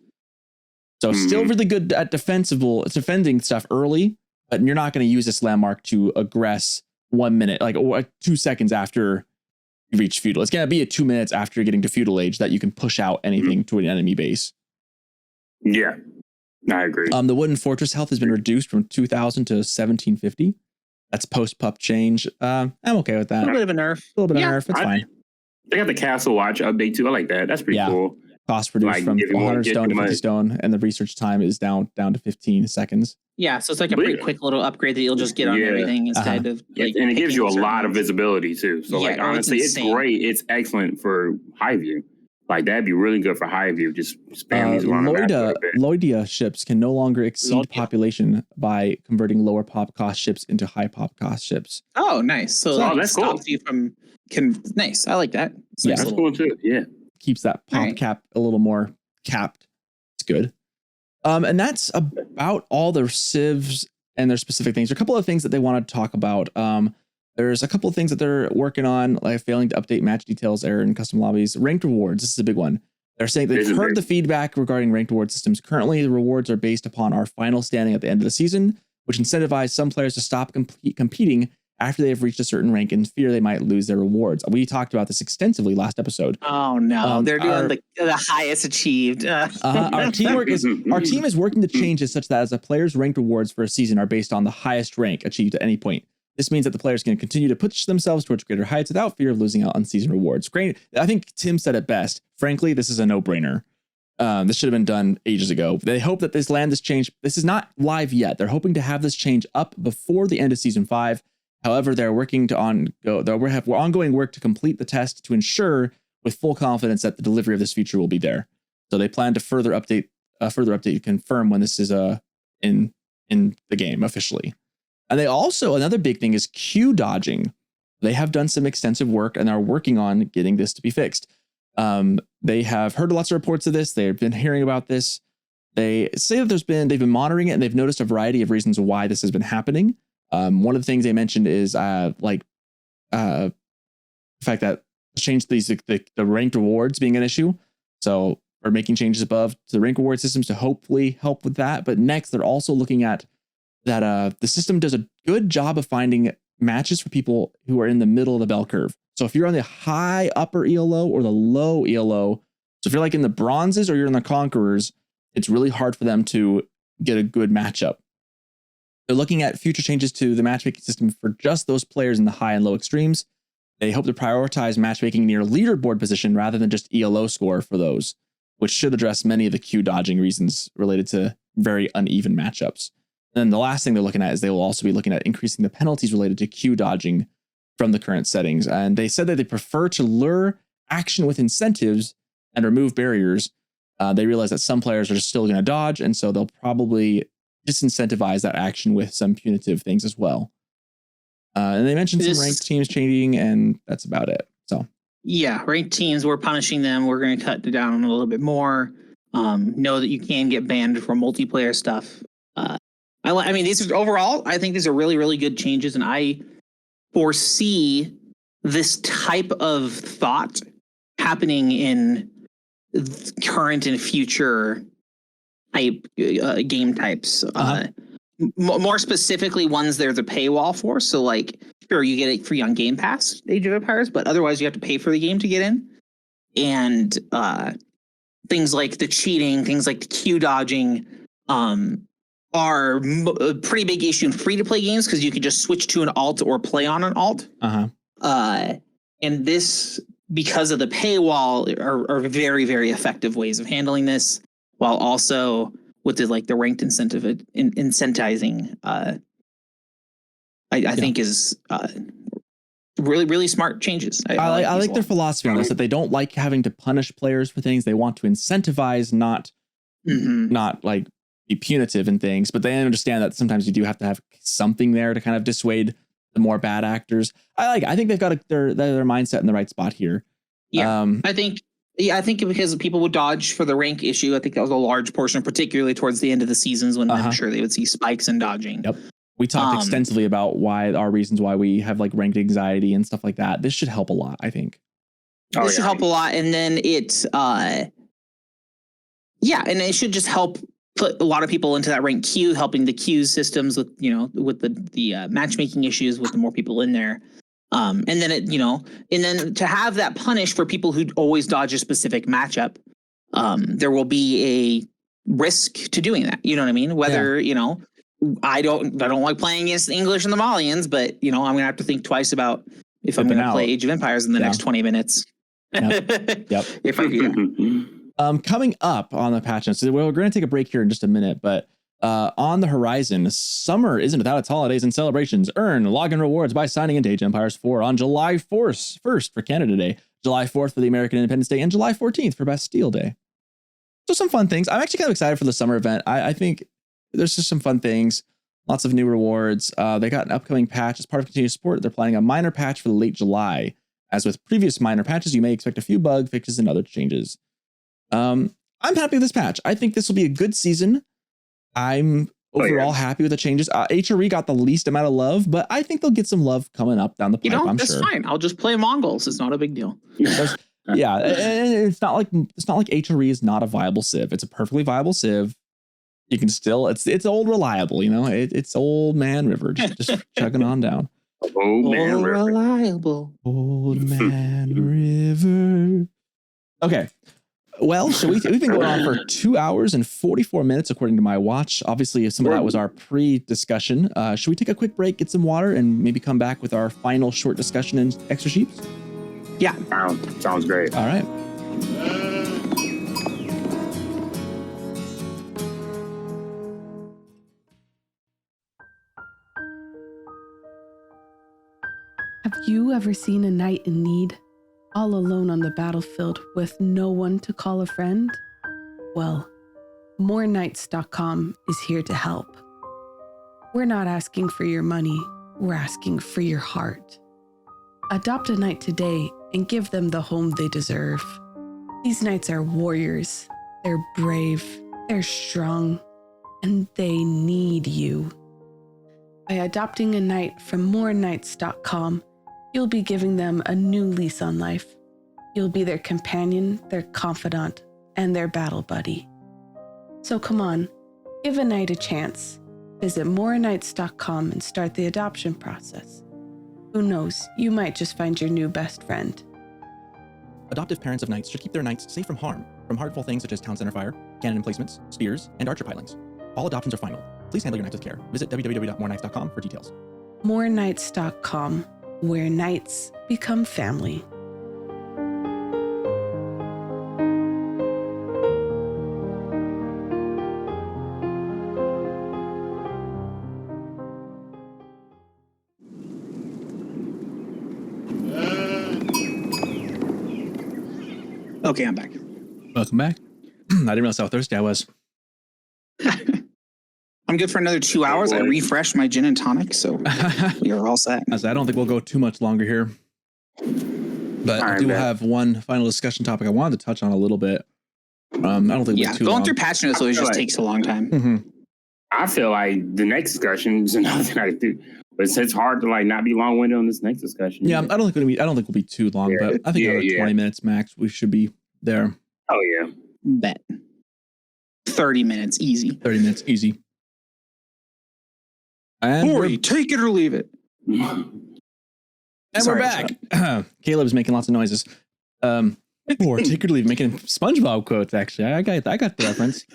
So still really good at defending stuff early, but you're not going to use this landmark to aggress 1 minute, or 2 seconds after you reach feudal. It's going to be 2 minutes after you're getting to feudal age that you can push out anything to an enemy base. Yeah, I agree. The wooden fortress health has been reduced from 2,000 to 1,750. That's post-pup change. I'm okay with that. A little bit of a nerf. It's fine. They got the Castle Watch update too. I like that. That's pretty cool. Cost reduced from 100 stone to 50 stone, and the research time is down to 15 seconds. Yeah, so it's like a pretty quick little upgrade that you'll just get on everything instead of and it gives you a lot of visibility too. So honestly, it's great. It's excellent for high view. Like that'd be really good for high view. Just spam these around. Lloydia ships can no longer exceed population by converting lower pop cost ships into high pop cost ships. Oh, nice. So that's stops cool. you from nice. I like that. That's cool too. Yeah. Keeps that pop cap a little more capped. It's good. And that's about all their civs and their specific things. There are a couple of things that they want to talk about. There's a couple of things that they're working on, like failing to update match details, error in custom lobbies. Ranked rewards. This is a big one. They're saying they've heard the feedback regarding ranked reward systems. Currently, the rewards are based upon our final standing at the end of the season, which incentivize some players to stop competing after they've reached a certain rank in fear they might lose their rewards. We talked about this extensively last episode. Oh no, they're doing the highest achieved. Our team is working to change it such that as a player's ranked rewards for a season are based on the highest rank achieved at any point. This means that the players can continue to push themselves towards greater heights without fear of losing out on season rewards. Great. I think Tim said it best. Frankly, this is a no-brainer. This should have been done ages ago. They hope that this change. This is not live yet. They're hoping to have this change up before the end of season 5. However, they're working to we're ongoing work to complete the test to ensure with full confidence that the delivery of this feature will be there. So they plan to further update to confirm when this is in the game officially. And they also, another big thing is queue dodging. They have done some extensive work and are working on getting this to be fixed. They have heard lots of reports of this. They've been hearing about this. They say that they've been monitoring it and they've noticed a variety of reasons why this has been happening. One of the things they mentioned is the fact that change the ranked rewards being an issue. So we're making changes above to the rank reward systems to hopefully help with that. But next, they're also looking at that the system does a good job of finding matches for people who are in the middle of the bell curve. So if you're on the high upper ELO or the low ELO, so if you're like in the bronzes or you're in the conquerors, it's really hard for them to get a good matchup. They're looking at future changes to the matchmaking system for just those players in the high and low extremes. They hope to prioritize matchmaking near leaderboard position rather than just ELO score for those. which should address many of the Q dodging reasons related to very uneven matchups. And the last thing they're looking at is they will also be looking at increasing the penalties related to Q dodging from the current settings. And they said that they prefer to lure action with incentives and remove barriers. They realize that some players are still going to dodge, and so they'll probably disincentivize that action with some punitive things as well. And they mentioned some ranked teams changing, and that's about it. So yeah, ranked teams, we're punishing them. We're going to cut it down a little bit more. Know that you can get banned from multiplayer stuff. I mean, these are overall, I think these are really, really good changes, and I foresee this type of thought happening in current and future type game types. More specifically, ones there's a paywall for. So, like, sure, you get it free on Game Pass, Age of Empires, but otherwise you have to pay for the game to get in. And things like the cheating, things like the Q dodging, are a pretty big issue in free-to-play games because you can just switch to an alt or play on an alt. And this, because of the paywall, are very, very effective ways of handling this, while also with the ranked incentivizing, I think is really, really smart changes. I like their philosophy on this, that they don't like having to punish players for things. They want to incentivize, not like be punitive in things, but they understand that sometimes you do have to have something there to kind of dissuade the more bad actors. I think they've got their mindset in the right spot here. Yeah, I think because people would dodge for the rank issue. I think that was a large portion, particularly towards the end of the seasons when I'm sure they would see spikes in dodging. Yep. We talked extensively about our reasons why we have like ranked anxiety and stuff like that. This should help a lot, I think. This should help a lot. And then and it should just help put a lot of people into that rank queue, helping the queue systems with the matchmaking issues with the more people in there. And then to have that punish for people who always dodge a specific matchup, there will be a risk to doing that. You know what I mean? Whether, I don't like playing against the English and the Malians, but I'm going to have to think twice about if I'm going to play Age of Empires in the next 20 minutes. Yep. If I do that. Coming up on the patch notes, so we're going to take a break here in just a minute, but on the horizon, summer isn't without its holidays and celebrations. Earn login rewards by signing into Age of Empires 4 on July 1st for Canada Day, July 4th for the American Independence Day, and July 14th for Bastille Day. So some fun things. I'm actually kind of excited for the summer event. I think there's just some fun things, lots of new rewards. They got an upcoming patch as part of continuous support. They're planning a minor patch for late July. As with previous minor patches, you may expect a few bug fixes and other changes. I'm happy with this patch. I think this will be a good season. I'm overall happy with the changes. HRE got the least amount of love, but I think they'll get some love coming up down the pipe. That's fine. I'll just play Mongols. It's not a big deal. Yeah, and it's not like HRE is not a viable civ. It's a perfectly viable civ. You can still it's old reliable. It's old man river just chugging on down. Old man river. Reliable. Old man river. Okay. Well, we've been going on for 2 hours and 44 minutes, according to my watch. Obviously, some of that was our pre-discussion. Should we take a quick break, get some water, and maybe come back with our final short discussion and extra sheets? Yeah. Sounds great. All right. Have you ever seen a knight in need? All alone on the battlefield with no one to call a friend? Well, moreknights.com is here to help. We're not asking for your money, we're asking for your heart. Adopt a knight today and give them the home they deserve. These knights are warriors, they're brave, they're strong, and they need you. By adopting a knight from moreknights.com, you'll be giving them a new lease on life. You'll be their companion, their confidant, and their battle buddy. So come on, give a knight a chance. Visit moreknights.com and start the adoption process. Who knows, you might just find your new best friend. Adoptive parents of knights should keep their knights safe from harm, from harmful things such as town center fire, cannon emplacements, spears, and archer pilings. All adoptions are final. Please handle your knights with care. Visit www.moreknights.com for details. moreknights.com, where knights become family. Okay, I'm back. Welcome back. I didn't realize how thirsty I was. I'm good for another 2 hours. I refreshed my gin and tonic, so we are all set. I don't think we'll go too much longer here. But I do have one final discussion topic I wanted to touch on a little bit. I don't think we'll too going long. through patch notes always just takes a long time. Mm-hmm. I feel like the next discussion is another thing I do, but it's hard to like not be long-winded on this next discussion. Yeah, I don't think we'll be too long, but I think another 20 minutes max. We should be there. Oh yeah, bet 30 minutes easy. 30 minutes easy. And Corey, take it or leave it. And we're back. Caleb's making lots of noises. Or take it or leave, making SpongeBob quotes. Actually, I got the reference.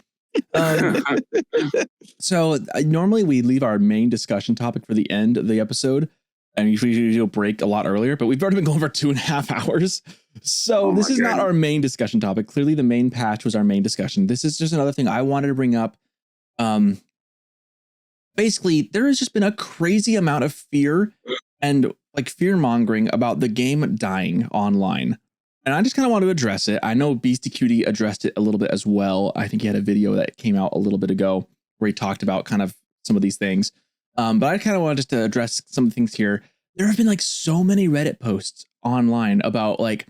So normally we leave our main discussion topic for the end of the episode, and usually you'll break a lot earlier. But we've already been going for 2.5 hours, so this is not our main discussion topic. Clearly, the main patch was our main discussion. This is just another thing I wanted to bring up. Basically, there has just been a crazy amount of fear and like fear mongering about the game dying online. And I just kind of want to address it. I know Beastie Cutie addressed it a little bit as well. I think he had a video that came out a little bit ago where he talked about kind of some of these things. But I kind of want just to address some of the things here. There have been like so many Reddit posts online about like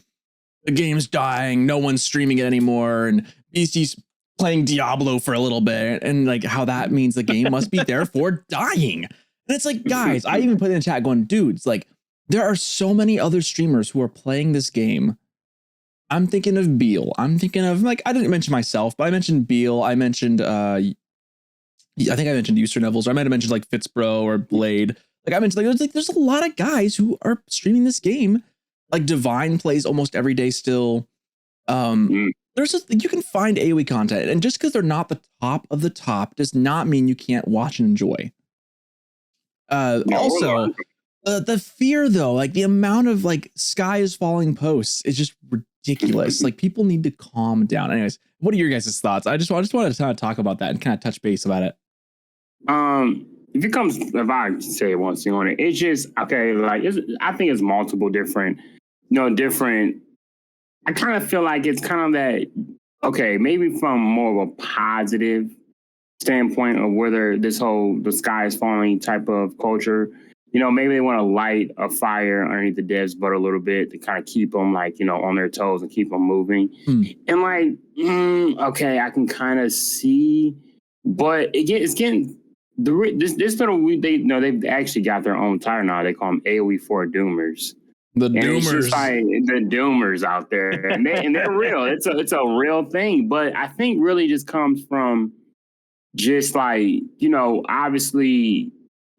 the game's dying, no one's streaming it anymore, and Beastie's playing Diablo for a little bit, and like how that means the game must be therefore dying. And it's like, guys, I even put in the chat going, dudes, like there are so many other streamers who are playing this game. I'm thinking of Beal. I'm thinking of, like, I didn't mention myself, but I mentioned Beal. I mentioned, I think I mentioned User Nevels, or I might have mentioned like Fitzbro or Blade. Like I mentioned, like there's a lot of guys who are streaming this game. Like Divine plays almost every day still. You can find AoE content, and just because they're not the top of the top does not mean you can't watch and enjoy. Also, the fear though, like the amount of like sky is falling posts is just ridiculous. Like people need to calm down. Anyways, what are your guys' thoughts? I just wanted to kind of talk about that and kind of touch base about it. If I say one thing on it, it's just okay. Like I think it's multiple different. I kind of feel like it's kind of that, okay, maybe from more of a positive standpoint of whether this whole the sky is falling type of culture, maybe they want to light a fire underneath the devs' butt a little bit to kind of keep them like, on their toes and keep them moving. And like, okay, I can kind of see, but it's getting, they've actually got their own title now. They call them AoE4 Doomers. The Doomers. It's just like the Doomers out there, and they're real. It's a real thing, but I think really just comes from just like obviously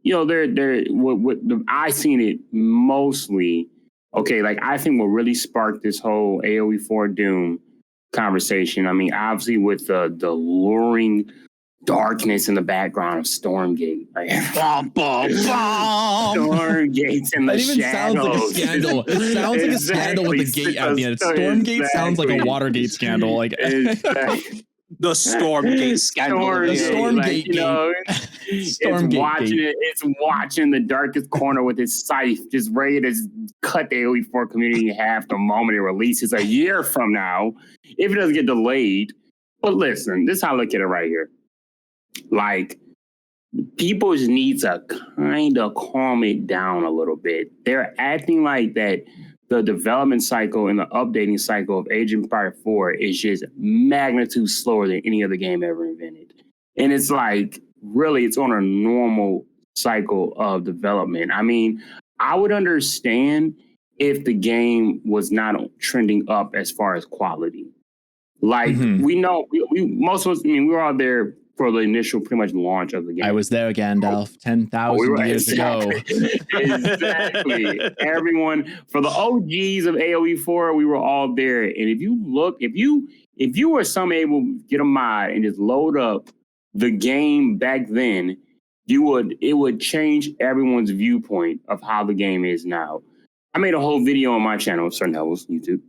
they're what I seen it mostly. Okay, like I think what really sparked this whole AoE4 Doom conversation. I mean, obviously with the luring darkness in the background of Stormgate. Like, Stormgate's in the shadows. It sounds like a scandal with the gate at the end. Stormgate sounds like a Watergate scandal. Like the Stormgate scandal. The Stormgate gate. It's watching the darkest corner with its scythe, just ready to cut the AoE4 community in half the moment it releases a year from now, if it doesn't get delayed. But listen, this is how I look at it right here. Like, people just need to kind of calm it down a little bit. They're acting like that the development cycle and the updating cycle of Age of Empires 4 is just magnitude slower than any other game ever invented. And it's like, really, it's on a normal cycle of development. I mean, I would understand if the game was not trending up as far as quality. Like, we know, most of us, we were all there for the initial pretty much launch of the game. I was there, Gandalf, 10,000 years ago. Exactly. Everyone, for the OGs of AoE4, we were all there. And if you look, if you were some able to get a mod and just load up the game back then, it would change everyone's viewpoint of how the game is now. I made a whole video on my channel, Socerton Nevels, YouTube.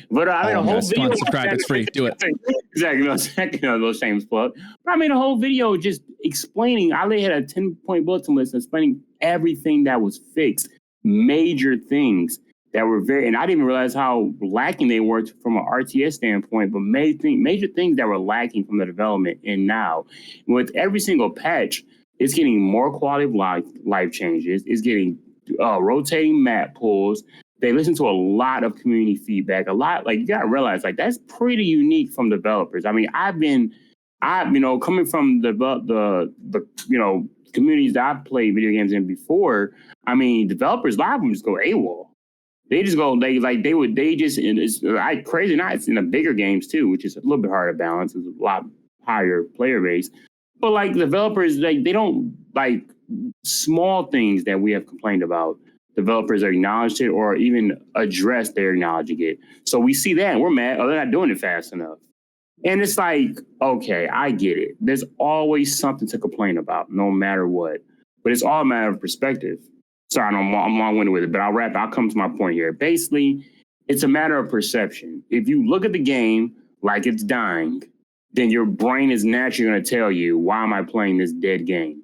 But I made a whole video. Come on, subscribe, it's free. Do it. Exactly. No shameless plug. But I made a whole video just explaining. I had a 10-point bulletin list explaining everything that was fixed, major things. that were and I didn't even realize how lacking they were from an RTS standpoint, but major things that were lacking from the development. And now, with every single patch, it's getting more quality of life changes. It's getting rotating map pulls. They listen to a lot of community feedback. A lot, like, you gotta realize, like, that's pretty unique from developers. I mean, I've coming from the communities that I've played video games in before. I mean, developers, a lot of them just go AWOL. They just go, crazy not, it's in the bigger games too, which is a little bit harder to balance. It's a lot higher player base. But like developers, they don't like small things that we have complained about. Developers are acknowledged it or even addressed they're acknowledging it. So we see that and we're mad, they're not doing it fast enough. And it's like, okay, I get it. There's always something to complain about, no matter what. But it's all a matter of perspective. Sorry, I'm long-winded with it, but I'll come to my point here. Basically, it's a matter of perception. If you look at the game like it's dying, then your brain is naturally going to tell you, why am I playing this dead game?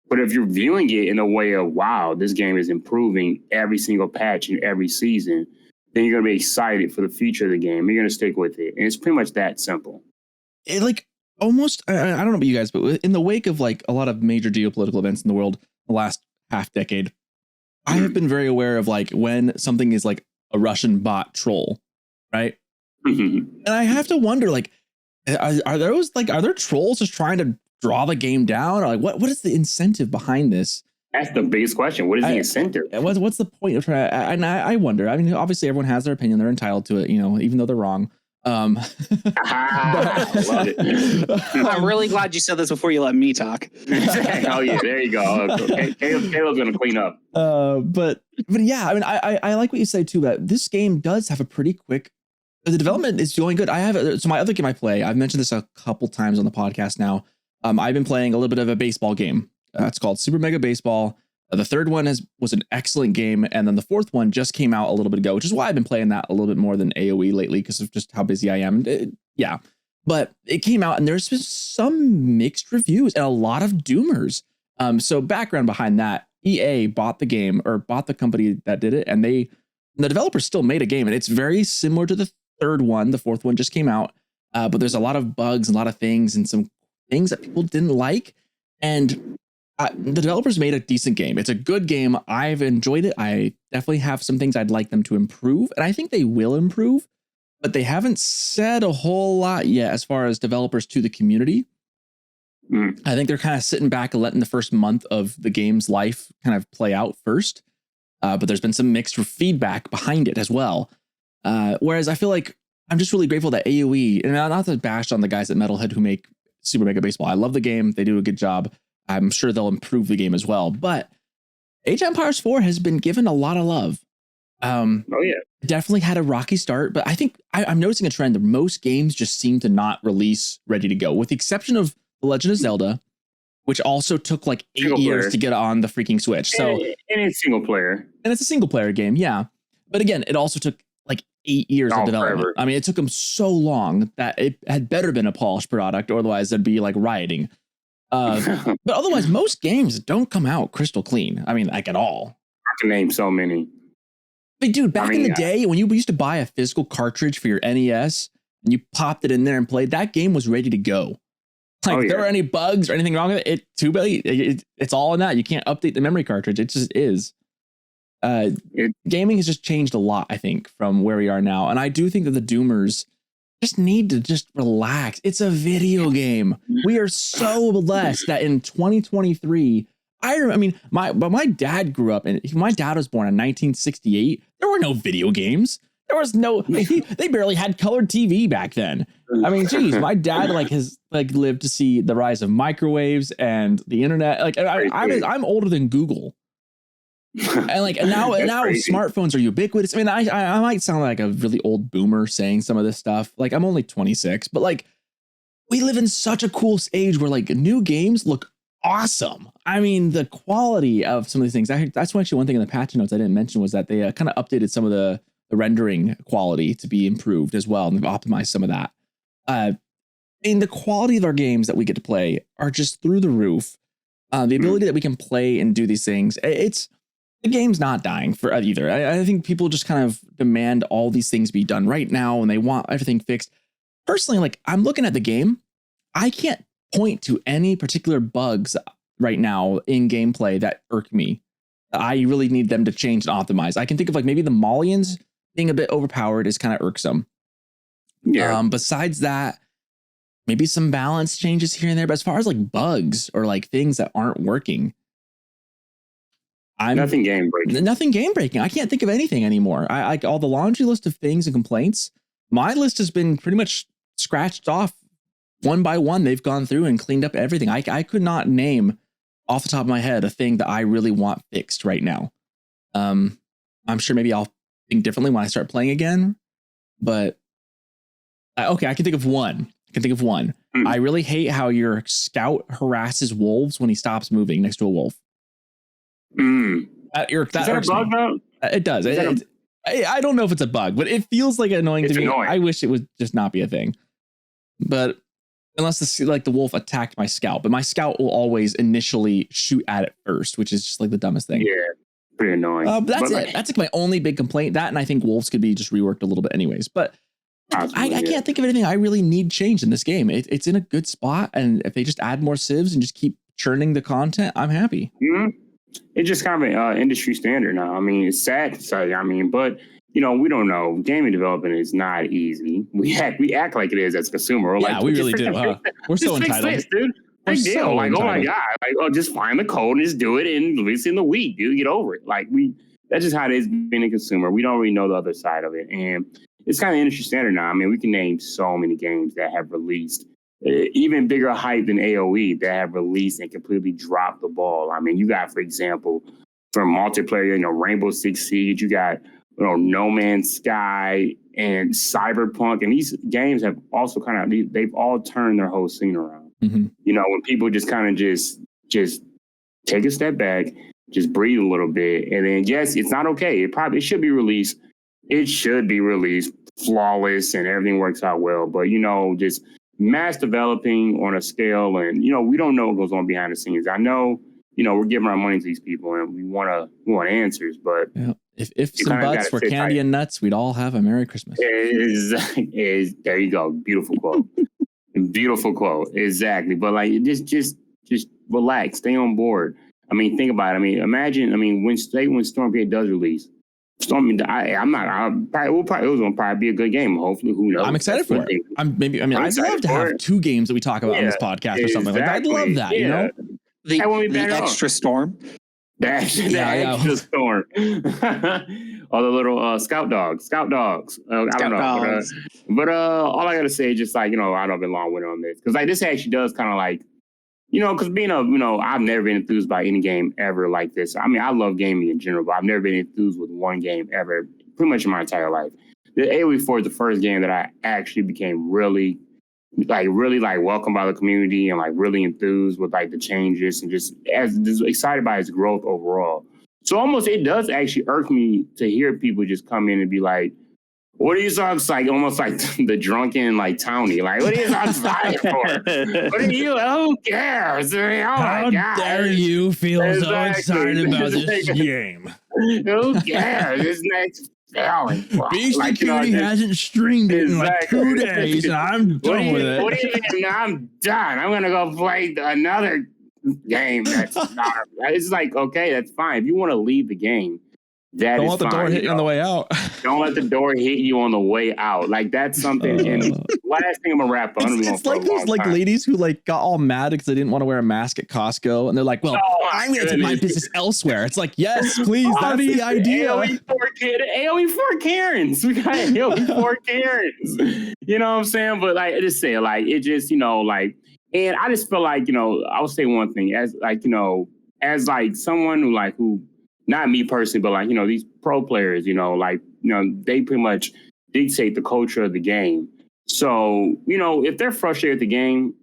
But if you're viewing it in a way of, wow, this game is improving every single patch and every season, then you're going to be excited for the future of the game. You're going to stick with it. And it's pretty much that simple. It like almost, I don't know about you guys, but in the wake of like a lot of major geopolitical events in the world, the last half decade, I have been very aware of like when something is like a Russian bot troll, right? And I have to wonder, like, are there trolls just trying to draw the game down, or like what is the incentive behind this? That's the biggest question. What is the incentive? What's the point of trying? And I wonder. I mean, obviously, everyone has their opinion; they're entitled to it, even though they're wrong. I love it. I'm really glad you said this before you let me talk. Oh yeah, there you go. Caleb's gonna clean up. But yeah, I mean, I like what you say too. That this game does have a pretty quick. The development is going good. So my other game I play, I've mentioned this a couple times on the podcast now. I've been playing a little bit of a baseball game. It's called Super Mega Baseball. The third one was an excellent game. And then the fourth one just came out a little bit ago, which is why I've been playing that a little bit more than AoE lately because of just how busy I am. But it came out and there's been some mixed reviews and a lot of doomers. So background behind that, EA bought the game or bought the company that did it. And the developers still made a game and it's very similar to the third one. The fourth one just came out. But there's a lot of bugs and a lot of things and some things that people didn't like. And the developers made a decent game. It's a good game. I've enjoyed it. I definitely have some things I'd like them to improve, and I think they will improve, but they haven't said a whole lot yet as far as developers to the community. I think they're kind of sitting back and letting the first month of the game's life kind of play out first. But there's been some mixed feedback behind it as well. Whereas I feel like I'm just really grateful that AoE, and not to bash on the guys at Metalhead who make Super Mega Baseball. I love the game. They do a good job. I'm sure they'll improve the game as well. But Age of Empires 4 has been given a lot of love. Definitely had a rocky start, but I think I'm noticing a trend that most games just seem to not release ready to go, with the exception of The Legend of Zelda, which also took like 8 years to get on the freaking Switch. So and it's single player. And it's a single player game, yeah. But again, it also took like 8 years of development. Forever. I mean, it took them so long that it had better been a polished product, or otherwise there'd be like rioting. But otherwise, most games don't come out crystal clean. I mean, like at all. I can name so many. But dude, back in the day when you used to buy a physical cartridge for your NES and you popped it in there and played, that game was ready to go. Like if there were any bugs or anything wrong with it, too bad. It's all in that. You can't update the memory cartridge. It just is. Gaming has just changed a lot, I think, from where we are now. And I do think that the Doomers just need to just relax. It's a video game. We are so blessed that in 2023, I mean, my dad grew up and my dad was born in 1968. There were no video games. There was no, they barely had colored TV back then. I mean, geez, my dad has lived to see the rise of microwaves and the internet. Like I'm older than Google. And now smartphones are ubiquitous. I mean, I might sound like a really old boomer saying some of this stuff. Like I'm only 26, but like we live in such a cool age where like new games look awesome. I mean, the quality of some of these things. That's actually one thing in the patch notes I didn't mention was that they kind of updated some of the rendering quality to be improved as well, and they've optimized some of that. And the quality of our games that we get to play are just through the roof. The ability that we can play and do these things, it's the game's not dying for either. I think people just kind of demand all these things be done right now and they want everything fixed. Personally, like I'm looking at the game, I can't point to any particular bugs right now in gameplay that irk me. I really need them to change and optimize. I can think of like maybe the Maulians being a bit overpowered is kind of irksome. Yeah. Besides that, maybe some balance changes here and there. But as far as like bugs or like things that aren't working, nothing game breaking. Nothing game breaking. I can't think of anything anymore. I all the laundry list of things and complaints. My list has been pretty much scratched off one by one. They've gone through and cleaned up everything. I could not name off the top of my head a thing that I really want fixed right now. I'm sure maybe I'll think differently when I start playing again. But okay, I can think of one. I really hate how your scout harasses wolves when he stops moving next to a wolf. That Is that a bug though? It does. I don't know if it's a bug, but it feels like annoying to me. I wish it would just not be a thing. But unless the wolf attacked my scout, but my scout will always initially shoot at it first, which is just like the dumbest thing. Yeah, pretty annoying. But that's it. That's like my only big complaint. That, and I think wolves could be just reworked a little bit anyways. But I can't think of anything I really need changed in this game. It's in a good spot, and if they just add more civs and just keep churning the content, I'm happy. Mm-hmm. It's just kind of an industry standard now. I mean, it's sad to say. I mean, but we don't know. Gaming development is not easy. We act like it is as a consumer. We really do. We're so entitled, this, dude. Big deal. Oh my god. Just find the code and just do it in the week, dude. Get over it. That's just how it is being a consumer. We don't really know the other side of it, and it's kind of industry standard now. I mean, we can name so many games that have released even bigger hype than AOE that have released and completely dropped the ball. I mean, you got, for example, from multiplayer, Rainbow Six Siege, you got, No Man's Sky and Cyberpunk. And these games have also they've all turned their whole scene around. Mm-hmm. When people just kind of just take a step back, just breathe a little bit. And then, yes, it's not okay. It should be released. It should be released flawless and everything works out well. But, just mass developing on a scale, and we don't know what goes on behind the scenes. I know we're giving our money to these people and we want answers, but if some butts were candy and nuts, we'd all have a Merry Christmas. There you go. Beautiful quote. Beautiful quote. Exactly. But just relax, stay on board. I mean, think about it. I mean, imagine, when Stormgate does release, it was gonna probably be a good game. Hopefully, who knows? I'm excited for it. I'd love to have two games that we talk about on this podcast or something. Like I'd love that. The extra storm. The extra storm. All the little scout dogs. I don't know. But all I gotta say is just I don't be long-winded on this because this actually does kind of because being I've never been enthused by any game ever like this. I mean, I love gaming in general, but I've never been enthused with one game ever, pretty much in my entire life. The AOE 4 is the first game that I actually became really welcomed by the community and really enthused with the changes and just excited by its growth overall. So almost it does actually irk me to hear people just come in and be like, what are you so excited? Almost like the drunken townie. What are you so excited for? What are you? Who cares? I mean, How dare you feel so excited about this game? Who cares? This next failing. Beastie Cutie hasn't streamed it in 2 days, and I'm done with it. What do you mean? I'm done. I'm gonna go play another game. That's not. It's okay, that's fine. If you want to leave the game, don't let the door hit you on the way out. Don't let the door hit you on the way out. That's something. And last thing I'm gonna wrap up. It's like those ladies who got all mad because they didn't want to wear a mask at Costco, and they're like, "Well, I'm gonna take my business elsewhere." It's yes, please. That's the idea. AOE 4 Karens. We got AOE 4 Karens. You know what I'm saying? But I just say it just and I just feel I'll say one thing as as someone who. Not me personally, but these pro players, they pretty much dictate the culture of the game. So, if they're frustrated with the game,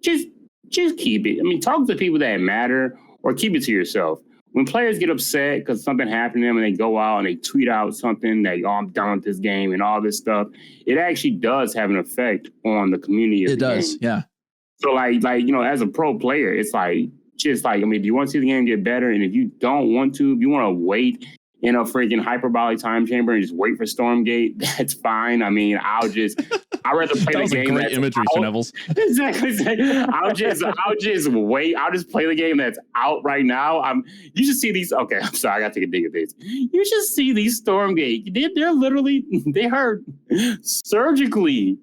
just keep it. I mean, talk to people that matter or keep it to yourself. When players get upset because something happened to them and they go out and they tweet out something that, I'm done with this game and all this stuff, it actually does have an effect on the community of the game. It does, yeah. So, as a pro player, it's just like, I mean, do you want to see the game get better? And if you don't want to, if you want to wait in a freaking hyperbolic time chamber and just wait for Stormgate, that's fine. I mean, I'd rather play the game. Great imagery, Nevels. Exactly. I'll just wait. I'll just play the game that's out right now. You should see these. Okay, I'm sorry. I got to take a dig at this. You should see these Stormgate. They're literally, they are surgically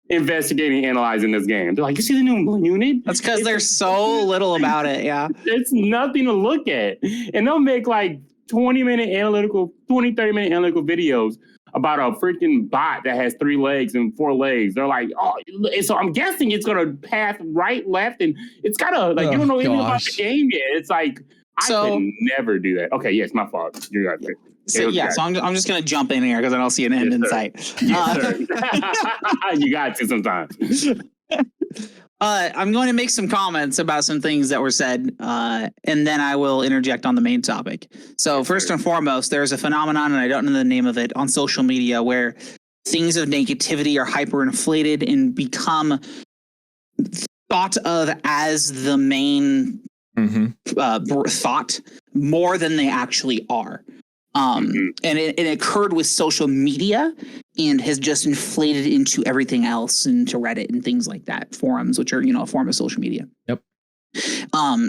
investigating, analyzing this game. They're like, you see the new unit? That's because there's so little about it. Yeah. It's nothing to look at. And they'll make like 30 minute analytical videos about a freaking bot that has 3 legs and 4 legs. They're like, oh, so I'm guessing it's going to path right, left, and it's got to, like, you don't know anything about the game yet. It's like, I could never do that. Okay, yes, my fault. You're right. So I'm just going to jump in here because I don't see an end in sight. Yes, you got to sometimes. I'm going to make some comments about some things that were said, and then I will interject on the main topic. So first and foremost, there's a phenomenon, and I don't know the name of it, on social media where things of negativity are hyperinflated and become thought of as the main thought more than they actually are. And it occurred with social media and has just inflated into everything else, into Reddit and things like that, forums, which are, a form of social media. Yep.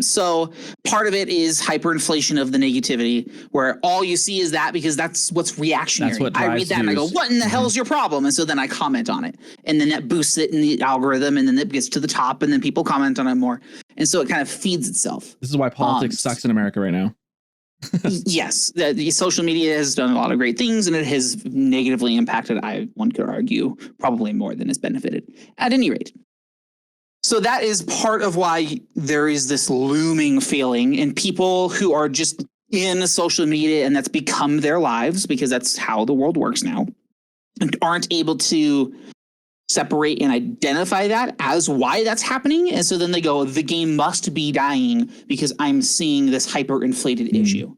So part of it is hyperinflation of the negativity, where all you see is that because that's what's reactionary. That's what I read that and I go, what in the hell is your problem? And so then I comment on it, and then that boosts it in the algorithm, and then it gets to the top, and then people comment on it more. And so it kind of feeds itself. This is why politics sucks in America right now. Yes, the social media has done a lot of great things, and it has negatively impacted, one could argue, probably more than it's benefited. At any rate, so that is part of why there is this looming feeling, and people who are just in social media and that's become their lives, because that's how the world works now, and aren't able to separate and identify that as why that's happening. And so then they go, the game must be dying because I'm seeing this hyperinflated issue.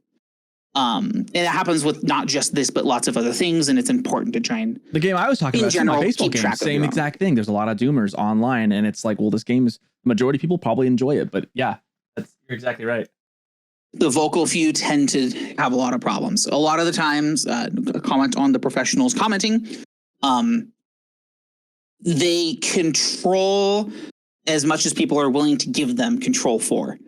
And it happens with not just this, but lots of other things. And it's important to try and, the game I was talking about, general, my baseball game, same exact thing. There's a lot of doomers online, and it's like, well, this game is, the majority of people probably enjoy it, but yeah, you're exactly right. The vocal few tend to have a lot of problems. A lot of the times, comment on the professionals commenting, they control as much as people are willing to give them control for.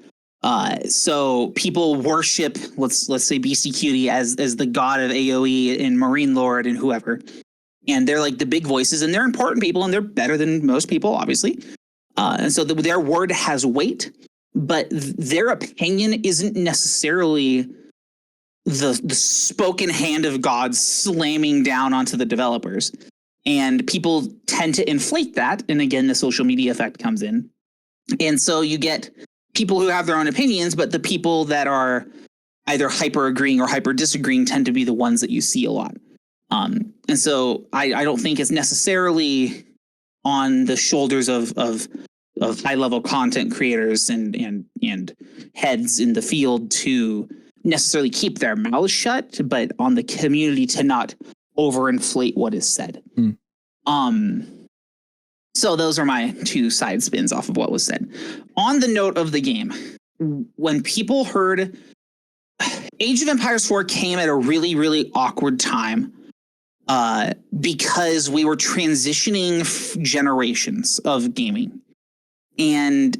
So people worship, let's say BC Cutie as the god of AoE and Marine Lord and whoever. And they're like the big voices, and they're important people, and they're better than most people, obviously. And so their word has weight, but their opinion isn't necessarily the spoken hand of God slamming down onto the developers. And people tend to inflate that. And again, the social media effect comes in. And so you get people who have their own opinions, but the people that are either hyper agreeing or hyper disagreeing tend to be the ones that you see a lot. And so I don't think it's necessarily on the shoulders of high level content creators and heads in the field to necessarily keep their mouths shut, but on the community to not overinflate what is said. So those are my 2 side spins off of what was said. On the note of the game, when people heard Age of Empires 4 came at a really, really awkward time, because we were transitioning generations of gaming. And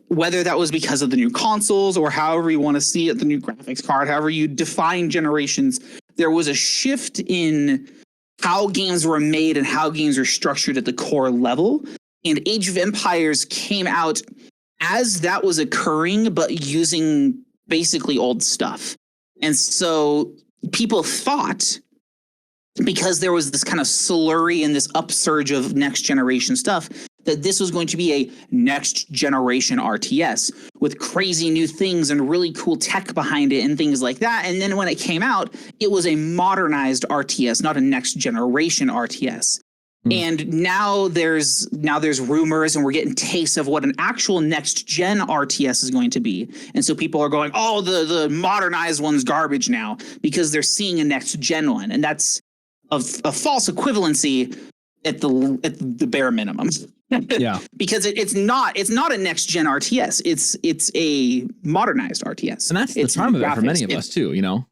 whether that was because of the new consoles or however you want to see it, the new graphics card, however you define generations, there was a shift in how games were made and how games were structured at the core level. And Age of Empires came out as that was occurring, but using basically old stuff. And so people thought, because there was this kind of slurry and this upsurge of next generation stuff, that this was going to be a next generation RTS with crazy new things and really cool tech behind it and things like that. And then when it came out, it was a modernized RTS, not a next generation RTS. And now there's rumors, and we're getting tastes of what an actual next gen RTS is going to be. And so people are going, oh, the modernized one's garbage now, because they're seeing a next gen one. And that's a false equivalency, at the bare minimum. Yeah, because it's not a next gen RTS. It's a modernized RTS, and that's the charm of it for many of us too. You know.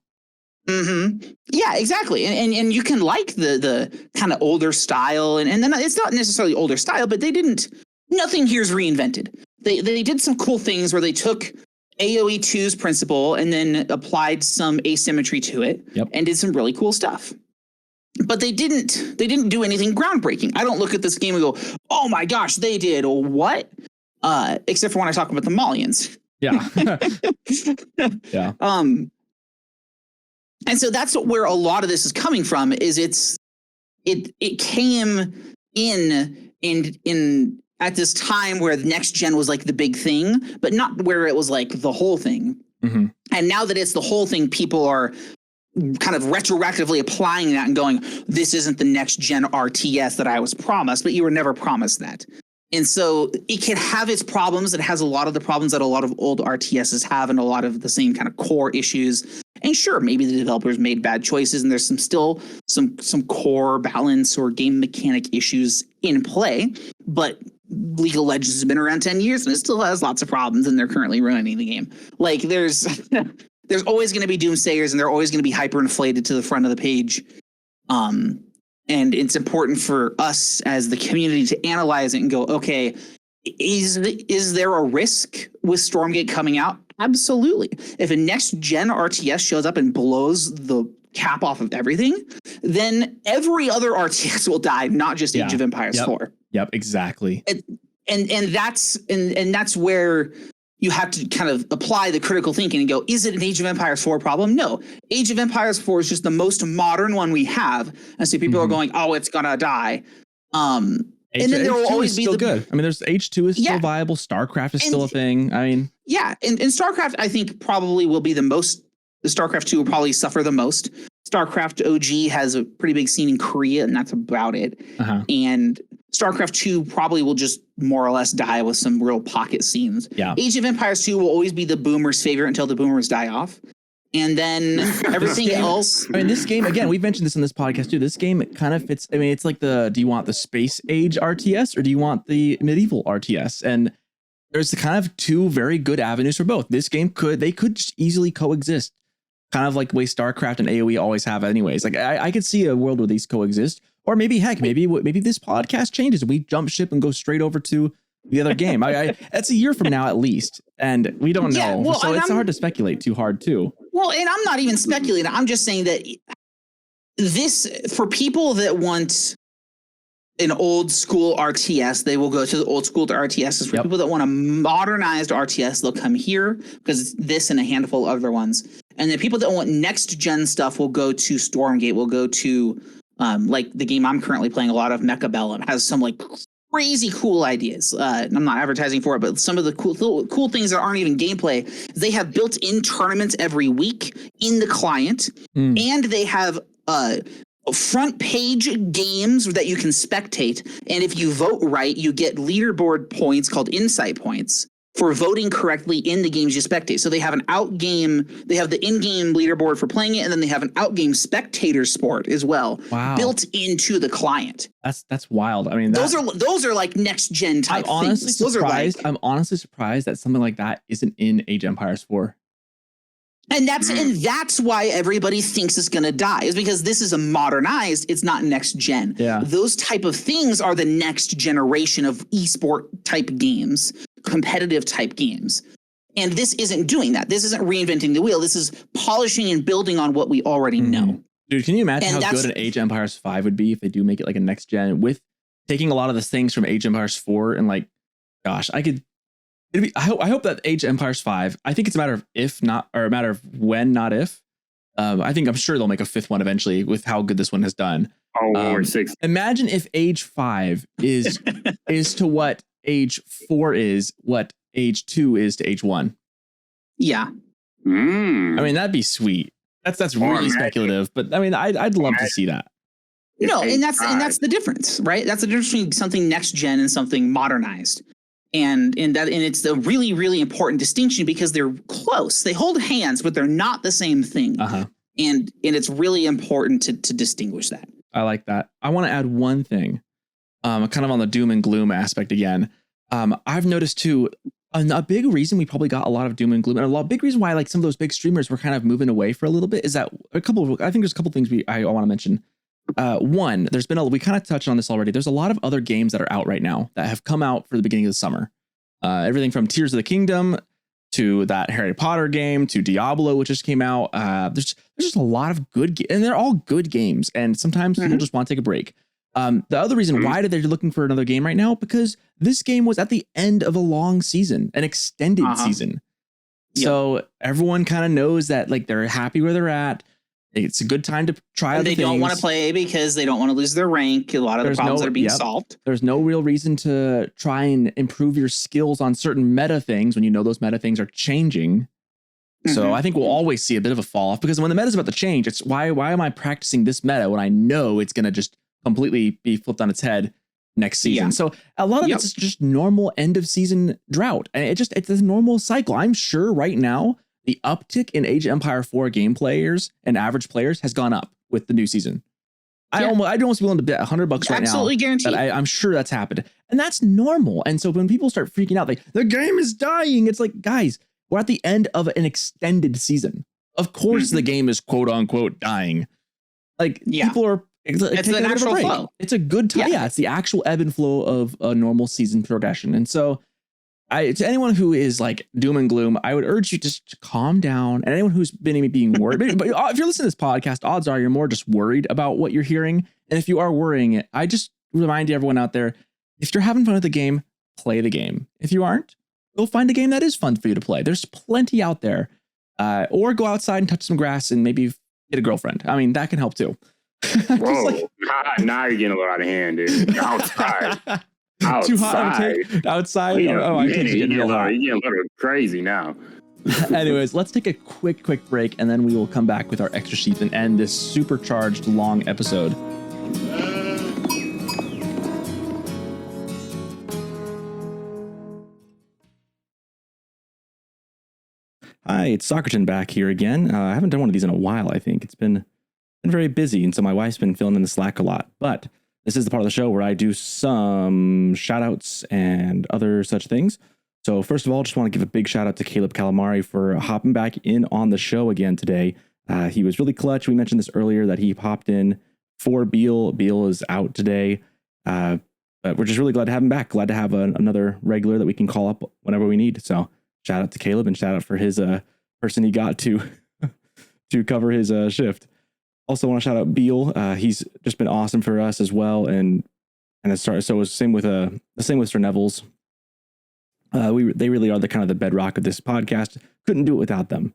Mm-hmm. Yeah, exactly. And you can like the kind of older style, and then it's not necessarily older style, but nothing here's reinvented. They did some cool things where they took AoE 2's principle and then applied some asymmetry to it, and did some really cool stuff. But they didn't do anything groundbreaking. I don't look at this game and go, oh my gosh, they did what? Except for when I talk about the Malians. Yeah. Yeah. And so that's where a lot of this is coming from. Is it came in at this time where the next gen was like the big thing, but not where it was like the whole thing. Mm-hmm. And now that it's the whole thing, people are kind of retroactively applying that and going, this isn't the next gen RTS that I was promised, but you were never promised that. And so it can have its problems. It has a lot of the problems that a lot of old RTSs have, and a lot of the same kind of core issues. And sure, maybe the developers made bad choices, and there's some core balance or game mechanic issues in play. But League of Legends has been around 10 years and it still has lots of problems, and they're currently ruining the game. Like there's always going to be doomsayers, and they're always going to be hyperinflated to the front of the page. And it's important for us as the community to analyze it and go, okay, is there a risk with Stormgate coming out? Absolutely. If a next gen RTS shows up and blows the cap off of everything, then every other RTS will die, not just Age of Empires 4. Yep, exactly. And that's where you have to kind of apply the critical thinking and go, is it an Age of Empires 4 problem? No. Age of Empires 4 is just the most modern one we have. And so people are going, oh, it's going to die. And then there will always be still good. I mean, there's H2 is still viable. StarCraft is still a thing. I mean, yeah. And StarCraft, I think, probably will be the StarCraft 2 will probably suffer the most. StarCraft OG has a pretty big scene in Korea, and that's about it. And StarCraft 2 probably will just more or less die with some real pocket scenes. Yeah. Age of Empires 2 will always be the boomers' favorite until the boomers die off. And then everything else. I mean, this game, again, we've mentioned this in this podcast too. This game kind of fits. I mean, it's like do you want the space age RTS or do you want the medieval RTS? And there's the kind of two very good avenues for both. This game could just easily coexist, kind of like the way StarCraft and AoE always have anyways. Like I could see a world where these coexist, or maybe this podcast changes and we jump ship and go straight over to the other game. That's a year from now at least, and we don't know. Yeah, well, so it's hard to speculate too hard too. Well, and I'm not even speculating. I'm just saying that this, for people that want an old school RTS, they will go to the old school RTSs. For people that want a modernized RTS, they'll come here because it's this and a handful of other ones. And the people that want next gen stuff will go to Stormgate, will go to like the game I'm currently playing a lot of, Mechabellum, has some like crazy cool ideas. I'm not advertising for it, but some of the cool things that aren't even gameplay, they have built-in tournaments every week in the client, and they have front page games that you can spectate. And if you vote right, you get leaderboard points called insight points for voting correctly in the games you spectate. So they have they have the in-game leaderboard for playing it, and then they have an out-game spectator sport as well, built into the client. That's wild. I mean, those are like next gen type things. I'm honestly surprised that something like that isn't in Age of Empires 4. And that's why everybody thinks it's going to die, is because this is a modernized, it's not next gen. Yeah. Those type of things are the next generation of esport type games, competitive type games. And this isn't doing that. This isn't reinventing the wheel. This is polishing and building on what we already know. Dude, can you imagine how good an Age of Empires 5 would be if they do make it like a next gen, with taking a lot of the things from Age of Empires 4 and like, gosh, I hope that Age of Empires 5, I think it's a matter of if not, or a matter of when, not if. I'm sure they'll make a fifth one eventually with how good this one has done. Or 6. Imagine if Age 5 is to what Age 4 is, what Age 2 is to Age 1. Yeah. I mean, that'd be sweet. That's really speculative, but I mean, I'd love to see that. No, and that's the difference, right? That's the difference between something next gen and something modernized. And it's a really, really important distinction because they're close. They hold hands, but they're not the same thing. And it's really important to distinguish that. I like that. I want to add one thing. kind of on the doom and gloom aspect again. I've noticed too, a big reason we probably got a lot of doom and gloom, and big reason why like some of those big streamers were kind of moving away for a little bit, is that I think there's a couple things I want to mention. One, we kind of touched on this already. There's a lot of other games that are out right now that have come out for the beginning of the summer. Everything from Tears of the Kingdom to that Harry Potter game to Diablo, which just came out. There's just a lot of good and they're all good games. And sometimes people just want to take a break. The other reason why they're looking for another game right now, because this game was at the end of a long season, an extended season. Yep. So everyone kind of knows that like they're happy where they're at. It's a good time to try. They don't want to play because they don't want to lose their rank. A lot of the problems that are being solved. There's no real reason to try and improve your skills on certain meta things when you know those meta things are changing. So I think we'll always see a bit of a fall off, because when the meta is about to change, it's why am I practicing this meta when I know it's going to just completely be flipped on its head next season? So a lot of it's just normal end of season drought. And it's a normal cycle. I'm sure right now the uptick in Age of Empire 4 game players and average players has gone up with the new season. I'd almost be willing to bet $100 right now. Absolutely guaranteed. I'm sure that's happened. And that's normal. And so when people start freaking out, like the game is dying, it's like, guys, we're at the end of an extended season. Of course the game is quote unquote dying. Like people are, it's the natural flow. It's a good time. Yeah, it's the actual ebb and flow of a normal season progression. And so to anyone who is like doom and gloom, I would urge you just to calm down. And anyone who's been being worried, but if you're listening to this podcast, odds are you're more just worried about what you're hearing. And if you are worrying, I just remind everyone out there, if you're having fun with the game, play the game. If you aren't, go find a game that is fun for you to play. There's plenty out there. Or go outside and touch some grass and maybe get a girlfriend. I mean, that can help too. Whoa, now you're getting a little out of hand, dude. Outside. Too hot outside. You're getting a little crazy now. Anyways, let's take a quick break, and then we will come back with our extra sheets and end this supercharged long episode. Hi, it's Socerton back here again. I haven't done one of these in a while, I think. It's been very busy, and so my wife's been filling in the slack a lot. But this is the part of the show where I do some shout outs and other such things. So first of all, just want to give a big shout out to CalerbCalamari for hopping back in on the show again today. He was really clutch. We mentioned this earlier that he popped in for Beal. Beal is out today. But we're just really glad to have him back. Glad to have another regular that we can call up whenever we need. So shout out to Caleb, and shout out for his person he got to cover his shift. Also want to shout out Beal. He's just been awesome for us as well, and it started. So it was the same with Sir Nevels. They really are the kind of the bedrock of this podcast. Couldn't do it without them.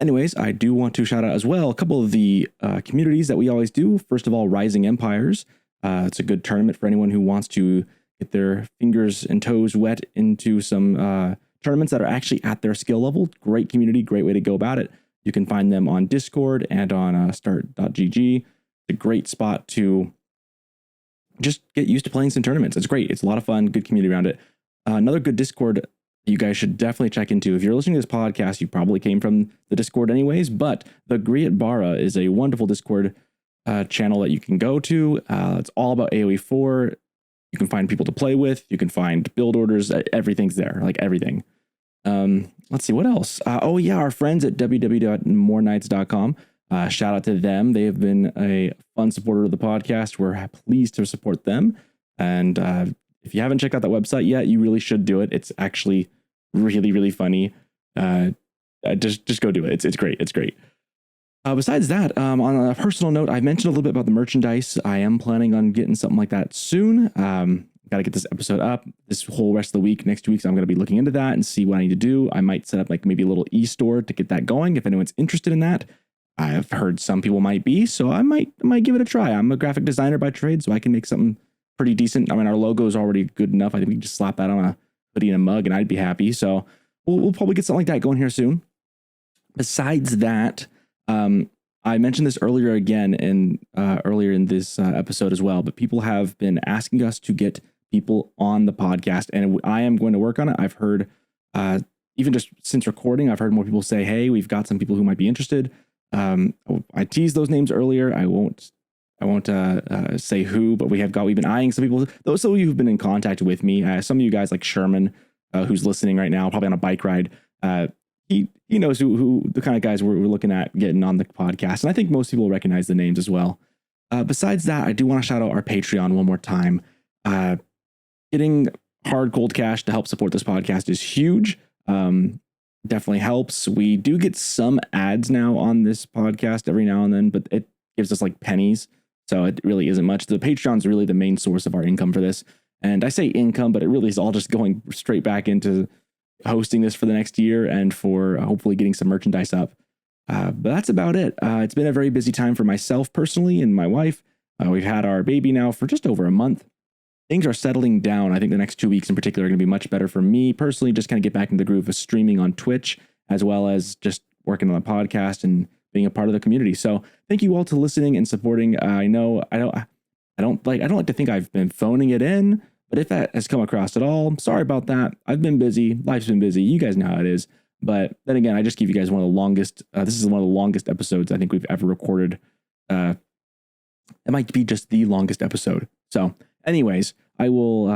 Anyways, I do want to shout out as well a couple of the communities that we always do. First of all, Rising Empires. It's a good tournament for anyone who wants to get their fingers and toes wet into some tournaments that are actually at their skill level. Great community, great way to go about it. You can find them on Discord and on start.gg. It's a great spot to just get used to playing some tournaments. It's great. It's a lot of fun, good community around it. Another good Discord you guys should definitely check into. If you're listening to this podcast, you probably came from the Discord anyways, but the Griot Bara is a wonderful Discord channel that you can go to. It's all about AoE4. You can find people to play with. You can find build orders. Everything's there, like everything. Let's see what else. Our friends at www.morenights.com. Shout out to them. They have been a fun supporter of the podcast. We're pleased to support them. And if you haven't checked out that website yet, you really should do it. It's actually really, really funny. Just go do it. It's great. It's great. Besides that, on a personal note, I mentioned a little bit about the merchandise. I am planning on getting something like that soon. Got to get this episode up this whole rest of the week. Next 2 weeks, I'm going to be looking into that and see what I need to do. I might set up like maybe a little e-store to get that going. If anyone's interested in that, I've heard some people might be, so I might give it a try. I'm a graphic designer by trade, so I can make something pretty decent. I mean, our logo is already good enough. I think we can just slap that on a hoodie and a mug, and I'd be happy. So we'll probably get something like that going here soon. Besides that, I mentioned this earlier in this episode as well, but people have been asking us to get people on the podcast, and I am going to work on it. I've heard, even just since recording, I've heard more people say, hey, we've got some people who might be interested. I teased those names earlier. I won't say who, but we've been eyeing some people. Those of you who've been in contact with me, some of you guys like Sherman, who's listening right now, probably on a bike ride. He knows who the kind of guys we're looking at getting on the podcast, and I think most people will recognize the names as well. Besides that, I do want to shout out our Patreon one more time. Getting hard cold cash to help support this podcast is huge. Definitely helps. We do get some ads now on this podcast every now and then, but it gives us like pennies. So it really isn't much. The Patreon is really the main source of our income for this. And I say income, but it really is all just going straight back into hosting this for the next year and for hopefully getting some merchandise up. But that's about it. It's been a very busy time for myself personally and my wife. We've had our baby now for just over a month. Things are settling down. I think the next 2 weeks in particular are going to be much better for me personally, just kind of get back into the groove of streaming on Twitch, as well as just working on the podcast and being a part of the community. So thank you all to listening and supporting. I know I don't like to think I've been phoning it in, but if that has come across at all, sorry about that. I've been busy. Life's been busy. You guys know how it is. But then again, I just give you guys one of the longest. This is one of the longest episodes I think we've ever recorded. It might be just the longest episode. So anyways, I will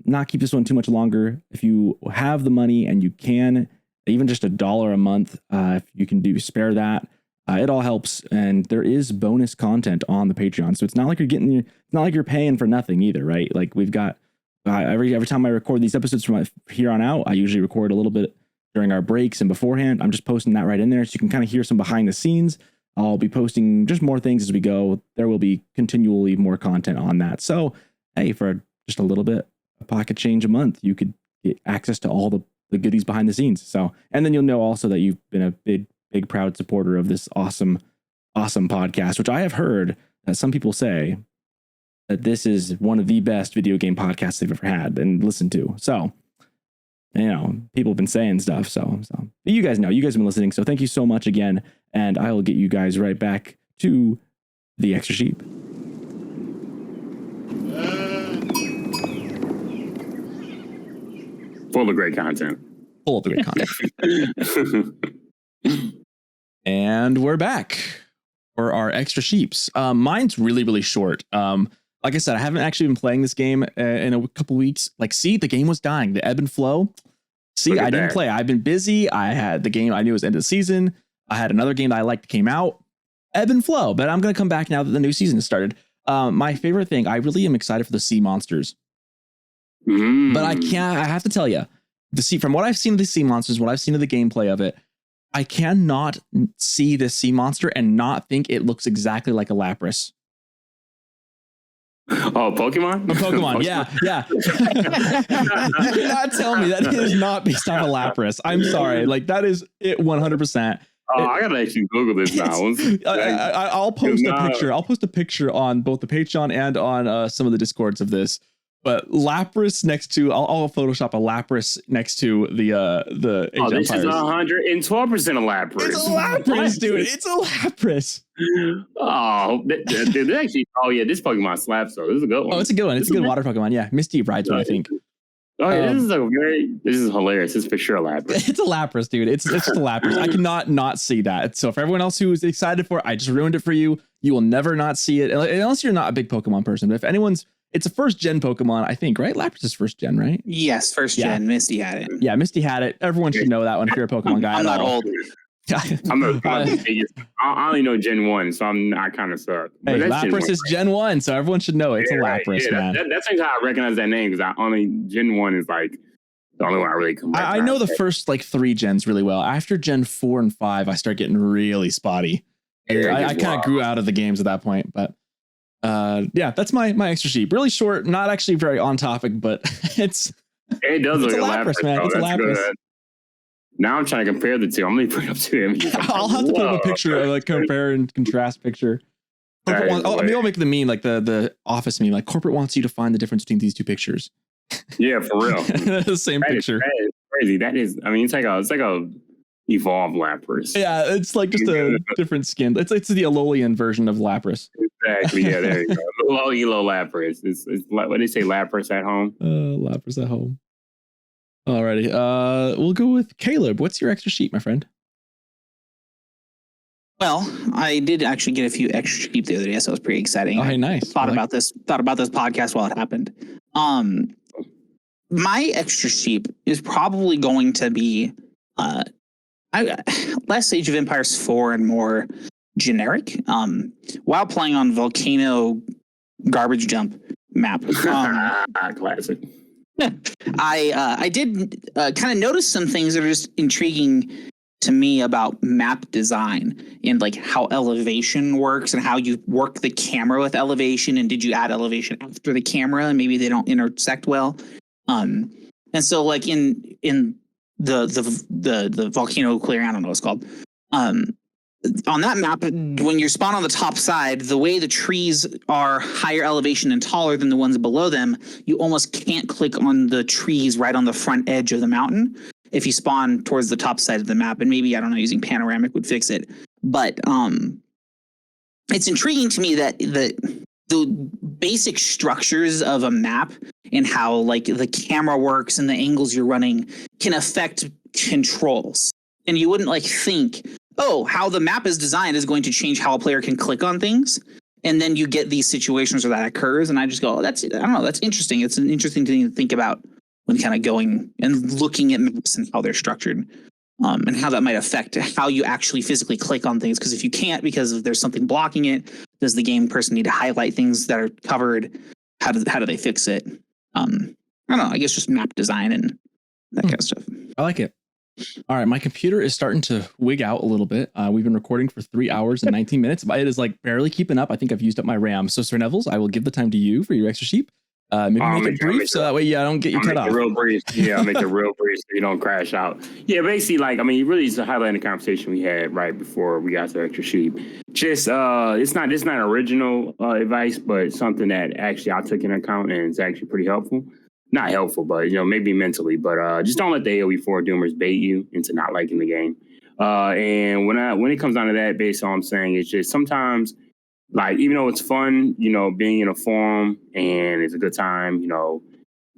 not keep this one too much longer. If you have the money and you can, even just $1 a month, if you can spare that, it all helps. And there is bonus content on the Patreon, so it's not like you're paying for nothing either, right? Like we've got every time I record these episodes from here on out, I usually record a little bit during our breaks and beforehand. I'm just posting that right in there, so you can kind of hear some behind the scenes. I'll be posting just more things as we go. There will be continually more content on that. So hey, for just a little bit, a pocket change a month, you could get access to all the goodies behind the scenes. So, and then you'll know also that you've been a big proud supporter of this awesome podcast, which I have heard that some people say that this is one of the best video game podcasts they've ever had and listened to. So, people have been saying stuff. So but you guys know, you guys have been listening. So thank you so much again. And I will get you guys right back to the Extra Sheep. Full of great content. And we're back for our Extra Sheeps. Mine's really, really short. Like I said, I haven't actually been playing this game in a couple weeks. The game was dying. The ebb and flow. I didn't play. I've been busy. I had the game I knew was end of the season. I had another game that I liked came out. Ebb and flow. But I'm going to come back now that the new season has started. My favorite thing, I really am excited for the sea monsters. But I have to tell you, from what I've seen of the sea monsters, what I've seen of the gameplay of it, I cannot see this sea monster and not think it looks exactly like a Lapras. Oh, Pokemon? A Pokemon, yeah. You cannot tell me that is not based off a Lapras. I'm sorry. That is it 100%. Oh, I gotta actually Google this now. I'll post a picture. I'll post a picture on both the Patreon and on some of the Discords of this. But Lapras next to, I'll Photoshop a Lapras next to the Age this Empires. Is 112% a Lapras. It's a Lapras, dude. It's a Lapras. Oh, they actually. Oh yeah, this Pokemon slaps though. This is a good one. Oh, it's a good one. It's a good water Pokemon. Yeah, Misty rides one, I think. Oh yeah, this is hilarious. It's for sure a Lapras. It's a Lapras, dude. It's just a Lapras. I cannot not see that. So for everyone else who is excited for it, I just ruined it for you. You will never not see it unless you're not a big Pokemon person. But if anyone's, it's a first gen Pokemon, I think, right? Lapras is first gen, right? Yes, first gen. Misty had it. Yeah, Misty had it. Everyone should know that one if you're a Pokemon guy. I'm not old. I'm the biggest. I only know Gen 1, so I kind of suck. Hey, Lapras is Gen 1, so everyone should know it's a Lapras, man. That's how I recognize that name, because Gen 1 is the only one I really come back. I know the first 3 gens really well. After Gen 4 and 5, I start getting really spotty. I kind of grew out of the games at that point, but that's my Extra Sheep. Really short, not actually very on topic, but it does look like a Lapras, man. It's a Lapras. Good. Now I'm trying to compare the two. I'm going to put it up to him. I'll have to put up a picture, compare and contrast picture. I'll make the meme, the office meme, corporate wants you to find the difference between these two pictures. Yeah, for real. The same picture. That is crazy. That is, it's like a evolved Lapras. Yeah, it's just a different skin. It's the Alolan version of Lapras. Exactly. Yeah, there you go. Low Elo Lapras. It's what do they say? Lapras at home. Lapras at home. Alrighty. We'll go with Caleb. What's your Extra Sheep, my friend? Well, I did actually get a few extra sheep the other day, so it was pretty exciting. Oh, hey, nice. Thought about this podcast while it happened. My extra sheep is probably going to be less Age of Empires 4 and more generic. While playing on Volcano Garbage Dump map. Classic. I did kind of notice some things that are just intriguing to me about map design and like how elevation works and how you work the camera with elevation, and did you add elevation after the camera and maybe they don't intersect well. And so like in the volcano clearing, I don't know what it's called. On that map, when you spawn on the top side, the way the trees are higher elevation and taller than the ones below them, you almost can't click on the trees right on the front edge of the mountain if you spawn towards the top side of the map. And maybe, I don't know, using panoramic would fix it. But it's intriguing to me that the basic structures of a map and how like the camera works and the angles you're running can affect controls. And you wouldn't like think, oh, how the map is designed is going to change how a player can click on things. And then you get these situations where that occurs. And I just go, oh, that's interesting. It's an interesting thing to think about when kind of going and looking at maps and how they're structured, and how that might affect how you actually physically click on things. Because if you can't, because if there's something blocking it, does the game person need to highlight things that are covered? How do they fix it? I don't know. I guess just map design and that kind of stuff. I like it. All right, my computer is starting to wig out a little bit. We've been recording for 3 hours and 19 minutes, but it is like barely keeping up. I think I've used up my RAM. So, Sir Nevels, I will give the time to you for your extra sheep. Maybe make it brief so that way I don't get you cut off. Real brief. Yeah, I'll make it real brief so you don't crash out. Yeah, basically, like, I mean, really, it's a highlight of the conversation we had right before we got to extra sheep. Just, it's not original advice, but something that actually I took into account and it's actually pretty helpful. Not helpful, but, you know, maybe mentally. But just don't let the AoE4 doomers bait you into not liking the game. And when it comes down to that, based on what I'm saying, it's just sometimes, like, even though it's fun, you know, being in a forum and it's a good time, you know,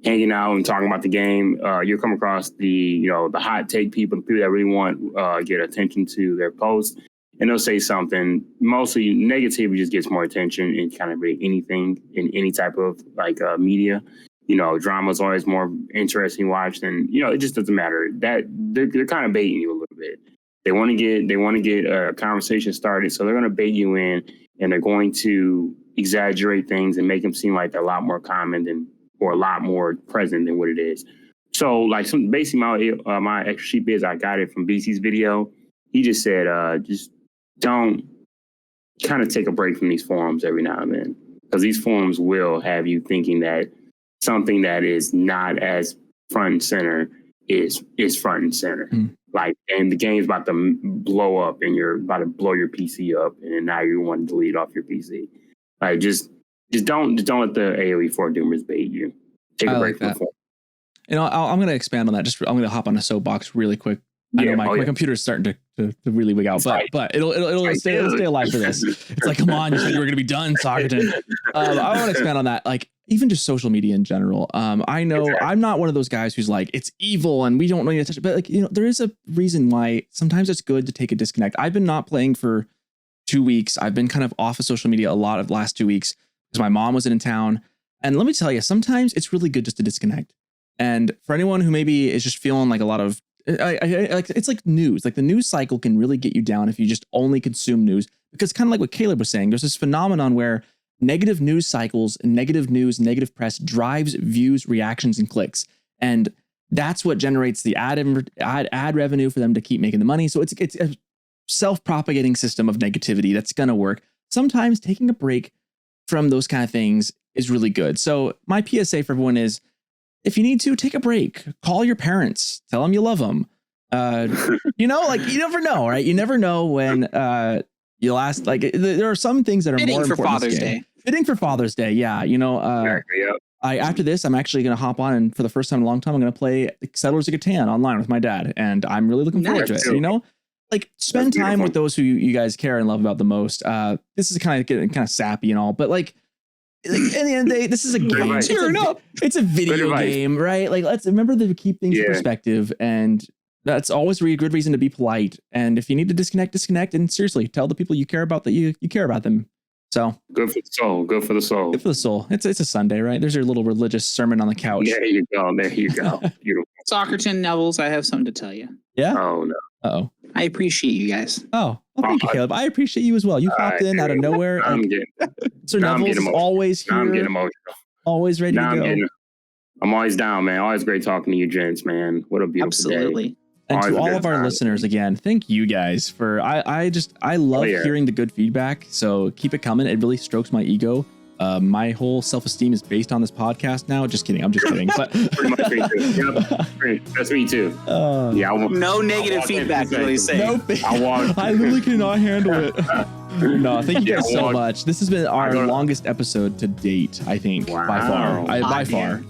hanging out and talking about the game, you'll come across the hot take people, the people that really want get attention to their posts. And they'll say something, mostly negativity just gets more attention in kind of anything in any type of like media. You know, drama is always more interesting to watch than, you know, it just doesn't matter. That they're kind of baiting you a little bit. They want to get a conversation started, so they're going to bait you in, and they're going to exaggerate things and make them seem like they're a lot more common or a lot more present than what it is. So, like, basically my extra sheep is, I got it from BC's video. He just said, just don't kind of take a break from these forums every now and then, because these forums will have you thinking that something that is not as front and center is front and center. Like, and the game's about to blow up and you're about to blow your PC up and now you want to delete off your PC. Like, just don't let the AoE4 doomers bait you. Take a break from the form. You know, I'm going to expand on that. I'm going to hop on a soapbox really quick. I know my computer is starting to really wig out, but it'll stay alive for this. It's like, come on, you said you were going to be done, Socerton. I want to expand on that. Like, even just social media in general. I know I'm not one of those guys who's like, it's evil and we don't need to touch it. But like, you know, there is a reason why sometimes it's good to take a disconnect. I've been not playing for 2 weeks. I've been kind of off of social media a lot of the last 2 weeks because my mom wasn't in town. And let me tell you, sometimes it's really good just to disconnect. And for anyone who maybe is just feeling like a lot of, like, it's like news, like the news cycle can really get you down if you just only consume news, because kind of like what Caleb was saying, there's this phenomenon where negative news cycles, negative news, negative press drives views, reactions, and clicks. And that's what generates the ad revenue for them to keep making the money. So it's a self-propagating system of negativity that's going to work. Sometimes taking a break from those kind of things is really good. So my PSA for everyone is, if you need to, take a break, call your parents, tell them you love them. You know, like, you never know, right? You never know when you'll ask, like, there are some things that are more important. Fitting for Father's Day. Yeah. You know, after this, I'm actually going to hop on, and for the first time in a long time, I'm going to play Settlers of Catan online with my dad. And I'm really looking forward to it. You know, like, spend time with those who you guys care and love about the most. This is kind of getting kind of sappy and all, but like, at the end of the day, this is a game. It's a video game, right? Like, let's remember to keep things in perspective. And that's always a good reason to be polite. And if you need to disconnect, and seriously, tell the people you care about that you care about them. So good for the soul. Good for the soul. Good for the soul. It's a Sunday, right? There's your little religious sermon on the couch. There you go. Beautiful. Socerton, Nevels, I have something to tell you. Yeah. Oh no. Uh-oh. I appreciate you guys. Oh, well, thank you, Caleb. I appreciate you as well. You popped in out of nowhere. Sir Nevels is always here. I'm getting emotional. Always ready to go. I'm always down, man. Always great talking to you, gents, man. What a beautiful day. And to all of our listeners, again, thank you guys for. I love hearing the good feedback. So keep it coming. It really strokes my ego. My whole self-esteem is based on this podcast now. Just kidding. I'm just kidding. But pretty much me too. Yep. That's me too. No negative feedback. Really say. No, I literally cannot handle it. No, thank you guys so much. This has been our longest episode to date, I think, by far.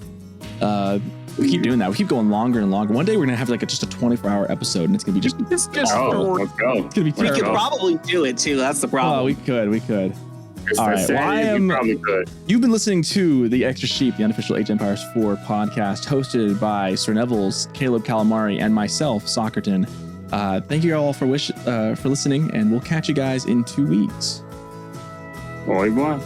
We keep doing that. We keep going longer and longer. One day we're gonna have like just a 24-hour episode, and it's gonna be just. Let's go. It's gonna be terrible. We could probably do it too. That's the problem. Oh, we could. All right. Well, you've been listening to The Extra Sheep, the unofficial Age Empires 4 podcast, hosted by Sir Nevels, CalerbCalamari, and myself, Socerton. Thank you all for listening, and we'll catch you guys in 2 weeks. Au revoir.